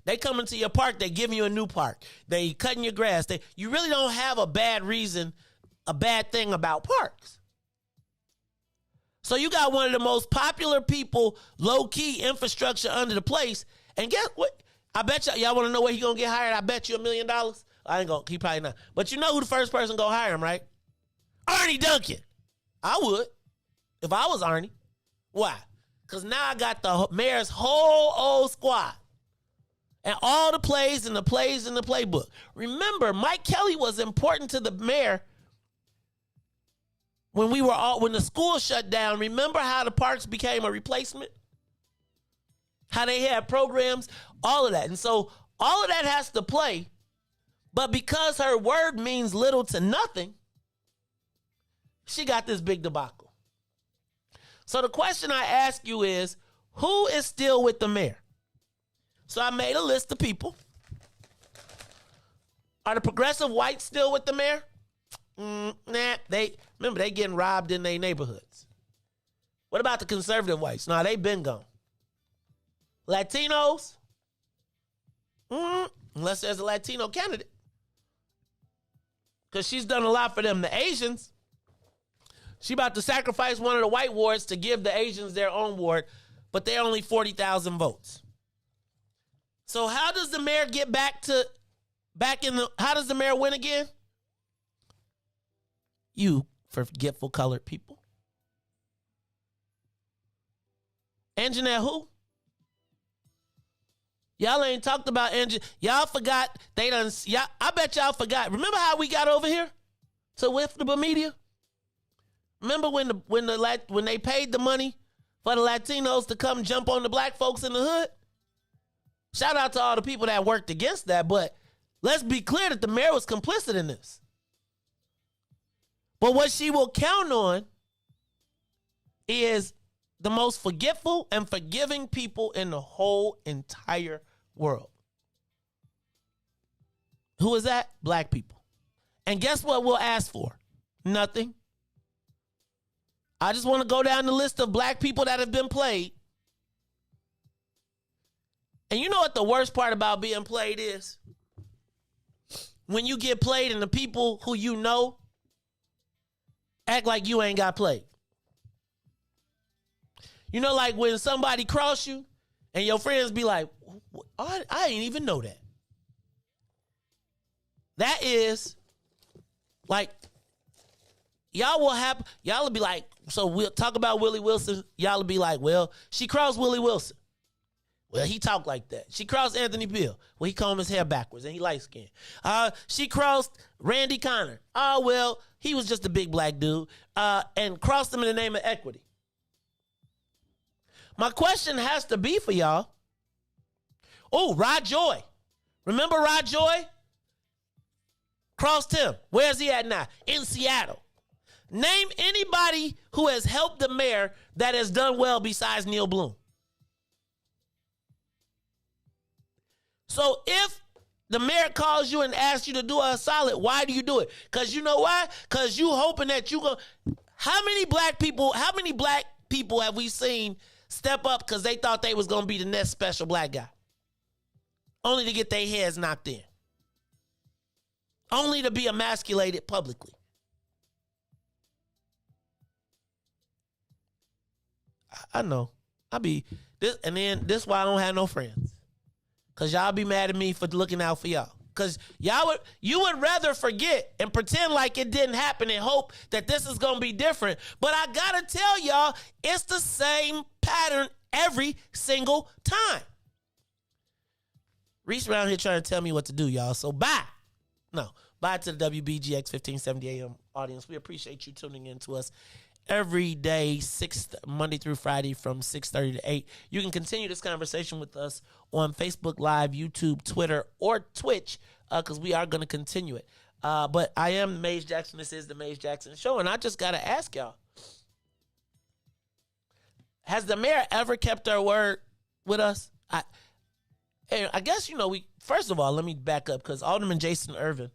they come into your park, they give you a new park, they cutting your grass. You really don't have a bad reason, a bad thing about parks. So you got one of the most popular people, low-key infrastructure under the place, and guess what? I bet y'all want to know where he gonna get hired? I bet you $1 million. I ain't gonna, he probably not. But you know who the first person gonna hire him, right? Arnie Duncan. I would, if I was Arnie. Why? Because now I got the mayor's whole old squad and all the plays and the plays in the playbook. Remember, Mike Kelly was important to the mayor when the school shut down. Remember how the parks became a replacement? How they had programs, all of that. And so all of that has to play. But because her word means little to nothing, she got this big debacle. So the question I ask you is, who is still with the mayor? So I made a list of people. Are the progressive whites still with the mayor? Nah, they getting robbed in their neighborhoods. What about the conservative whites? Nah, they been gone. Latinos? Unless there's a Latino candidate. Because she's done a lot for them. The Asians, she about to sacrifice one of the white wards to give the Asians their own ward, but they're only 40,000 votes. So how does the mayor get how does the mayor win again? You forgetful colored people. Anjanette who? Y'all ain't talked about Anjanette. Y'all forgot I bet y'all forgot. Remember how we got over here to WIIFTBP media? Remember when they paid the money for the Latinos to come jump on the black folks in the hood? Shout out to all the people that worked against that, but let's be clear that the mayor was complicit in this. But what she will count on is the most forgetful and forgiving people in the whole entire world. Who is that? Black people. And guess what we'll ask for? Nothing. I just want to go down the list of black people that have been played. And you know what the worst part about being played is? When you get played and the people who you know act like you ain't got played. You know, like when somebody cross you and your friends be like, I didn't even know that. That is like, y'all will be like, so we'll talk about Willie Wilson. Y'all will be like, well, she crossed Willie Wilson. Well, he talked like that. She crossed Anthony Bill. Well, he combed his hair backwards and he light-skinned. She crossed Randy Connor. Oh, well, he was just a big black dude. And crossed him in the name of equity. My question has to be for y'all. Oh, Rod Joy. Remember Rod Joy? Crossed him. Where's he at now? In Seattle. Name anybody who has helped the mayor that has done well besides Neil Bloom. So if The mayor calls you and asks you to do a solid. Why do you do it? Because you know why? Because you hoping that you go. How many black people have we seen step up because they thought they was going to be the next special black guy? Only to get their heads knocked in. Only to be emasculated publicly. I know. This why I don't have no friends. Because y'all be mad at me for looking out for y'all. Because you would rather forget and pretend like it didn't happen and hope that this is going to be different. But I got to tell y'all, it's the same pattern every single time. Riis around here trying to tell me what to do, y'all. So bye. No, bye to the WBGX 1570 AM audience. We appreciate you tuning in to us every day, Monday through Friday from 6:30 to 8. You can continue this conversation with us on Facebook Live, YouTube, Twitter, or Twitch, because we are going to continue it. But I am Maze Jackson. This is the Maze Jackson Show, and I just got to ask y'all, has the mayor ever kept her word with us? I guess, first of all, let me back up, because Alderman Jason Irvin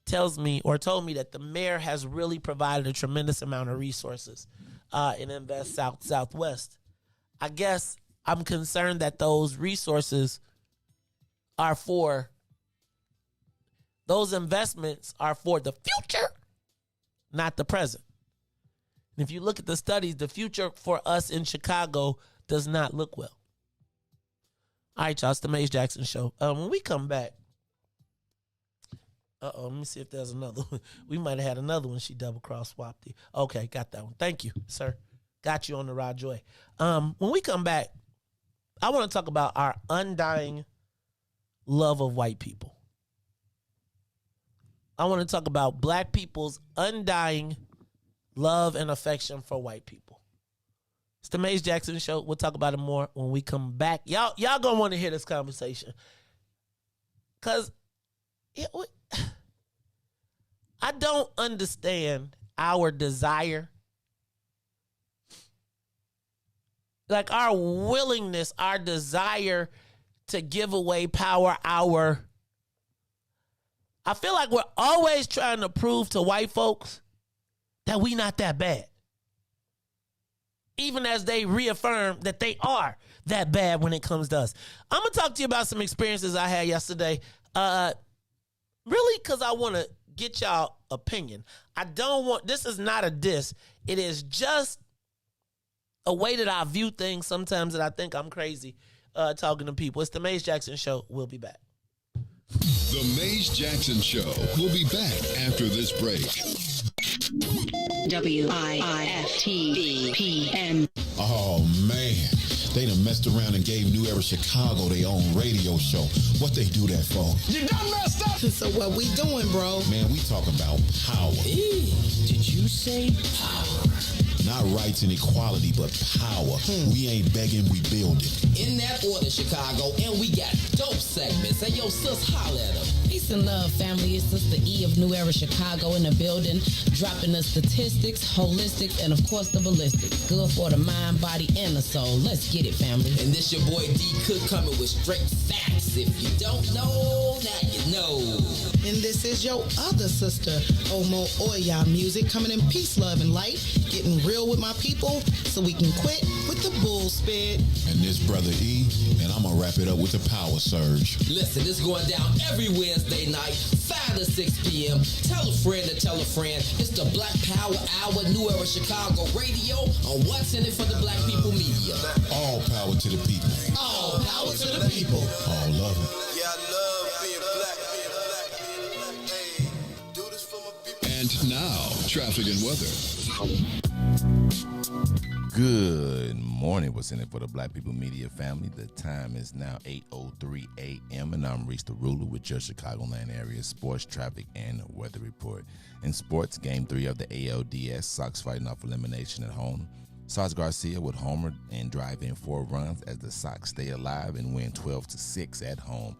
told me that the mayor has really provided a tremendous amount of resources in Invest Southwest. I guess I'm concerned that those resources those investments are for the future, not the present. And if you look at the studies, the future for us in Chicago does not look well. All right, y'all, it's the Maze Jackson Show. When we come back, let me see if there's another one. We might have had another one. She double-cross swapped it. Okay, got that one. Thank you, sir. Got you on the Rod Joy. When we come back, I want to talk about our undying love of white people. I want to talk about black people's undying love and affection for white people. It's the Maze Jackson Show. We'll talk about it more when we come back. Y'all gonna want to hear this conversation. Because I don't understand our desire, like our willingness, our desire to give away power, I feel like we're always trying to prove to white folks that we not that bad. Even as they reaffirm that they are that bad when it comes to us. I'm going to talk to you about some experiences I had yesterday. Really, because I want to get y'all opinion. This is not a diss. It is just a way that I view things sometimes that I think I'm crazy talking to people. It's the Maze Jackson Show. We'll be back. The Maze Jackson Show. We'll be back after this break. WIIFTBP. Oh, man. They done messed around and gave New Era Chicago their own radio show. What they do that for? You done messed up! So what we doing, bro? Man, we talk about power. Did you say power? Not rights and equality, but power. We ain't begging, we building. In that order, Chicago, and we got dope segments. Hey, yo, sis, holla at them. Peace and love, family. It's Sister E of New Era Chicago in the building, dropping the statistics, holistics, and of course the ballistics. Good for the mind, body, and the soul. Let's get it, family. And this your boy D Cook coming with straight facts. If you don't know, now you know. And this is your other sister, Omo Oya Music, coming in peace, love, and light, getting real with my people so we can quit with the bull spit. And this brother E, and I'm gonna wrap it up with the power surge. Listen, it's going down every Wednesday night, 5 to 6 p.m. Tell a friend to tell a friend. It's the Black Power Hour, New Era Chicago Radio on What's in It for the Black People Media. All power to the people. All power to the people. All love it. Yeah, I love being black. Hey, do this for my people. And now, traffic and weather. Good morning. What's in it for the Black People Media family? The time is now 8:03 a.m. and I'm Riis the Ruler with your Chicagoland area sports, traffic, and weather report. In sports, Game 3 of the ALDS, Sox fighting off elimination at home. Sauce Garcia would homer and drive in 4 runs as the Sox stay alive and win 12-6 at home.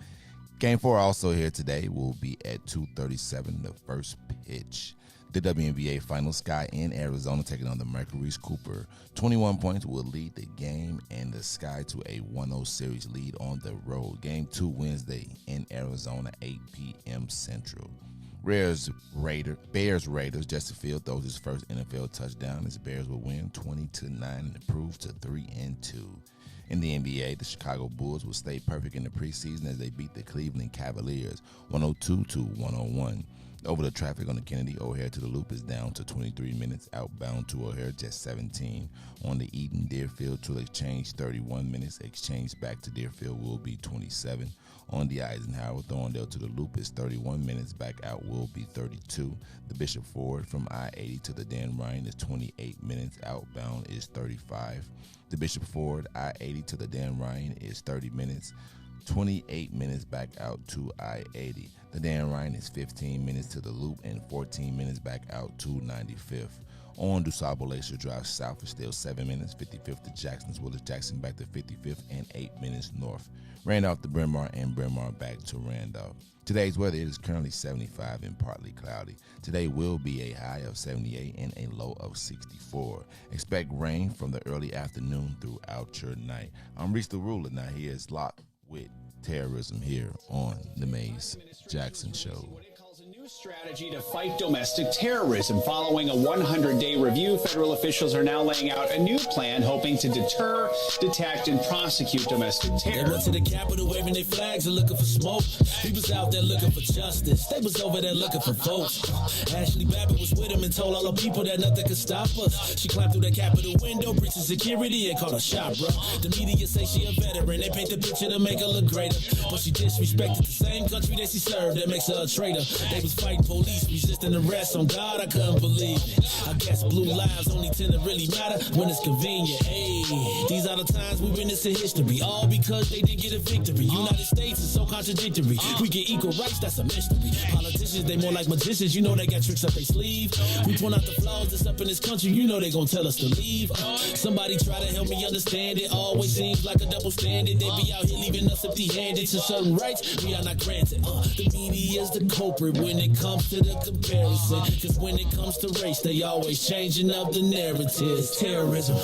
Game 4 also here today will be at 2:37, the first pitch. The WNBA Finals, Sky in Arizona taking on the Mercury's Cooper. 21 points will lead the game, and the Sky to a 1-0 series lead on the road. Game 2 Wednesday in Arizona, 8 p.m. Central. Bears Raiders. Justin Field throws his first NFL touchdown as the Bears will win 20-9 and improve to 3-2. In the NBA, the Chicago Bulls will stay perfect in the preseason as they beat the Cleveland Cavaliers 102-101. Over the traffic on the Kennedy O'Hare to the Loop is down to 23 minutes. Outbound to O'Hare, just 17. On the Eden Deerfield to Exchange, 31 minutes. Exchange back to Deerfield will be 27. On the Eisenhower, Thorndale to the Loop is 31 minutes. Back out will be 32. The Bishop Ford from I-80 to the Dan Ryan is 28 minutes. Outbound is 35. The Bishop Ford, I-80 to the Dan Ryan is 30 minutes. 28 minutes back out to I-80. The Dan Ryan is 15 minutes to the Loop and 14 minutes back out to 95th. On DuSable Glacier Drive south is still 7 minutes, 55th to Jackson's Willis Jackson back to 55th and 8 minutes north. Randolph to Bryn Mawr and Bryn Mawr back to Randolph. Today's weather is currently 75 and partly cloudy. Today will be a high of 78 and a low of 64. Expect rain from the early afternoon throughout your night. I'm Riis the Ruler. Now here's Locked with Terrorism here on the Maze Jackson Show. Strategy to fight domestic terrorism. Following a 100-day review, federal officials are now laying out a new plan hoping to deter, detect, and prosecute domestic terror. They went to the Capitol waving their flags and looking for smoke. He was out there looking for justice. They was over there looking for votes. Ashley Babbitt was with him and told all the people that nothing could stop us. She climbed through the Capitol window, breached security, and called a shot, bro. The media say she a veteran. They paint the picture to make her look greater. But she disrespected the same country that she served. That makes her a traitor. They was fighting police, resisting arrest. On God, I couldn't believe it. I guess blue lives only tend to really matter when it's convenient. Hey, these are the times we witness in history, all because they didn't get a victory. United States is so contradictory. We get equal rights, that's a mystery. Politicians, they more like magicians. You know they got tricks up their sleeve. We point out the flaws that's up in this country. You know they gonna tell us to leave. Somebody try to help me understand it. Always seems like a double standard. They be out here leaving us empty-handed to certain rights we are not granted. The media's the culprit when it comes to the comparison, cause when it comes to race, they always changing up the narratives. Terrorism,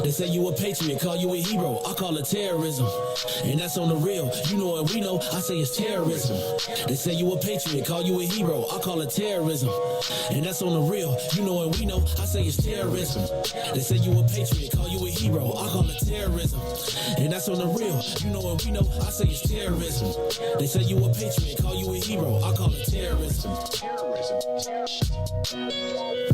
they say you a patriot, call you a hero, I call it terrorism, and that's on the real. You know what we know, I say it's terrorism. They say you a patriot, call you a hero, I call it terrorism, and that's on the real. You know what we know, I say it's terrorism. They say you a patriot, call you a hero, I call it terrorism, and that's on the real. You know what we know, I say it's terrorism. They say you a patriot, call you a hero, I call it terrorism.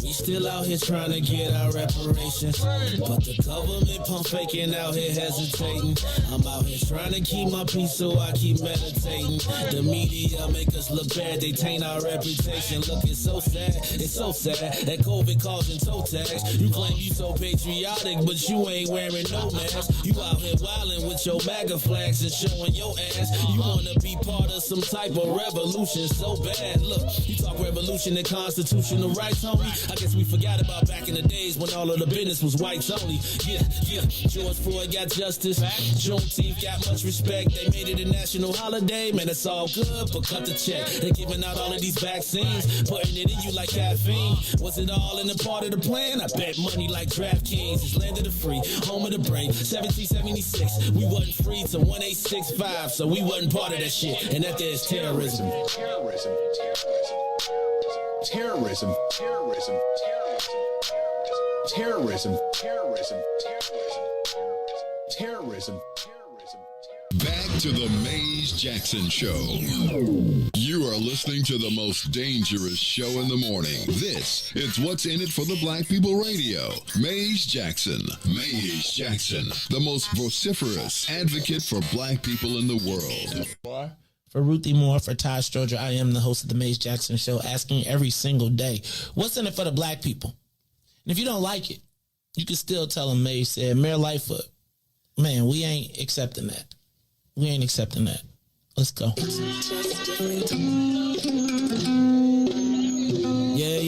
We still out here trying to get our reparations, but the government pump faking out here hesitating. I'm out here trying to keep my peace, so I keep meditating. The media make us look bad, they taint our reputation. Look, it's so sad that COVID causing toe tags. You claim you so patriotic, but you ain't wearing no mask. You out here wilding with your MAGA flags and showing your ass. You wanna be part of some type of revolution so bad. Look, you talk revolution and constitutional rights, homie. I guess we forgot about back in the days when all of the business was whites only. Yeah. George Floyd got justice. Juneteenth got much respect. They made it a national holiday. Man, it's all good, but cut the check. They're giving out all of these vaccines, putting it in you like caffeine. Was it all in the part of the plan? I bet money like DraftKings. It's land of the free, home of the brave. 1776, we wasn't free till 1865, so we wasn't part of that shit. And that there is terrorism. Back to the Maze Jackson Show. You are listening to the most dangerous show in the morning. This is What's in It for the Black People Radio. Maze Jackson, the most vociferous advocate for black people in the world. For Ruthie Moore, for Todd Stoger, I am the host of the Maze Jackson Show, asking every single day, what's in it for the black people? And if you don't like it, you can still tell them Maze said, Mayor Lightfoot, man, we ain't accepting that. We ain't accepting that. Let's go. Yeah.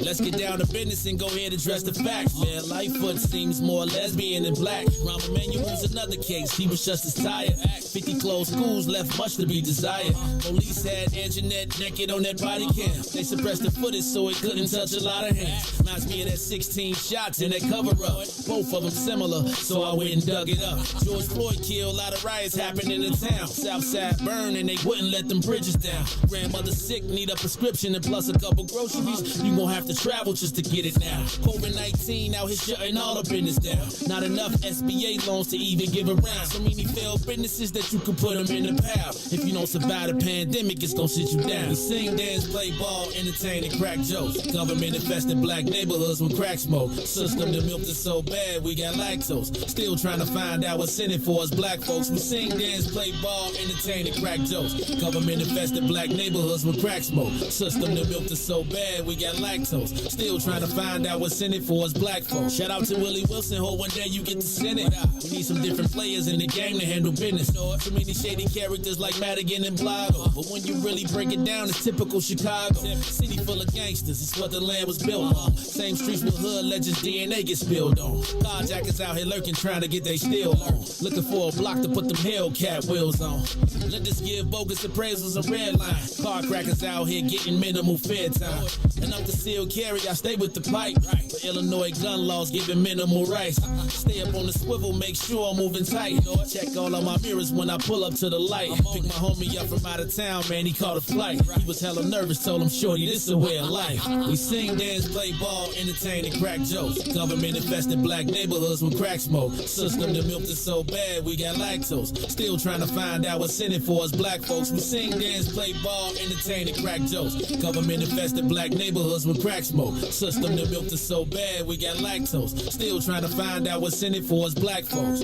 Let's get down to business and go ahead and address the facts, man. Lightfoot seems more lesbian than black. Rahm Emanuel's another case. He was just as tired. 50 closed schools left much to be desired. Police had Anjanette naked on that body cam. They suppressed the footage so it couldn't touch a lot of hands. Reminds me of that 16 shots in that cover-up. Both of them similar, so I went and dug it up. George Floyd killed, a lot of riots happened in the town. Southside burned and they wouldn't let them bridges down. Grandmother sick, need a prescription and plus a couple groceries. You gon' have to travel just to get it now. COVID-19 out here shutting all the business down. Not enough SBA loans to even give around. So many failed businesses that you could put them in the pile. If you don't survive the pandemic, it's gon' sit you down. We sing, dance, play ball, entertain, and crack jokes. Government infested black neighborhoods with crack smoke. System that milked us so bad, we got lactose. Still trying to find out what's in it for us black folks. We sing, dance, play ball, entertain, and crack jokes. Government infested black neighborhoods with crack smoke. System that milked us so bad, we got lactose. Still trying to find out what's in it for us black folks. Shout out to Willie Wilson, hope one day you get to send it. We need some different players in the game to handle business. Too many shady characters like Madigan and Blago. But when you really break it down, it's typical Chicago. City full of gangsters, it's what the land was built on. Same streets with hood legends, DNA gets spilled on. Carjackers out here lurking, trying to get they steel on. Looking for a block to put them Hellcat wheels on. Let this give bogus appraisals a red line. Car crackers out here getting minimal fair time. And up the seal carry, I stay with the pipe. But Illinois gun laws giving minimal rights. Stay up on the swivel, make sure I'm moving tight. Check all of my mirrors when I pull up to the light. Pick my homie up from out of town, man, he caught a flight. He was hella nervous, told him, shorty, this is a way of life. We sing, dance, play ball, entertain, and crack jokes. Government infested black neighborhoods with crack smoke. System that milked us so bad, we got lactose. Still trying to find out what's in it for us black folks. We sing, dance, play ball, entertain, and crack jokes. Government infested black neighborhoods with crack smoke. System that milked us so bad, we got lactose. Still trying to find out what's in it for us black folks.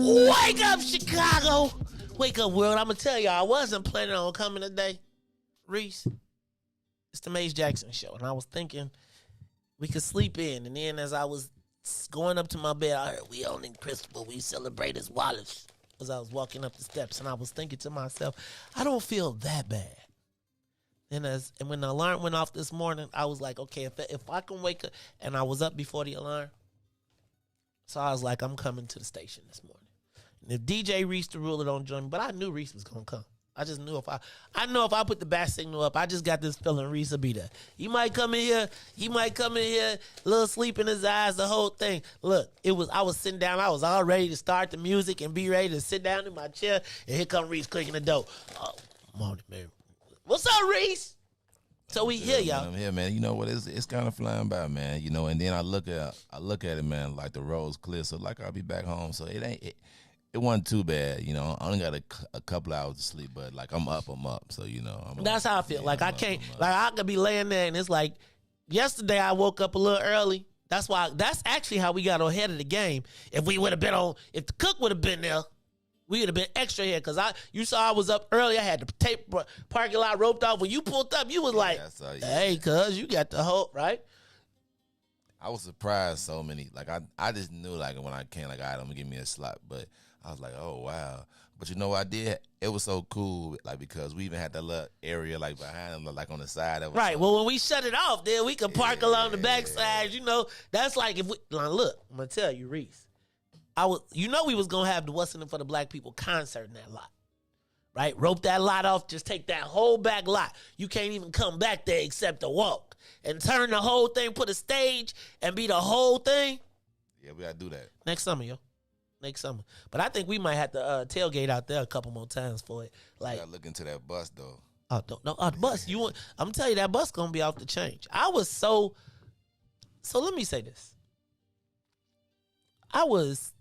Wake up, Chicago! Wake up, world. I'm going to tell y'all, I wasn't planning on coming today. Riis, it's the Maze Jackson show. And I was thinking we could sleep in. And then as I was going up to my bed, I heard we only Christopher, we celebrate as Wallace. As I was walking up the steps, and I was thinking to myself, I don't feel that bad. And when the alarm went off this morning, I was like, okay, if I can wake up, and I was up before the alarm, so I was like, I'm coming to the station this morning. And if DJ Riis the ruler don't join me, but I knew Riis was gonna come. I just knew if I put the bat signal up, I just got this feeling Riis will be there. He might come in here, a little sleep in his eyes, the whole thing. Look, I was sitting down, I was all ready to start the music and be ready to sit down in my chair, and here come Riis clicking the door. Oh, morning, man. What's up, Riis? So we here, y'all. I'm here, man. You know what? It's kind of flying by, man. You know, and then I look at it, man, like the road's clear. So like I'll be back home. So it wasn't too bad, you know. I only got a couple hours of sleep, but like I'm up. So you know, that's how I feel. Like I can't, like I could be laying there, and it's like yesterday I woke up a little early. That's actually how we got ahead of the game. If the cook would have been there, we would have been extra here. Cause you saw I was up early. I had the tape parking lot roped off. When you pulled up, you was like, "Hey, cuz you got the hope, right?" I was surprised so many. Like I just knew like when I came, like, all right, I'm gonna give me a slot, but I was like, oh wow. But you know what I did? It was so cool, like because we even had that little area like behind them, like on the side of it. Right. Well, when we shut it off, then we could park along the backside. You know, that's like if we look. I'm gonna tell you, Riis. We was gonna have the What's in It for the Black People concert in that lot. Right? Rope that lot off, just take that whole back lot. You can't even come back there except to walk. And turn the whole thing, put a stage, and be the whole thing. Yeah, we gotta do that. Next summer, yo. Next summer. But I think we might have to tailgate out there a couple more times for it. Like, you gotta look into that bus, though. Oh, the bus. I'm telling you, that bus gonna be off the change. I was so let me say this. I was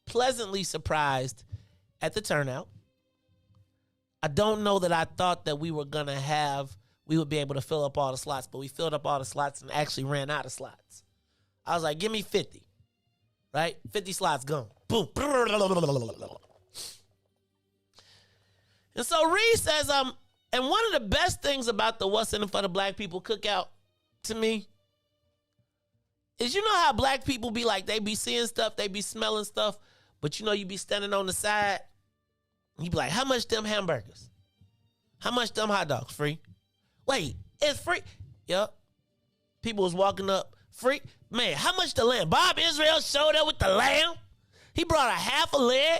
pleasantly surprised at the turnout. I don't know that I thought that we would be able to fill up all the slots, but we filled up all the slots and actually ran out of slots. I was like, give me 50, right? 50 slots gone. Boom. And so Riis says, And one of the best things about the What's in It for the Black People cookout to me is, you know how black people be like, they be seeing stuff, they be smelling stuff, but you know you be standing on the side, you be like, how much them hamburgers? How much them hot dogs? Free? Wait, it's free? Yep. People was walking up, free? Man, how much the lamb? Bob Israel showed up with the lamb. He brought a half a leg.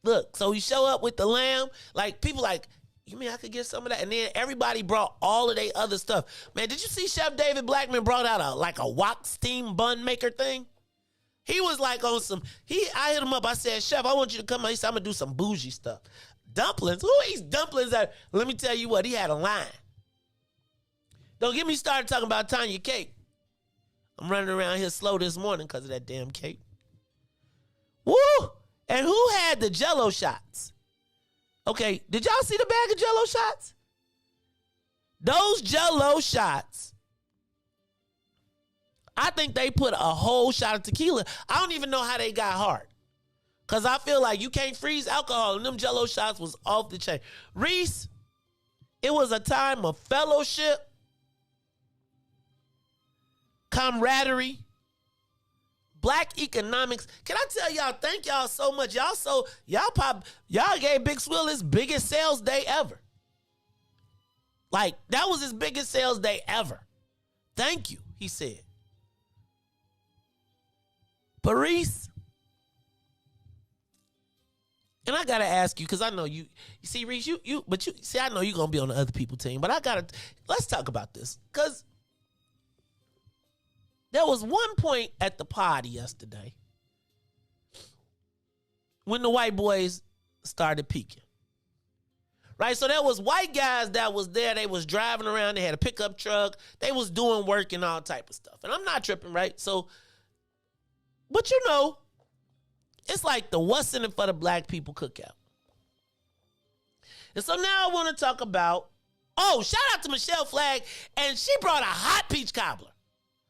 Look, so he show up with the lamb. Like, people like, you mean I could get some of that? And then everybody brought all of their other stuff. Man, did you see Chef David Blackman brought out a wok steam bun maker thing? He was like on some, I hit him up. I said, Chef, I want you to come out. He said, I'm going to do some bougie stuff. Dumplings? Who eats dumplings? Let me tell you what, he had a line. Don't get me started talking about Tanya cake. I'm running around here slow this morning because of that damn cake. Woo! And who had the Jell-O shots? Okay, did y'all see the bag of Jell-O shots? Those Jell-O shots, I think they put a whole shot of tequila. I don't even know how they got hard. Because I feel like you can't freeze alcohol, and them Jell-O shots was off the chain. Riis, it was a time of fellowship, camaraderie, black economics. Can I tell y'all, thank y'all so much. Y'all gave Big Swill his biggest sales day ever. Like, that was his biggest sales day ever. Thank you, he said. But Riis, and I gotta ask you, because I know you see, Riis, I know you're gonna be on the other people team, but let's talk about this. Because there was one point at the party yesterday when the white boys started peaking. Right? So there was white guys that was there. They was driving around. They had a pickup truck. They was doing work and all type of stuff. And I'm not tripping, right? So, but you know, it's like the What's in It for the Black People cookout. And so now I want to talk about, shout out to Michelle Flagg, and she brought a hot peach cobbler.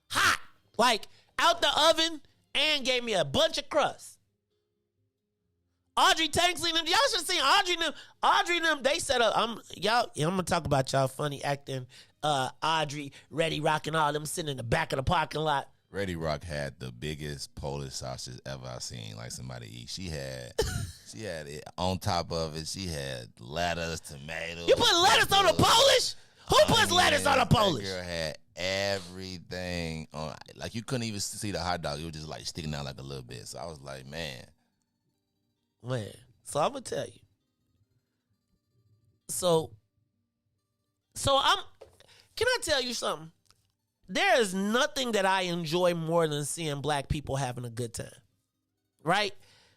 Hot. Like, out the oven, and gave me a bunch of crust. Audrey Tanksley and them, y'all should have seen Audrey and them, they set up, I'm going to talk about y'all funny acting, Audrey, Ready Rock, and all them sitting in the back of the parking lot. Ready Rock had the biggest Polish sausage ever I seen, like somebody eat. She had it on top of it. She had lettuce, tomatoes. You put lettuce on a Polish? Who puts lettuce on a Polish? That girl had everything on. Like, you couldn't even see the hot dog. It was just like sticking out like a little bit. So I was like, man. So I'm gonna tell you. So can I tell you something? There is nothing that I enjoy more than seeing black people having a good time. Right?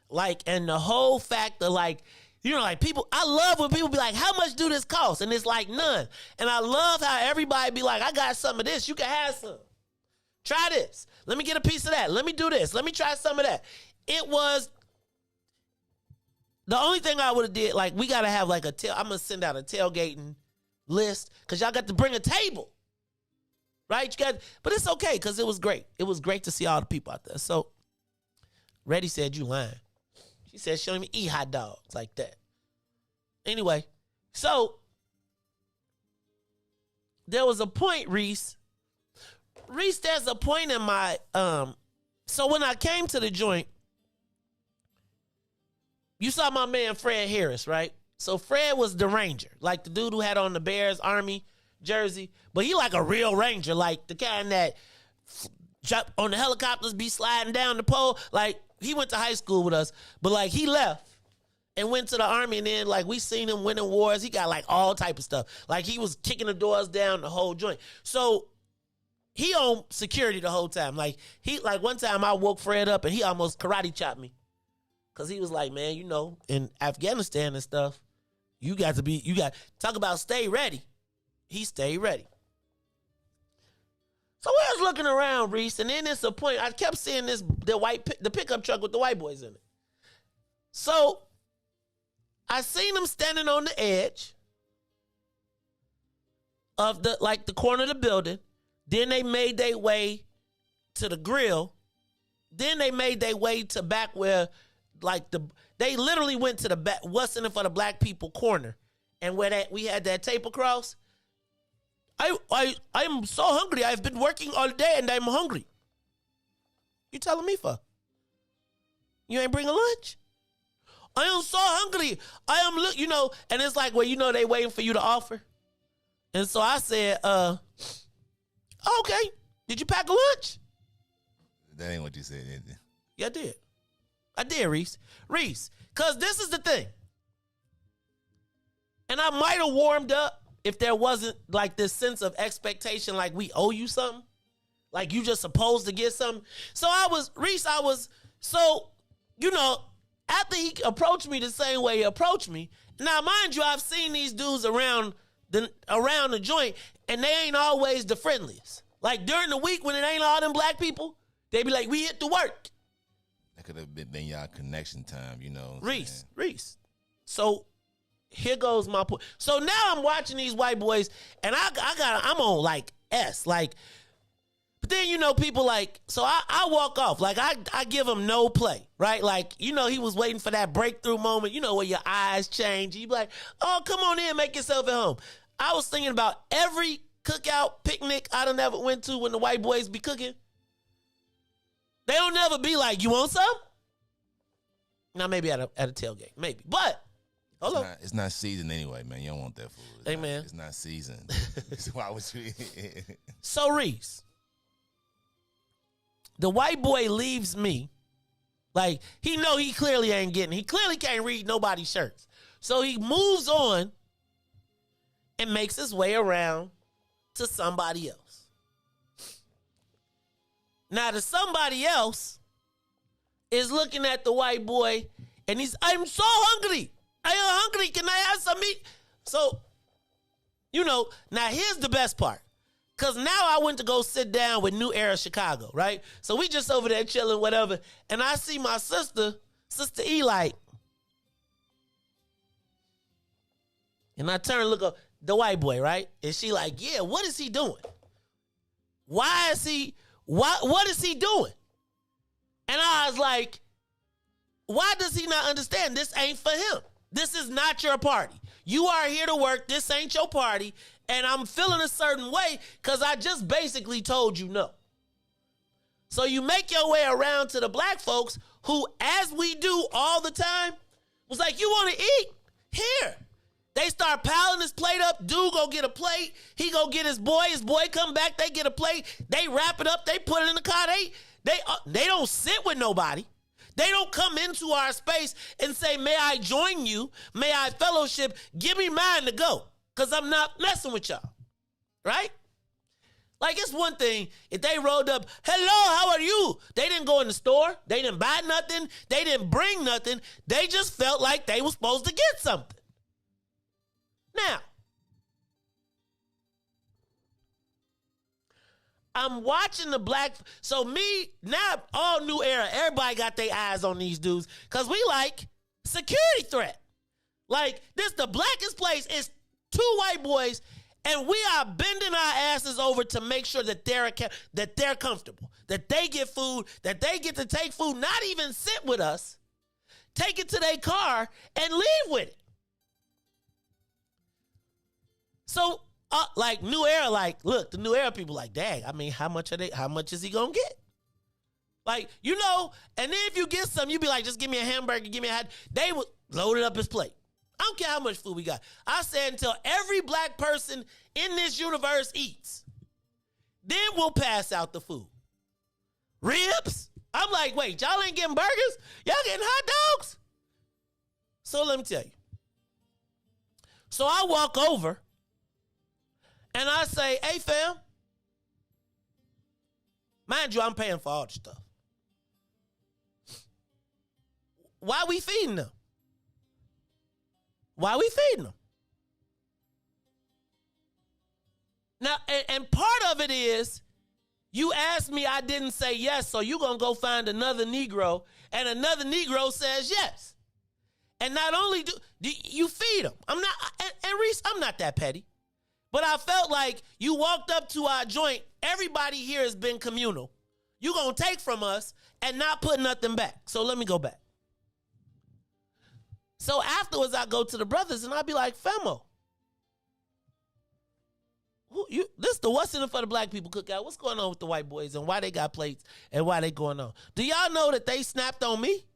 Like, and the whole fact of, like, you know, like, people, I love when people be like, how much do this cost? And it's like, none. And I love how everybody be like, I got some of this. You can have some. Try this. Let me get a piece of that. Let me do this. Let me try some of that. It was, the only thing I would have did, like, we got to have like I'm going to send out a tailgating list, because y'all got to bring a table. Right? But it's okay, because it was great. It was great to see all the people out there. So, Reddy said, you lying. She said she don't even eat hot dogs like that. Anyway, so there was a point, Riis. Riis, there's a point in my, so when I came to the joint, you saw my man Fred Harris, right? So Fred was the Ranger, like the dude who had on the Bears Army jersey, but he like a real Ranger, like the kind that jump on the helicopters, be sliding down the pole. Like, he went to high school with us, but like he left and went to the Army, and then like we seen him winning wars. He got like all type of stuff. Like, he was kicking the doors down, the whole joint. So he on security the whole time. Like, one time I woke Fred up and he almost karate chopped me. Cause he was like, man, you know, in Afghanistan and stuff, you got talk about stay ready. He stayed ready. So I was looking around, Riis, and then there's a point, I kept seeing the pickup truck with the white boys in it. So I seen them standing on the edge of the corner of the building. Then they made their way to the grill. Then they made their way to back where, they literally went to the back, What's in It for the Black People corner and where we had that tape across. I'm so hungry. I've been working all day and I'm hungry. You telling me for? You ain't bringing lunch? I am so hungry. I am and it's like, well, they waiting for you to offer. And so I said, okay, did you pack a lunch? That ain't what you said, is it? Yeah, I did. I did, Reese. Reese, because this is the thing. And I might have warmed up if there wasn't like this sense of expectation, like we owe you something. Like you just supposed to get something. So after he approached me the same way he approached me, now mind you, I've seen these dudes around the joint, and they ain't always the friendliest. Like during the week when it ain't all them black people, they be like, we hit the work. That could have been y'all connection time, Reese. So here goes my point. So now I'm watching these white boys, and I'm on like S, like. But then people like, so I walk off, like I give him no play, right? Like he was waiting for that breakthrough moment, where your eyes change. You be like, oh, come on in, make yourself at home. I was thinking about every cookout picnic I done ever went to when the white boys be cooking. They don't never be like, you want some? Now maybe at a tailgate, maybe, but. It's not seasoned anyway, man. You don't want that food. Man. It's not seasoned. Why would you? So, Reese, the white boy leaves me. Like, he clearly ain't getting. He clearly can't read nobody's shirts. So he moves on and makes his way around to somebody else. Now, the somebody else is looking at the white boy and I'm so hungry. I am hungry. Can I have some meat? So, now here's the best part. Because now I went to go sit down with New Era Chicago, right? So we just over there chilling, whatever. And I see my Sister E, like. And I turn and look at the white boy, right? And she like, yeah, what is he doing? What is he doing? And I was like, why does he not understand this ain't for him? This is not your party. You are here to work. This ain't your party. And I'm feeling a certain way because I just basically told you no. So you make your way around to the black folks who, as we do all the time, was like, you want to eat? Here. They start piling his plate up. Dude go get a plate. He go get his boy. His boy come back. They get a plate. They wrap it up. They put it in the car. They don't sit with nobody. They don't come into our space and say, may I join you? May I fellowship? Give me mine to go because I'm not messing with y'all, right? Like, it's one thing if they rolled up, hello, how are you? They didn't go in the store. They didn't buy nothing. They didn't bring nothing. They just felt like they were supposed to get something. Now, I'm watching the black. So me, now all New Era, everybody got their eyes on these dudes because we like security threat. Like, this the blackest place. It's two white boys, and we are bending our asses over to make sure that they're comfortable, that they get food, that they get to take food, not even sit with us, take it to their car, and leave with it. So, like, New Era, like, look, the New Era people like, dang, I mean, how much is he gonna get? Like, and then if you get some, you be like, just give me a hamburger, give me a hot. They would load it up his plate. I don't care how much food we got. I said until every black person in this universe eats, then we'll pass out the food. Ribs? I'm like, wait, y'all ain't getting burgers? Y'all getting hot dogs? So let me tell you. So I walk over and I say, hey, fam. Mind you, I'm paying for all the stuff. Why we feeding them? Why we feeding them? Now, and part of it is, you asked me, I didn't say yes, so you're going to go find another Negro, and another Negro says yes. And not only do you feed them. I'm not, and Reese, I'm not that petty. But I felt like you walked up to our joint, everybody here has been communal. You're going to take from us and not put nothing back. So let me go back. So afterwards, I go to the brothers and I be like, Femo, this the what's in it for the black people cookout. What's going on with the white boys and why they got plates and why they going on? Do y'all know that they snapped on me?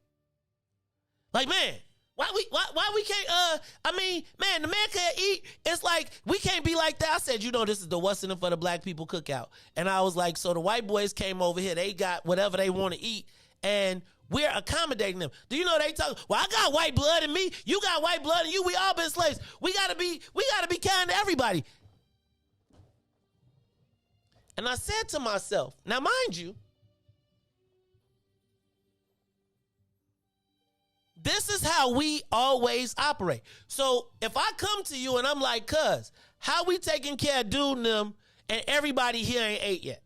Like, man, why we can't, man, the man can't eat. It's like, we can't be like that. I said, this is the what's in it for the black people cookout. And I was like, so the white boys came over here. They got whatever they want to eat. And we're accommodating them. Do you know they talk, well, I got white blood in me. You got white blood in you. We all been slaves. We gotta be kind to everybody. And I said to myself, now mind you, this is how we always operate. So if I come to you and I'm like, cuz, how we taking care of dude and them and everybody here ain't ate yet?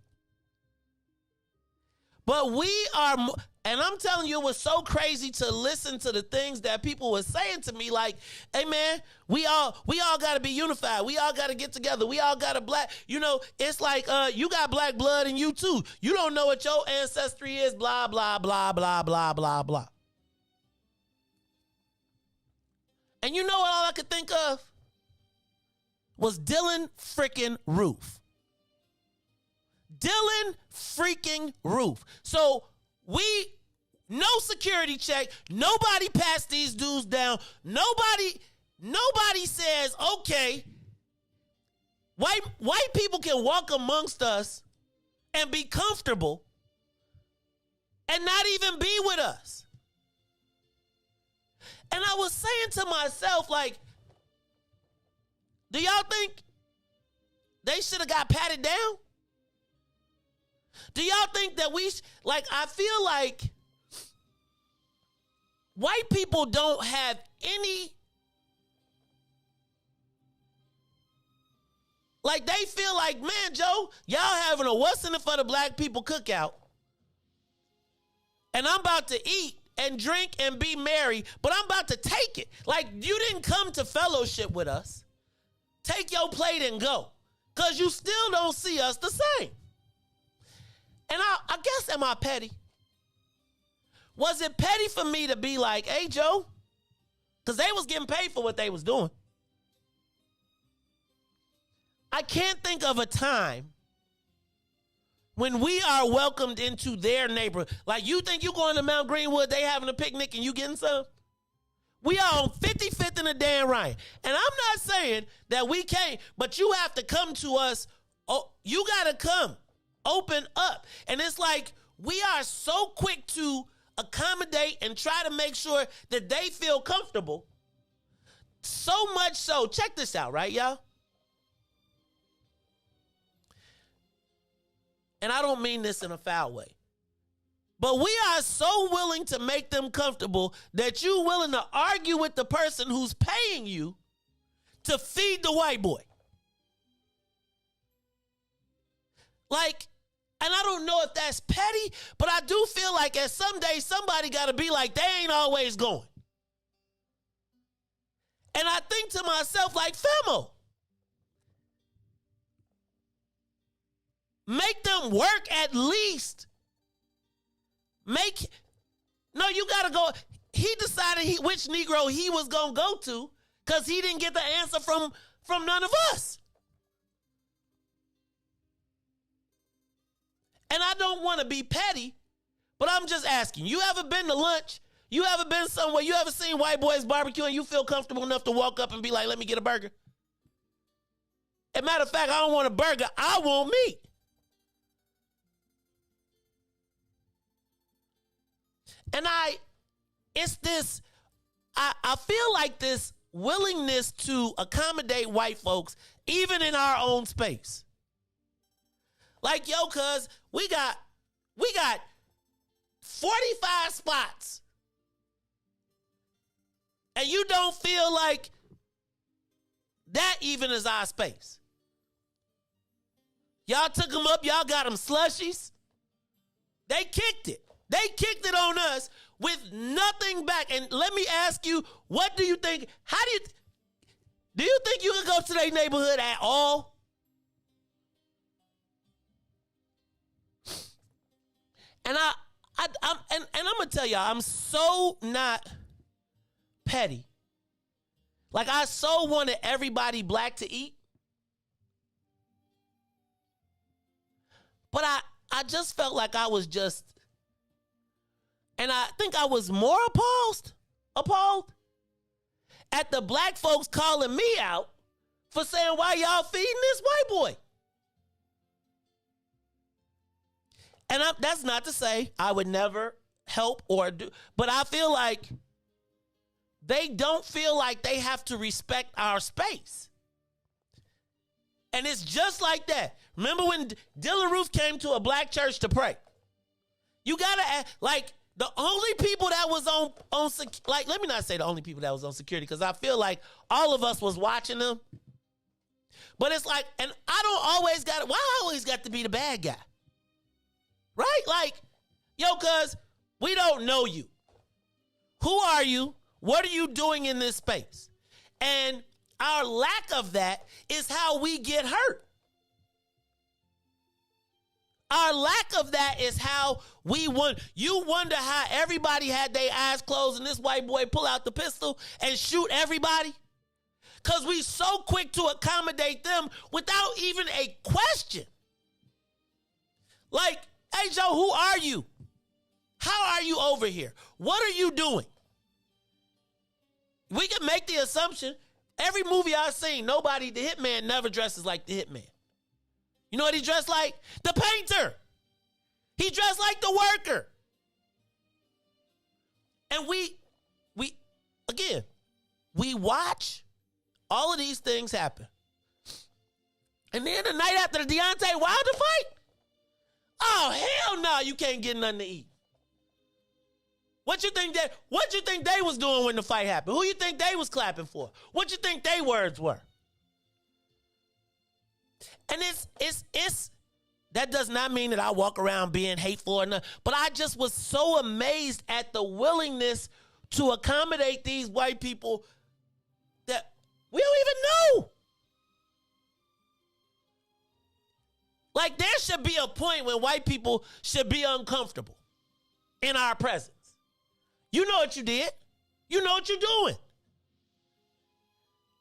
But we are, and I'm telling you, it was so crazy to listen to the things that people were saying to me, like, hey man, we all got to be unified. We all got to get together. We all got to black, it's like, you got black blood in you too. You don't know what your ancestry is, blah, blah, blah, blah, blah, blah, blah. And you know what all I could think of? Was Dylan freaking Roof. Dylan freaking Roof. So no security check. Nobody passed these dudes down. Nobody says, okay, white people can walk amongst us and be comfortable and not even be with us. And I was saying to myself, like, do y'all think they should have got patted down? Do y'all think that I feel like white people don't have any, like they feel like, man, Joe, y'all having a what's in it for the black people cookout. And I'm about to eat and drink and be merry, but I'm about to take it. Like, you didn't come to fellowship with us. Take your plate and go, because you still don't see us the same. And I guess, am I petty? Was it petty for me to be like, hey, Joe? Because they was getting paid for what they was doing. I can't think of a time when we are welcomed into their neighborhood. Like, you think you going to Mount Greenwood, they having a picnic and you getting some? We are on 55th and a Dan Ryan. And I'm not saying that we can't, but you have to come to us. Oh, you got to come. Open up. And it's like, we are so quick to accommodate and try to make sure that they feel comfortable. So much so, check this out, right, y'all? And I don't mean this in a foul way, but we are so willing to make them comfortable that you're willing to argue with the person who's paying you to feed the white boy. Like, and I don't know if that's petty, but I do feel like at some day somebody got to be like, they ain't always going. And I think to myself, like, Femo, make them work at least. No, you got to go. He decided which Negro he was going to go to because he didn't get the answer from none of us. And I don't want to be petty, but I'm just asking. You ever been to lunch? You ever been somewhere? You ever seen white boys barbecue and you feel comfortable enough to walk up and be like, let me get a burger? As a matter of fact, I don't want a burger. I want meat. And I feel like this willingness to accommodate white folks, even in our own space. Like, yo, cuz, we got 45 spots. And you don't feel like that even is our space. Y'all took them up, y'all got them slushies. They kicked it. They kicked it on us with nothing back. And let me ask you, what do you think? Do you think you can go to their neighborhood at all? And I'm gonna tell y'all, I'm so not petty. Like, I so wanted everybody black to eat. But I just felt like I was just, and I think I was more appalled at the black folks calling me out for saying, why y'all feeding this white boy? And that's not to say I would never help or do, but I feel like they don't feel like they have to respect our space. And it's just like that. Remember when Dylan Roof came to a black church to pray? You gotta act like the only people that was on like, let me not say the only people that was on security, because I feel like all of us was watching them. But it's like, and I don't always got, why I always got to be the bad guy? Right? Like, yo, cuz we don't know you. Who are you? What are you doing in this space? And our lack of that is how we get hurt. Our lack of that is how we you wonder how everybody had their eyes closed and this white boy pull out the pistol and shoot everybody? Because we so quick to accommodate them without even a question. Like, hey, Joe, who are you? How are you over here? What are you doing? We can make the assumption, every movie I've seen, the hitman never dresses like the hitman. You know what he dressed like? The painter. He dressed like the worker. And we watch all of these things happen. And then the night after the Deontay Wilder fight, oh, hell no, you can't get nothing to eat. What you think they was doing when the fight happened? Who you think they was clapping for? What you think they words were? And it's that does not mean that I walk around being hateful or nothing, but I just was so amazed at the willingness to accommodate these white people that we don't even know. Like, there should be a point when white people should be uncomfortable in our presence. You know what you did. You know what you're doing.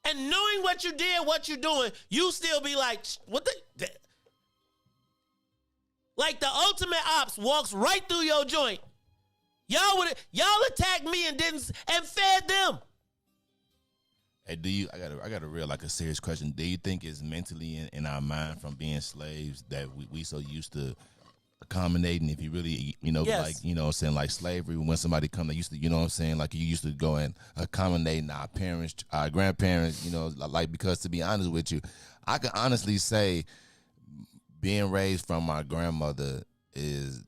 And knowing what you did, what you're doing, you still be like, what the? Like the ultimate ops walks right through your joint. Y'all attacked me and fed them. Hey, I got a real, like, a serious question. Do you think it's mentally in our mind from being slaves that we so used to accommodating? If you really, Yes. like, saying, like, slavery, when somebody come, they used to, what I'm saying, like, you used to go and accommodating our parents, our grandparents, like, because to be honest with you, I can honestly say being raised from my grandmother is,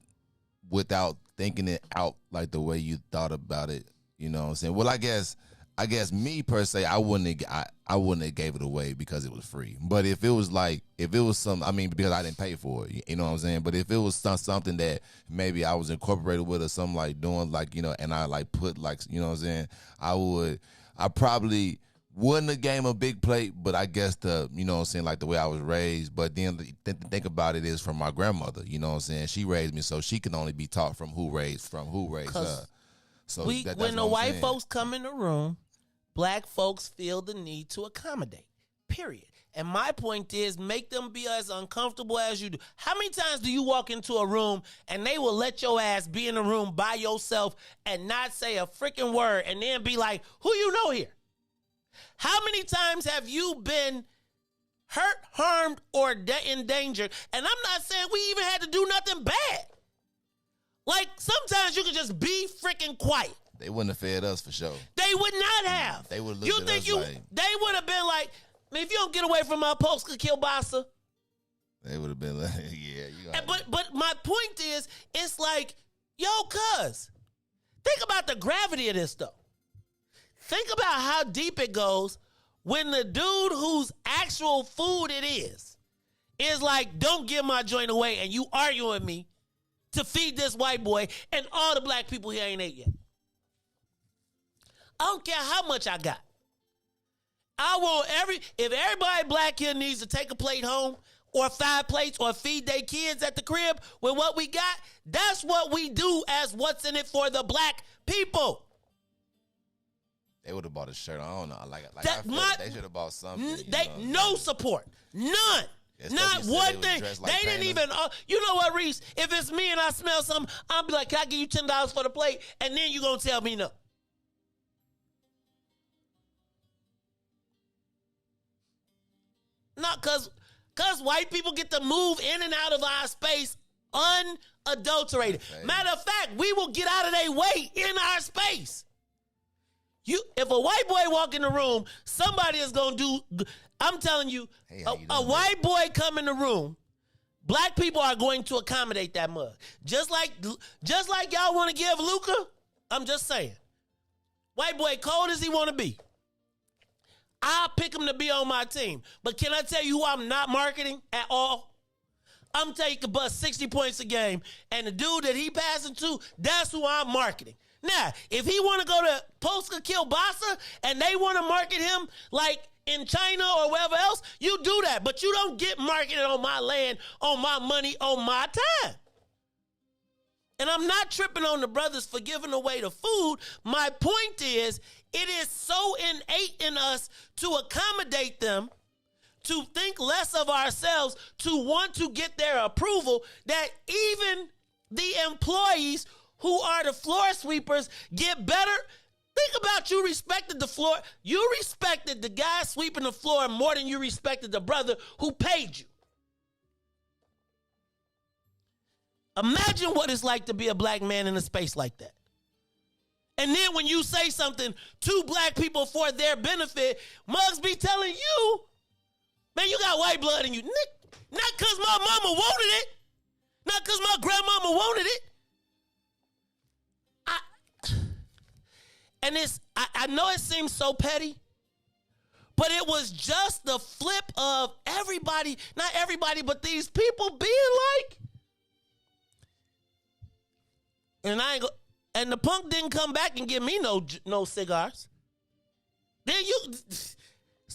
without thinking it out like the way you thought about it, you know what I'm saying? Well, I guess me per se, I wouldn't have gave it away because it was free. But if it was some, because I didn't pay for it, you know what I'm saying? But if it was something that maybe I was incorporated with or something, like doing, like, and I, like, put, like, you know what I'm saying? I probably wouldn't have gave him a big plate, but I guess you know what I'm saying, like the way I was raised. But then think about it is from my grandmother, you know what I'm saying? She raised me, so she can only be taught from who raised her. So when the white folks come in the room, black folks feel the need to accommodate, period. And my point is, make them be as uncomfortable as you do. How many times do you walk into a room and they will let your ass be in a room by yourself and not say a freaking word and then be like, who you know here? How many times have you been hurt, harmed, or endangered? And I'm not saying we even had to do nothing bad. Like, sometimes you can just be freaking quiet. They wouldn't have fed us for sure. They would not have. They would look at us like, they would have been like, man, if you don't get away from my post, could kill Bassa. They would have been like, yeah. But my point is, it's like, yo, cuz, think about the gravity of this, though. Think about how deep it goes when the dude whose actual food it is like, don't give my joint away, and you arguing with me to feed this white boy, and all the black people here ain't ate yet. I don't care how much I got. I want if everybody black here needs to take a plate home or 5 plates or feed their kids at the crib with what we got, that's what we do as what's in it for the black people. They would have bought a shirt. I don't know. Like they should have bought something. No support. None. Not one thing. They didn't even. You know what, Reese? If it's me and I smell something, I'll be like, "Can I give you $10 for the plate?" And then you gonna tell me no. Not cause white people get to move in and out of our space unadulterated. Matter of fact, we will get out of their way in our space. If a white boy walk in the room, somebody is gonna do. I'm telling you, a white boy come in the room, black people are going to accommodate that mug. Just like y'all want to give Luka, I'm just saying. White boy cold as he want to be. I'll pick him to be on my team. But can I tell you who I'm not marketing at all? I'm taking bust 60 points a game, and the dude that he passing to, that's who I'm marketing. Now, if he want to go to Polska Kielbasa and they want to market him like in China or wherever else, you do that. But you don't get marketed on my land, on my money, on my time. And I'm not tripping on the brothers for giving away the food. My point is, it is so innate in us to accommodate them, to think less of ourselves, to want to get their approval, that even the employees who are the floor sweepers get better. Think about, you respected the floor. You respected the guy sweeping the floor more than you respected the brother who paid you. Imagine what it's like to be a black man in a space like that. And then when you say something to black people for their benefit, mugs be telling you, man, you got white blood in you. Not because my mama wanted it. Not because my grandmama wanted it. And I know it seems so petty, but it was just the flip of everybody, not everybody, but these people being like, and the punk didn't come back and give me no cigars. Then it's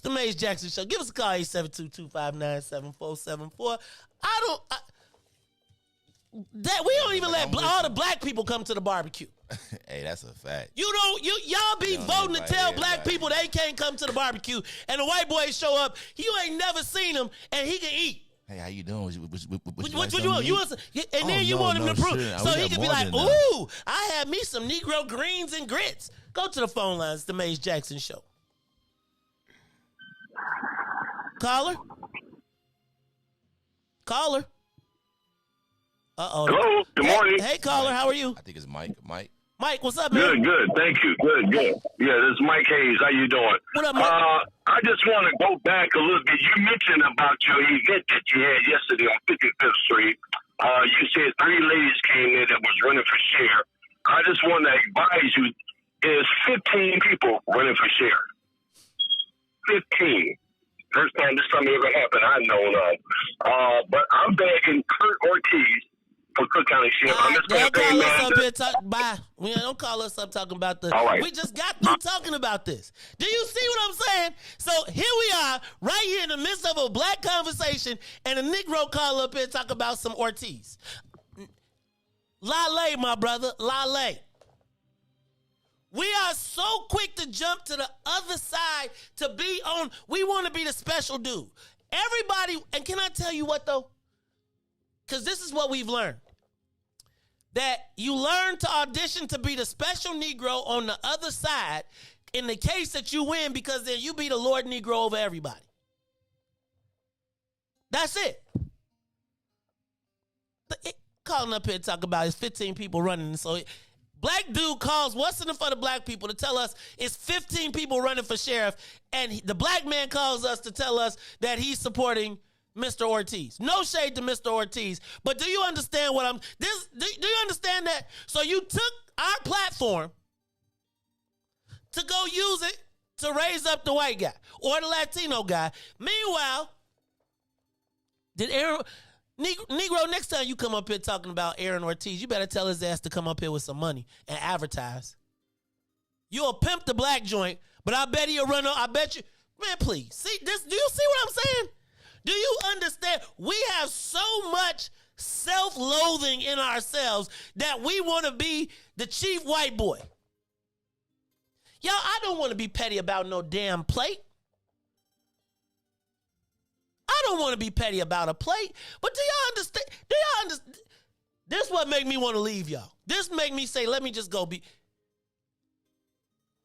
the Maze Jackson Show. Give us a call, 872-259-7474. We don't even let all the black people come to the barbecue. Hey, that's a fact. Y'all be voting to tell black people they can't come to the barbecue, and the white boys show up. You ain't never seen him, and he can eat. Hey, how you doing? What you want? Then you want him to prove, so he can be like, "Ooh, I had me some Negro greens and grits." Go to the phone lines. The Maze Jackson Show. Caller. Uh-oh. Hello, good morning. Hey, caller, how are you? I think it's Mike. Mike, what's up, man? Good. Thank you. Good. Yeah, this is Mike Hayes. How you doing? What up, Mike? I just want to go back a little bit. You mentioned about your event that you had yesterday on 55th Street. You said 3 ladies came in that was running for share. I just want to advise you, there's 15 people running for share. 15. First time this something ever happened, I know of. But I'm begging Kurt Ortiz for Cook County Sheriff. Don't call us up here. Bye. Don't call us up talking about the. All right. We just got through talking about this. Do you see what I'm saying? So here we are, right here in the midst of a black conversation, and a Negro call up here talk about some Ortiz. Lale, my brother, Lale. We are so quick to jump to the other side to be on. We want to be the special dude. Everybody, and can I tell you what though? Because this is what we've learned. That you learn to audition to be the special Negro on the other side in the case that you win, because then you be the Lord Negro over everybody. That's it. Calling up here to talk about his 15 people running. So black dude calls, what's in it for the black people, to tell us it's 15 people running for sheriff, and the black man calls us to tell us that he's supporting Mr. Ortiz. No shade to Mr. Ortiz, but do you understand what do you understand that? So you took our platform to go use it to raise up the white guy or the Latino guy. Meanwhile, Negro, next time you come up here talking about Aaron Ortiz, you better tell his ass to come up here with some money and advertise. You'll pimp the black joint, but I bet he'll run. I bet you, man, please. See this? Do you see what I'm saying? Do you understand? We have so much self-loathing in ourselves that we want to be the chief white boy. Y'all, I don't want to be petty about no damn plate. I don't want to be petty about a plate, but do y'all understand? This what make me want to leave y'all. This make me say, let me just go be.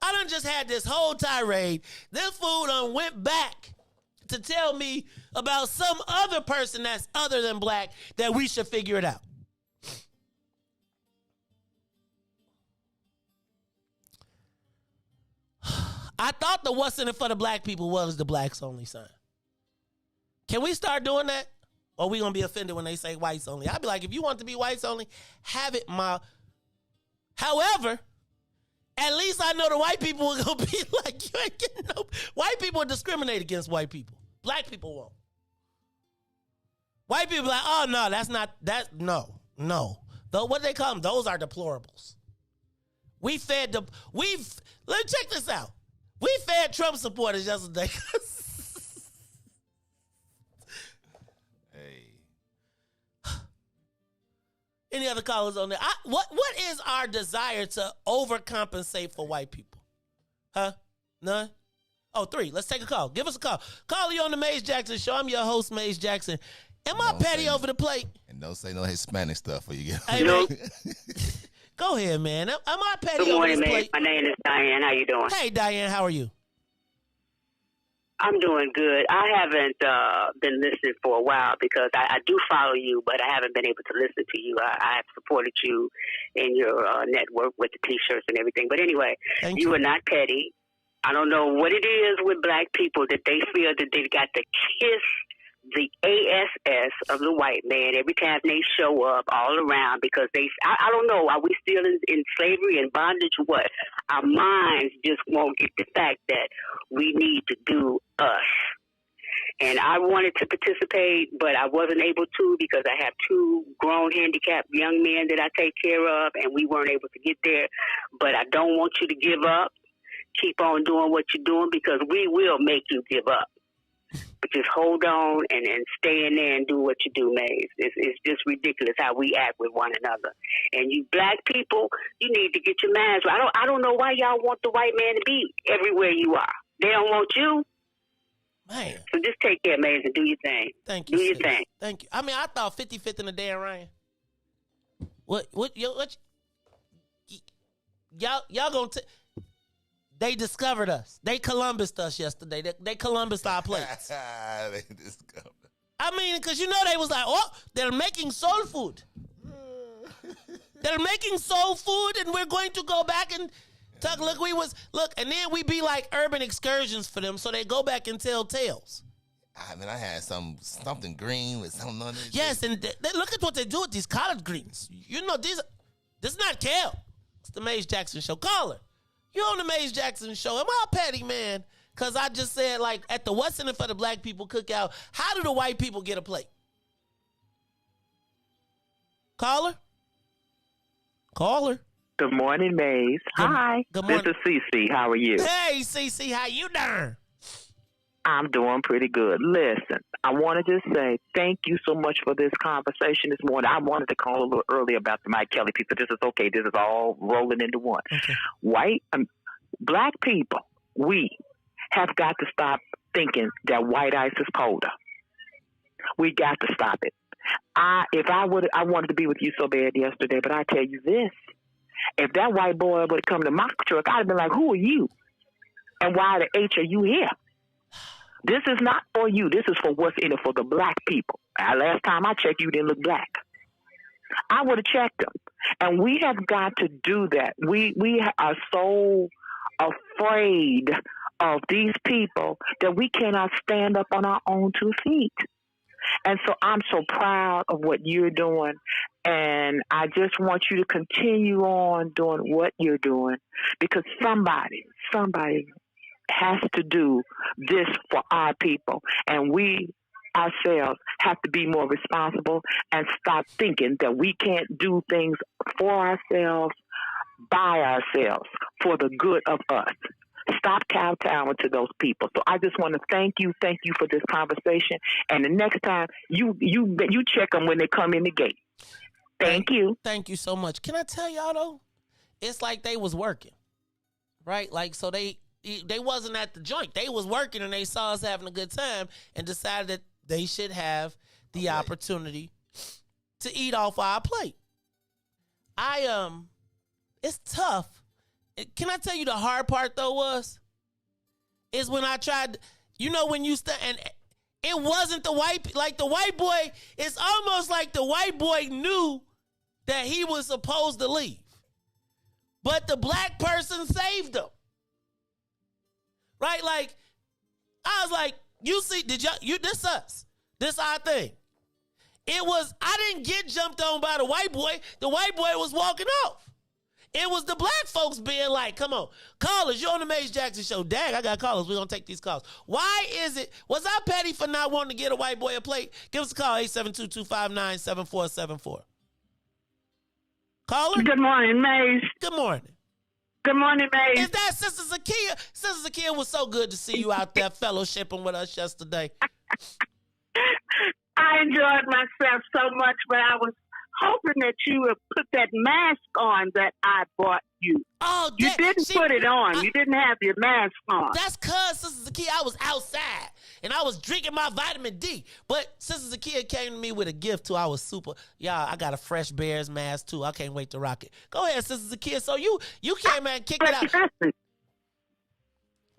I done just had this whole tirade. This fool done went back to tell me about some other person that's other than black that we should figure it out. I thought the what's in it for the black people was the blacks only sign. Can we start doing that? Or we going to be offended when they say whites only? I'd be like, if you want to be whites only, have it, ma. However, at least I know the white people are going to be like, you ain't getting no. White people discriminate against white people. Black people won't. White people like, oh, no, that's not, that, no. Though, what do they call them? Those are deplorables. Let's check this out. We fed Trump supporters yesterday. Any other callers on there? What is our desire to overcompensate for white people? Huh? None? Oh, 3. Let's take a call. Give us a call. Call you on the Maze Jackson Show. I'm your host, Maze Jackson. Am I petty over the plate? And don't say no Hispanic stuff or you get. Hey, man. Go ahead, man. Am I petty over this plate? My name is Diane. How you doing? Hey, Diane. How are you? I'm doing good. I haven't been listening for a while because I do follow you, but I haven't been able to listen to you. I have supported you in your network with the T-shirts and everything. But anyway, you are not petty. I don't know what it is with black people that they feel that they got to kiss the ASS of the white man every time they show up all around because I don't know, are we still in slavery and bondage or what? Our minds just won't get the fact that we need to do us. And I wanted to participate, but I wasn't able to because I have 2 grown handicapped young men that I take care of and we weren't able to get there. But I don't want you to give up. Keep on doing what you're doing because we will make you give up. But just hold on and stay in there and do what you do, Maze. It's just ridiculous how we act with one another. And you black people, you need to get your minds right. I don't know why y'all want the white man to be everywhere you are. They don't want you. Man. So just take care, Maze, and do your thing. Thank you. Do your thing. Thank you. I mean, I thought 55th in the damn Ryan. Y'all gonna they discovered us. They Columbused us yesterday. They Columbused our plates. They discovered. I mean, because they was like, oh, they're making soul food. They're making soul food, and we're going to go back and talk. And then we be like urban excursions for them, so they go back and tell tales. I mean, I had something green with something on it. Yes, and look at what they do with these collard greens. This is not kale. It's the Maze Jackson Show. Caller. You on the Maze Jackson Show. Am I petty, man? Because I just said, like, at the What's in it for the Black People cookout, how do the white people get a plate? Caller? Good morning, Maze. Hi. Good morning. This is Cece. How are you? Hey, Cece. How you doing? I'm doing pretty good. Listen, I want to just say thank you so much for this conversation this morning. I wanted to call a little early about the Mike Kelly piece, but this is okay. This is all rolling into one. Okay. Black people, we have got to stop thinking that white ice is colder. We got to stop it. I wanted to be with you so bad yesterday, but I tell you this. If that white boy would have come to my truck, I'd have been like, who are you? And why the H are you here? This is not for you. This is for what's in it for the black people. Last time I checked, you didn't look black. I would have checked them. And we have got to do that. We are so afraid of these people that we cannot stand up on our own 2 feet. And so I'm so proud of what you're doing. And I just want you to continue on doing what you're doing because somebody has to do this for our people. And we ourselves have to be more responsible and stop thinking that we can't do things for ourselves, by ourselves, for the good of us. Stop kowtowing to those people. So I just want to thank you for this conversation. And the next time you check them when they come in the gate. Thank you. Thank you so much. Can I tell y'all though? It's like they was working, right? Like so they wasn't at the joint. They was working and they saw us having a good time and decided that they should have the opportunity to eat off our plate. It's tough. Can I tell you the hard part though is when I tried, when you and it wasn't the white boy, it's almost like the white boy knew that he was supposed to leave. But the black person saved him. Right? Like, I was like, you see, this us. This our thing. I didn't get jumped on by the white boy. The white boy was walking off. It was the black folks being like, come on, callers, you're on the Maze Jackson show. Dang, I got callers. We're going to take these calls. Why is it, was I petty for not wanting to get a white boy a plate? Give us a call, 872-259-7474. Caller? Good morning, Maze. Good morning. Good morning, Maze. Is that Sister Zakia? Sister Zakia, was so good to see you out there fellowshipping with us yesterday. I enjoyed myself so much, but I was hoping that you would put that mask on that I bought you. Oh, you didn't put it on. You didn't have your mask on. That's because, Sister Zakia, I was outside and I was drinking my vitamin D. But Sister Zakia came to me with a gift too. I was super. Y'all, I got a fresh Bears mask too. I can't wait to rock it. Go ahead, Sister Zakia. So you came and kicked it out.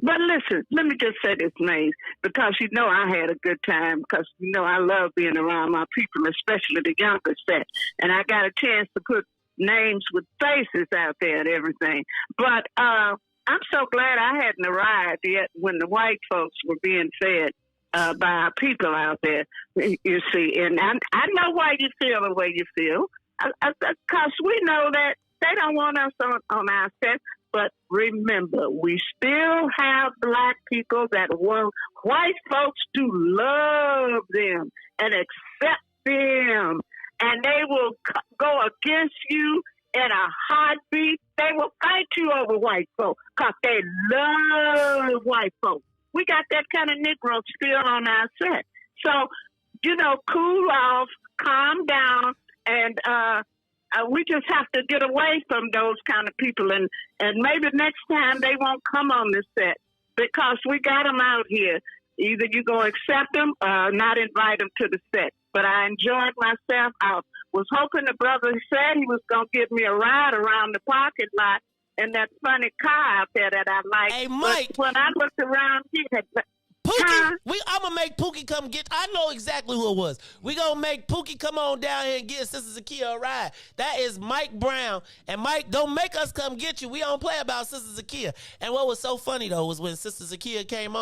But listen, let me just say this, Maze, because I had a good time, because I love being around my people, especially the younger set. And I got a chance to put names with faces out there and everything. But I'm so glad I hadn't arrived yet when the white folks were being fed by our people out there, you see. And I know why you feel the way you feel, because we know that they don't want us on our set. But remember, we still have black people that want white folks to love them and accept them. And they will go against you in a heartbeat. They will fight you over white folks because they love white folks. We got that kind of Negro still on our set. So, cool off, calm down, and we just have to get away from those kind of people, and maybe next time they won't come on the set because we got them out here. Either you go accept them or not invite them to the set. But I enjoyed myself. I was hoping the brother said he was going to give me a ride around the parking lot in that funny car out there that I like. Hey, Mike. But when I looked around here, Pookie, I'm going to make Pookie come get, I know exactly who it was. We going to make Pookie come on down here and get Sister Zakia a ride. That is Mike Brown. And Mike, don't make us come get you. We don't play about Sister Zakia. And what was so funny, though, was when Sister Zakia came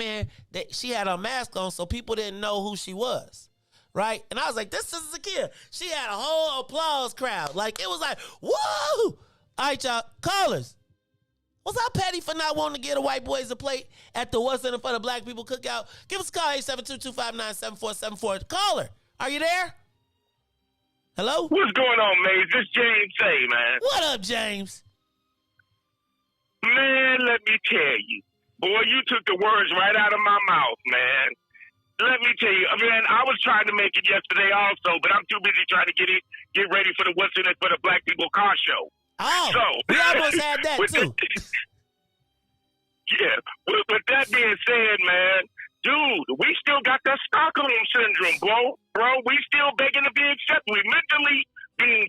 in, she had her mask on, so people didn't know who she was. Right? And I was like, this Sister Zakia. She had a whole applause crowd. Like, it was like, woo! All right, y'all. Callers. Was I petty for not wanting to get a white boys a plate at the What's in It for the Black People cookout? Give us a call, 872-259-7474. Caller, are you there? Hello? What's going on, Maze? This James A, man. What up, James? Man, let me tell you. Boy, you took the words right out of my mouth, man. Let me tell you, I was trying to make it yesterday also, but I'm too busy trying to get ready for the What's in It for the Black People car show. Oh, so, we almost had that too. Yeah, with that being said, man, dude, we still got that Stockholm syndrome, bro. We still begging to be accepted. We mentally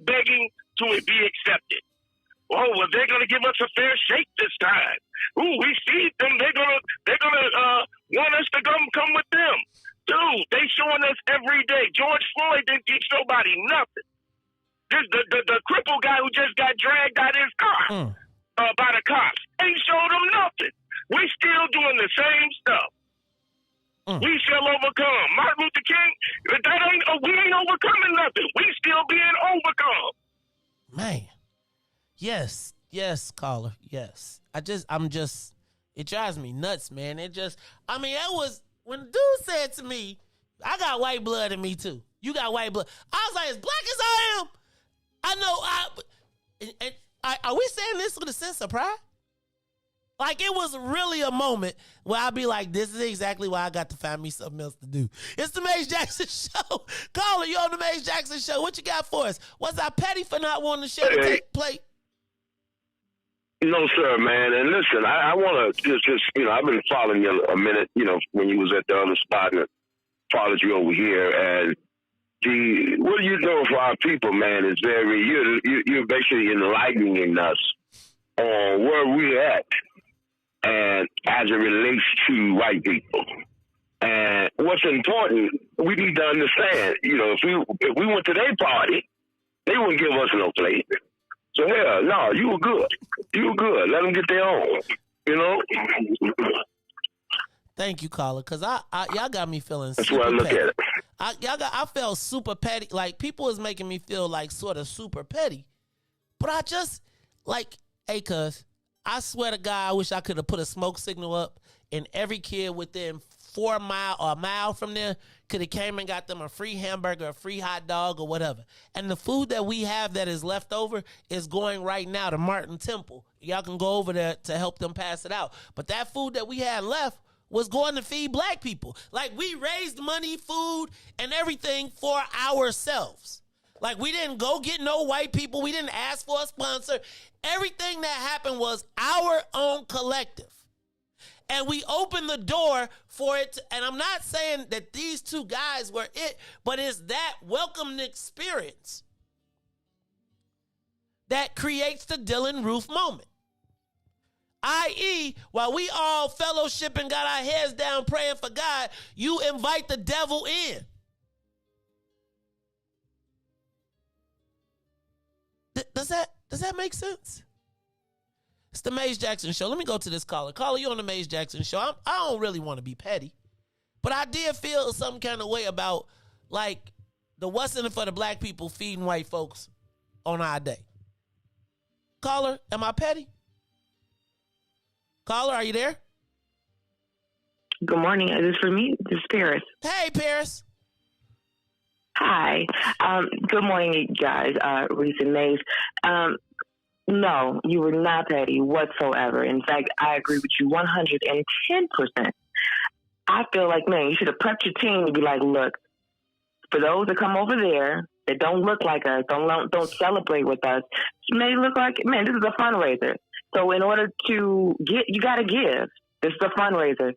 begging to be accepted. Oh, well, they're gonna give us a fair shake this time. Ooh, we see them. They're gonna want us to come with them, dude. They showing us every day. George Floyd didn't teach nobody nothing. The crippled guy who just got dragged out of his car by the cops ain't showed him nothing. We still doing the same stuff. We shall overcome. Martin Luther King, we ain't overcoming nothing. We still being overcome. Man. Yes, caller. Yes. It drives me nuts, man. That was, when the dude said to me, I got white blood in me too. You got white blood. I was like, as black as I am, I know are we saying this with a sense of pride? Like, it was really a moment where I'd be like, this is exactly why I got to find me something else to do. It's the Maze Jackson Show. Caller, you on the Maze Jackson Show. What you got for us? Was I petty for not wanting to share the plate? No, sir, man. And listen, I want to just I've been following you a minute, when you was at the other spot. And followed you over here, and what you're doing for our people, man, is you're basically enlightening us on where we're at, and as it relates to white people. And what's important, we need to understand, if we went to their party, they wouldn't give us no plate. So, hell, no, you were good. You were good. Let them get their own, Thank you, caller, because y'all got me feeling That's super why I look petty. at it. I felt super petty. Like, people is making me feel like sort of super petty. But I just, like, hey, cuz, I swear to God, I wish I could have put a smoke signal up and every kid within 4 mile or a mile from there could have came and got them a free hamburger, a free hot dog, or whatever. And the food that we have that is left over is going right now to Martin Temple. Y'all can go over there to help them pass it out. But that food that we had left was going to feed black people. Like, we raised money, food, and everything for ourselves. Like, we didn't go get no white people. We didn't ask for a sponsor. Everything that happened was our own collective. And we opened the door for it. And I'm not saying that these two guys were it, but it's that welcoming experience that creates the Dylan Roof moment. I.e., while we all fellowship and got our heads down praying for God, you invite the devil in. Does that make sense? It's the Maze Jackson Show. Let me go to this caller. Caller, you on the Maze Jackson Show. I don't really want to be petty, but I did feel some kind of way about, like, the what's in it for the black people feeding white folks on our day. Caller, am I petty? Caller, are you there? Good morning. Is this for me? This is Paris. Hey, Paris. Hi. Good morning, guys. Riis and Maze. No, you were not petty whatsoever. In fact, I agree with you 110%. I feel like, man, you should have prepped your team to be like, look, for those that come over there that don't look like us, don't celebrate with us, may look like, man, this is a fundraiser. So in order to get, you got to give. This is a fundraiser.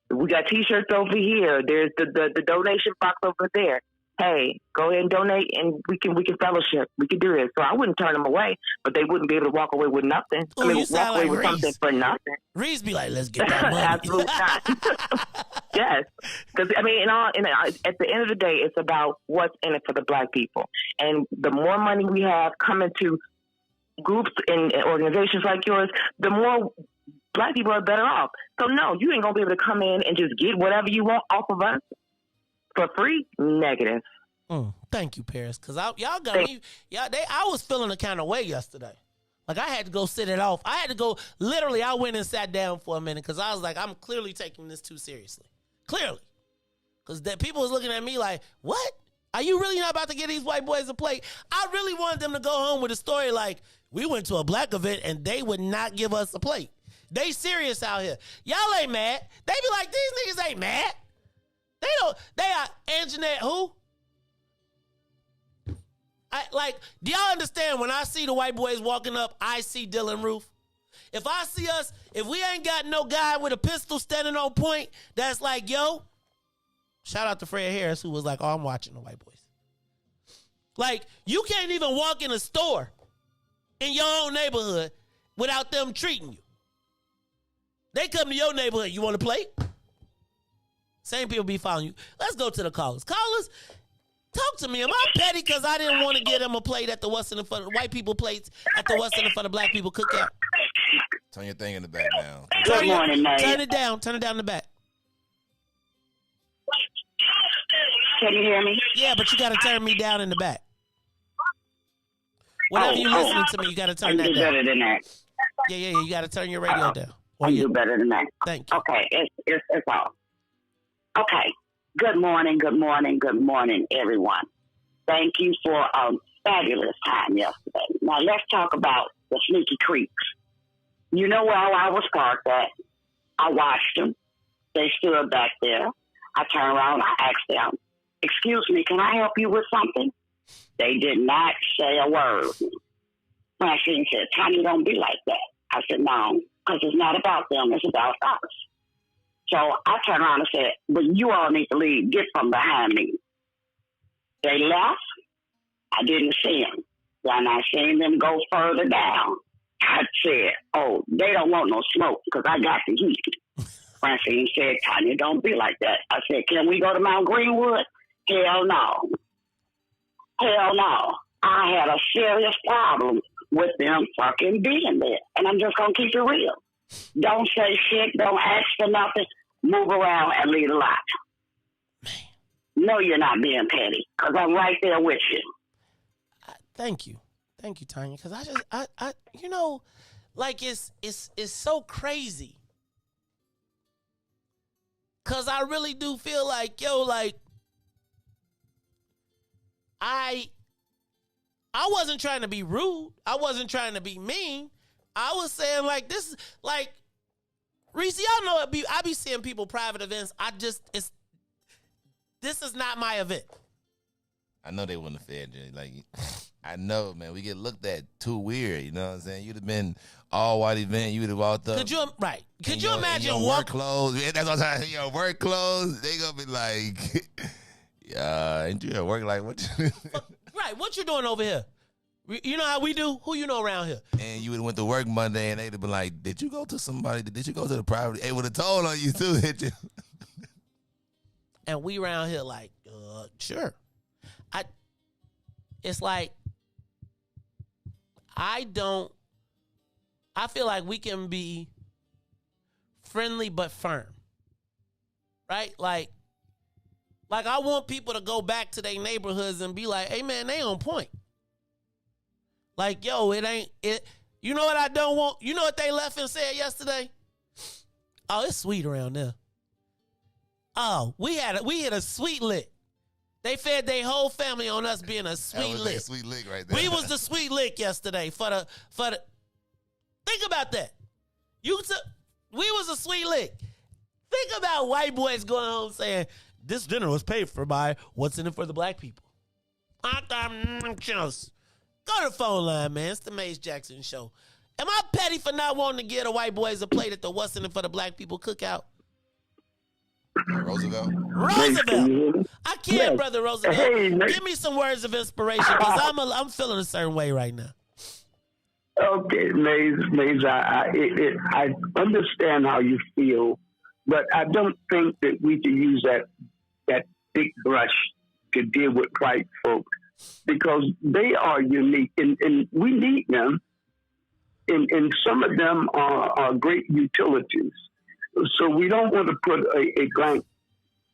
We got T-shirts over here. There's the donation box over there. Hey, go ahead and donate, and we can fellowship. We can do this. So I wouldn't turn them away, but they wouldn't be able to walk away with nothing. Ooh, you walk away like with Riis. something for nothing. Riis be like, let's get that money. Absolutely not. Yes, because I mean, at the end of the day, it's about what's in it for the black people, and the more money we have coming to groups and organizations like yours, the more black people are better off. So no, you ain't gonna be able to come in and just get whatever you want off of us for free. Negative. Thank you, Paris, because y'all got me. I was feeling a kind of way yesterday. Like, I had to go sit it off. I had to go, literally, I went and sat down for a minute because I was like, I'm clearly taking this too seriously. Clearly. Because people was looking at me like, what? Are you really not about to get these white boys a plate? I really wanted them to go home with a story like, we went to a black event and they would not give us a plate. They serious out here. Y'all ain't mad. They be like, these niggas ain't mad. They are Anjanette who? Do y'all understand when I see the white boys walking up, I see Dylan Roof? If I see us, if we ain't got no guy with a pistol standing on point, that's like, yo, shout out to Fred Harris, who was like, oh, I'm watching the white boys. Like, you can't even walk in a store in your own neighborhood without them treating you. They come to your neighborhood, you want a plate? Same people be following you. Let's go to the callers. Callers, talk to me. Am I petty because I didn't want to get them a plate at the What's in it for the white people plates at the What's in it for the black people cookout? Turn your thing in the back now. Good morning, man. Turn it down. Turn it down in the back. Can you hear me? Yeah, but you got to turn me down in the back. Whenever you listening to me, you got to turn that down. I do better than that. Yeah. You got to turn your radio down. I do better than that. Thank you. Okay, it's all. Okay. Good morning, everyone. Thank you for a fabulous time yesterday. Now let's talk about the sneaky creeps. You know where I was parked at. I watched them. They stood back there. I turned around. I asked them, excuse me, can I help you with something? They did not say a word. Francine said, Tommy, don't be like that. I said, no, because it's not about them. It's about us. So I turned around and said, "But you all need to leave. Get from behind me." They left. I didn't see them. Then I seen them go further down. I said, "Oh, they don't want no smoke because I got the heat." Francine said, "Tanya, don't be like that." I said, "Can we go to Mount Greenwood?" Hell no. Hell no. I had a serious problem with them fucking being there. And I'm just going to keep it real. Don't say shit. Don't ask for nothing. Move around and leave a lot. No, you're not being petty because I'm right there with you. Thank you, Tanya. Because I you know, like it's so crazy. Because I really do feel like, like I wasn't trying to be rude. I wasn't trying to be mean. I was saying like this is like Riis, y'all know I be seeing people private events. This is not my event. I know they wouldn't have fed you. Like, I know, man. We get looked at too weird. You know what I'm saying? You'd have been all white event. You would have walked up. Could you imagine your work clothes? That's what I'm saying. Your work clothes. They gonna be like, ain't you at work? Like what? Right. What you doing over here? You know how we do? Who you know around here? And you would have went to work Monday, and they'd have been like, "Did you go to somebody? Did you go to the private?" They would have told on you too, did you? And we around here like, sure. It's like, I feel like we can be friendly but firm, right? Like I want people to go back to their neighborhoods and be like, hey man, they on point. Like, yo, it ain't it. You know what I don't want? You know what they left and said yesterday? Oh, it's sweet around there. Oh, we hit a sweet lick. They fed their whole family on us being a sweet lick. A sweet lick right there. We was the sweet lick yesterday for the. Think about that. We was a sweet lick. Think about white boys going home saying, this dinner was paid for by what's in it for the black people. Go to the phone line, man. It's the Maze Jackson Show. Am I petty for not wanting to give the white boys a plate at the what's in it for the black people cookout? Roosevelt. I can't, yes. Brother Roosevelt. Hey, give me some words of inspiration because I'm feeling a certain way right now. Okay, Maze, I understand how you feel, but I don't think that we can use that big brush to deal with white folk because they are unique and we need them, and some of them are great utilities. So we don't want to put a blank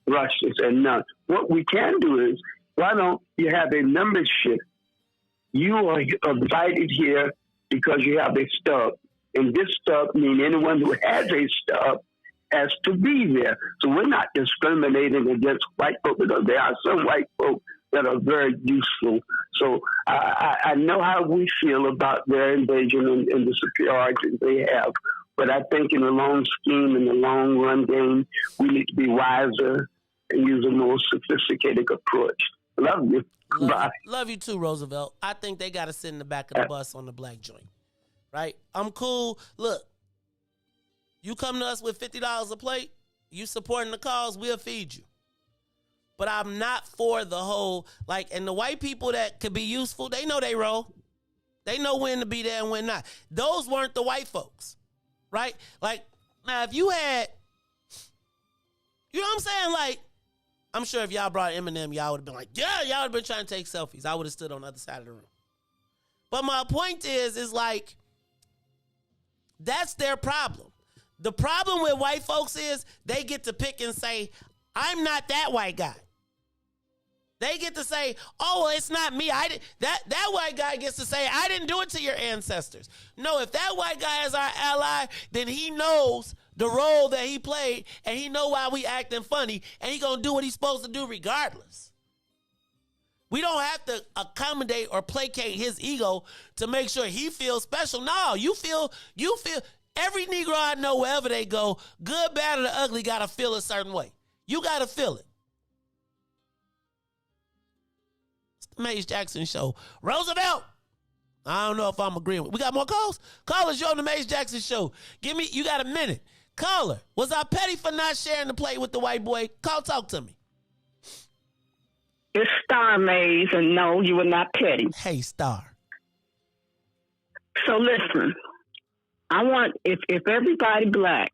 brush and say none. What we can do is, why don't you have a membership? You are invited here because you have a stub. And this stub means anyone who has a stub has to be there. So we're not discriminating against white folk because there are some white folk that are very useful. So I know how we feel about their invasion and the superiority they have. But I think in the long scheme, in the long run game, we need to be wiser and use a more sophisticated approach. Love you. Bye. Love you too, Roosevelt. I think they got to sit in the back of the bus on the black joint. Right? I'm cool. Look, you come to us with $50 a plate, you supporting the cause, we'll feed you. But I'm not for the whole, and the white people that could be useful, they know they roll. They know when to be there and when not. Those weren't the white folks. Right? Now if you had, you know what I'm saying? I'm sure if y'all brought Eminem, y'all would have been like, yeah, y'all would have been trying to take selfies. I would have stood on the other side of the room. But my point is that's their problem. The problem with white folks is they get to pick and say, I'm not that white guy. They get to say, oh, well, it's not me. That white guy gets to say, I didn't do it to your ancestors. No, if that white guy is our ally, then he knows the role that he played, and he know why we acting funny, and he gonna do what he's supposed to do regardless. We don't have to accommodate or placate his ego to make sure he feels special. No, you feel. Every Negro I know, wherever they go, good, bad, or the ugly, gotta feel a certain way. You gotta feel it. Maze Jackson Show. Roosevelt, I don't know if I'm agreeing with. We got more calls? Callers, you're on the Maze Jackson Show. You got a minute. Caller, was I petty for not sharing the plate with the white boy? Talk to me. It's Star Maze, and no, you were not petty. Hey, Star. So listen, I want, if everybody black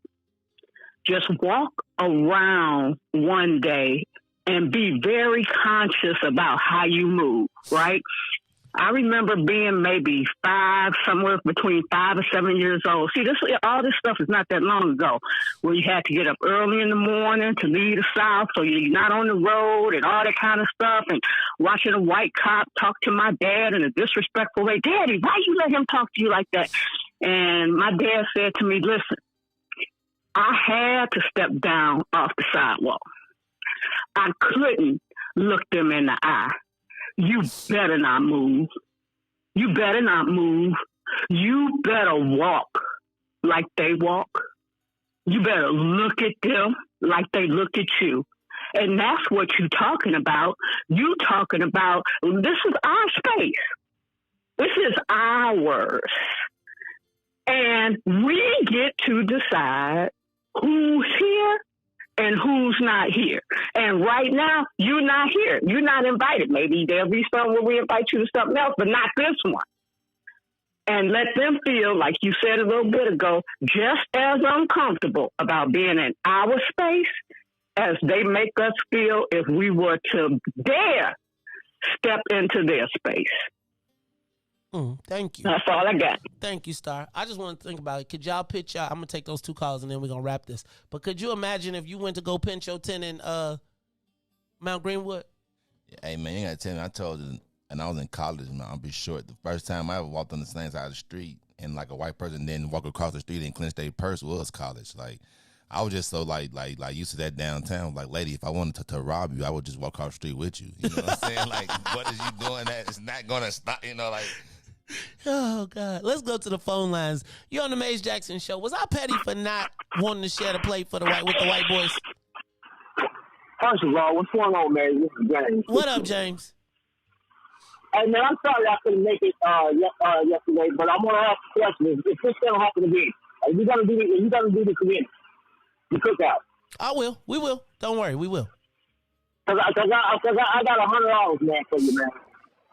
just walk around one day and be very conscious about how you move, right? I remember being maybe somewhere between 5 and 7 years old. See, all this stuff is not that long ago, where you had to get up early in the morning to leave the South, so you're not on the road and all that kind of stuff, and watching a white cop talk to my dad in a disrespectful way. Daddy, why you let him talk to you like that? And my dad said to me, listen, I had to step down off the sidewalk. I couldn't look them in the eye. You better not move. You better not move. You better walk like they walk. You better look at them like they look at you. And that's what you're talking about. You talking about, this is our space. This is ours. And we get to decide who's here and who's not here. And right now, you're not here. You're not invited. Maybe there'll be some where we invite you to something else, but not this one. And let them feel, like you said a little bit ago, just as uncomfortable about being in our space as they make us feel if we were to dare step into their space. Thank you. That's all I got. Thank you, Star. I just want to think about it. Could y'all pitch y'all? I'm going to take those 2 calls and then we're going to wrap this. But could you imagine if you went to go pinch your tent in Mount Greenwood? Hey, man, you got to tell me. I told you, and I was in college, man, I'll be short. The first time I ever walked on the same side of the street and like a white person didn't walk across the street and clench their purse was college. Like, I was just so like used to that downtown. Like, lady, if I wanted to rob you, I would just walk across the street with you. You know what I'm saying? Like, what is you doing that? It's not going to stop, you know, like. Oh, God. Let's go to the phone lines. You're on the Maze Jackson Show. Was I petty for not wanting to share the plate with the white boys? First of all, what's going on, man? This is James. What up, James? Hey, man, I'm sorry I couldn't make it yesterday, but I'm going to ask a question. If this going to happen again, are you going to do this again? The cookout. I will. We will. Don't worry. We will. Cause I got $100, man, for you, man.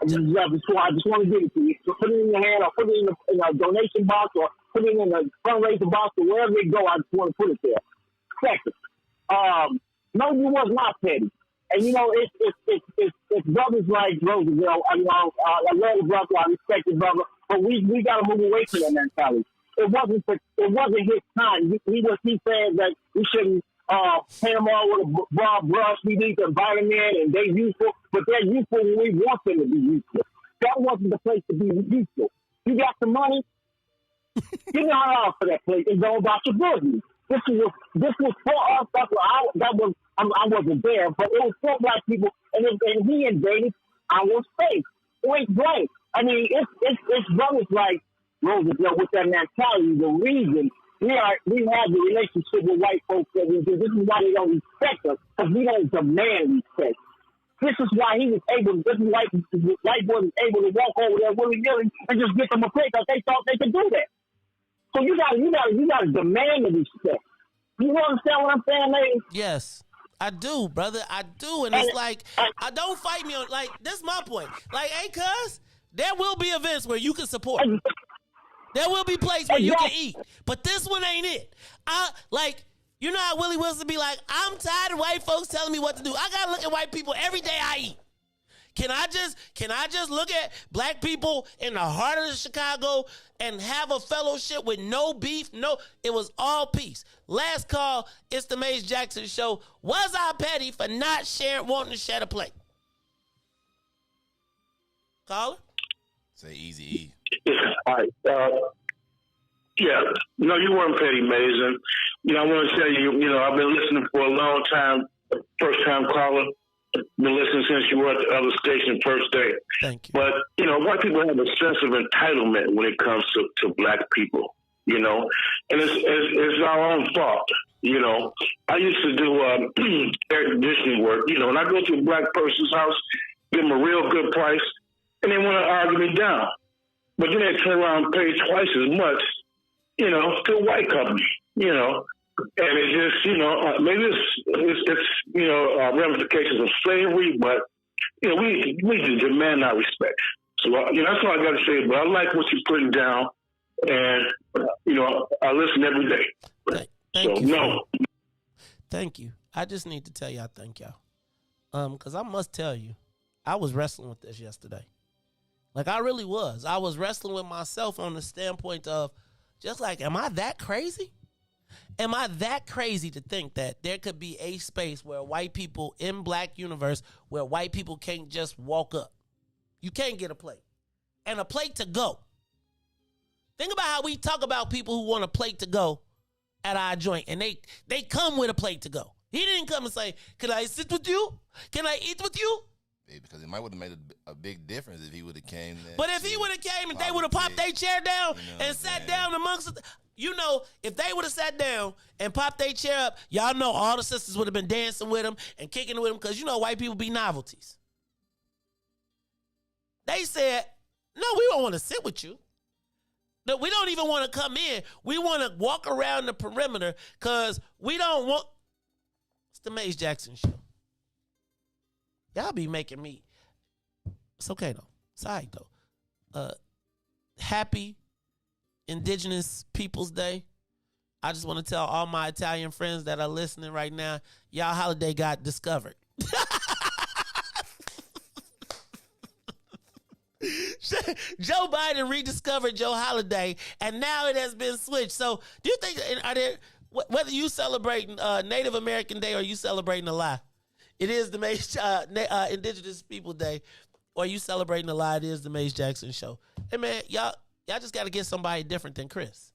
I just want to give it to you. So put it in your hand, or put it in a donation box, or put it in a fundraiser box, or wherever it go. I just want to put it there. Second, no, you was not petty. And you know, it's brothers like Roosevelt. I love the brother, I respect his brother, but we got to move away from that mentality. It wasn't his time. He said that we shouldn't paint them all with a broad brush. We need to invite them in, and they're useful, but they're useful when we want them to be useful. That wasn't the place to be useful. You got some money, give me $100 for that place and go about your business. This was for us. I wasn't there, but it was for black people, and he invaded our space. Point blank. I mean, it's brothers like Roosevelt with that mentality. The reason we have the relationship with white folks that we do. This is why they don't respect us, because we don't demand respect. This is why he was able. This is why white boy was able to walk over there willy-nilly and just get them a plate because they thought they could do that. So you got to demand the respect. You understand what I'm saying, lady? Yes, I do, brother. I do, and it's like I don't fight me on. Like, this is my point. Like, hey, cuz, there will be events where you can support. There will be places where you can eat, but this one ain't it. You know how Willie Wilson be like, I'm tired of white folks telling me what to do. I gotta look at white people every day I eat. Can I just look at black people in the heart of Chicago and have a fellowship with no beef? No, it was all peace. Last call, it's the Maze Jackson Show. Was I petty for not wanting to share the plate? Caller? Say Easy E. All right. Yeah. No, you weren't petty, Maze. And, I want to tell you, I've been listening for a long time. First time caller. Been listening since you were at the other station first day. Thank you. But, white people have a sense of entitlement when it comes to black people, and it's our own fault. I used to do air conditioning work, and I go to a black person's house, give them a real good price, and they want to argue me down. But then they turn around and pay twice as much, to a white company, And it's just, maybe it's ramifications of slavery, but, we need to demand our respect. So, that's all I got to say. But I like what you're putting down, and, I listen every day. Thank you. I just need to tell y'all thank y'all. Because I must tell you, I was wrestling with this yesterday. Like, I really was. I was wrestling with myself on the standpoint of just like, am I that crazy? Am I that crazy to think that there could be a space where white people in Black universe where white people can't just walk up? You can't get a plate. And a plate to go. Think about how we talk about people who want a plate to go at our joint. And they come with a plate to go. He didn't come and say, can I sit with you? Can I eat with you? Because it might would have made a big difference if he would have came there. But if he would have came and they would have popped their chair down and sat down amongst us, if they would have sat down and popped their chair up, y'all know all the sisters would have been dancing with them and kicking with them because white people be novelties. They said, no, we don't want to sit with you. No, we don't even want to come in. We want to walk around the perimeter because we don't want. It's the Maze Jackson Show. Y'all be making me. It's okay, though. It's all right, though. Happy Indigenous Peoples Day. I just want to tell all my Italian friends that are listening right now, y'all holiday got discovered. Joe Biden rediscovered Joe Holiday, and now it has been switched. So, do you think whether you celebrating Native American Day or you celebrating a lie, it is the Maze Indigenous People Day, or you celebrating a lie, it is the Maze Jackson Show. Hey man, y'all just got to get somebody different than Chris.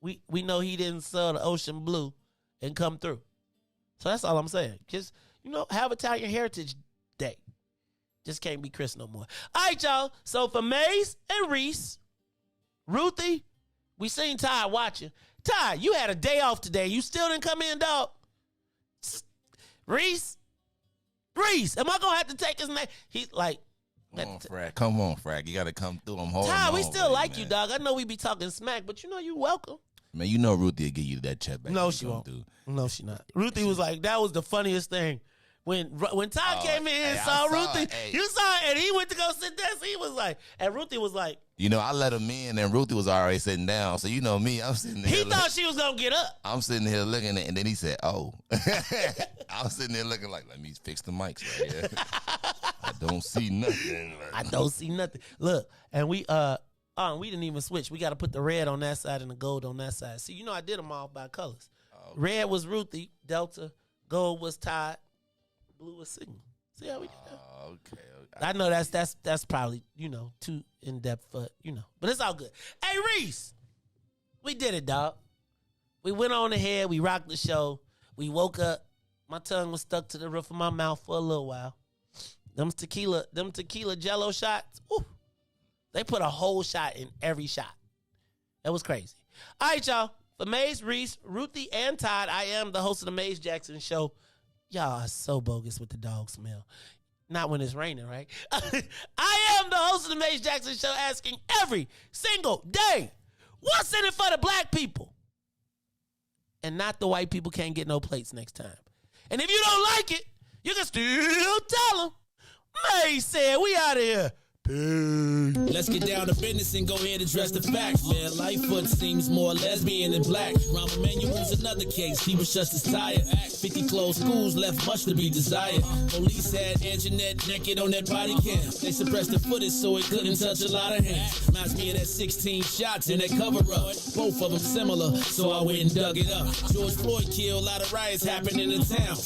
We know he didn't sell the ocean blue and come through. So that's all I'm saying. Just have Italian Heritage Day. Just can't be Chris no more. All right, y'all. So for Maze and Riis, Ruthie, we seen Todd watching. Todd, you had a day off today. You still didn't come in, dog. Riis, am I gonna have to take his name? He's like, Come on, Frag. You gotta come through. I'm holding on. Todd, we still like you, dog. I know we be talking smack, but you welcome. Man, Ruthie will give you that check back. No, she won't. No, she not. Ruthie was like, that was the funniest thing. When Todd came in and saw Ruthie, you saw it, and he went to go sit there. So he was like, and Ruthie was like, I let him in, and Ruthie was already sitting down. So me, I'm sitting there. He thought she was gonna get up. I'm sitting here looking at, and then he said, "Oh." I was sitting there looking like, let me fix the mics right here. I don't see nothing. I don't see nothing. Look, and we didn't even switch. We got to put the red on that side and the gold on that side. See, I did them all by colors. Okay. Red was Ruthie, Delta. Gold was Todd. Blue was Signal. See how we did that? Okay. I know that's probably, too in-depth for, But it's all good. Hey, Riis, we did it, dog. We went on ahead. We rocked the show. We woke up. My tongue was stuck to the roof of my mouth for a little while. Them tequila Jello shots, ooh, they put a whole shot in every shot. That was crazy. All right, y'all. For Maze, Riis, Ruthie, and Todd, I am the host of the Maze Jackson Show. Y'all are so bogus with the dog smell. Not when it's raining, right? I am the host of the Maze Jackson Show, asking every single day, what's in it for the Black people? And not the white people can't get no plates next time. And if you don't like it, you can still tell them. Maze said, we out of here. Peace. Let's get down to business and go ahead and address the facts, man. Lightfoot seems more lesbian than black. Rahm Emanuel's another case. He was just as tired. 50 closed schools left much to be desired. Police had Anjanette naked on that body cam. They suppressed the footage so it couldn't touch a lot of hands. Reminds me of that 16 shots in that cover-up. Both of them similar, so I went and dug it up. George Floyd killed, a lot of riots happened in the town.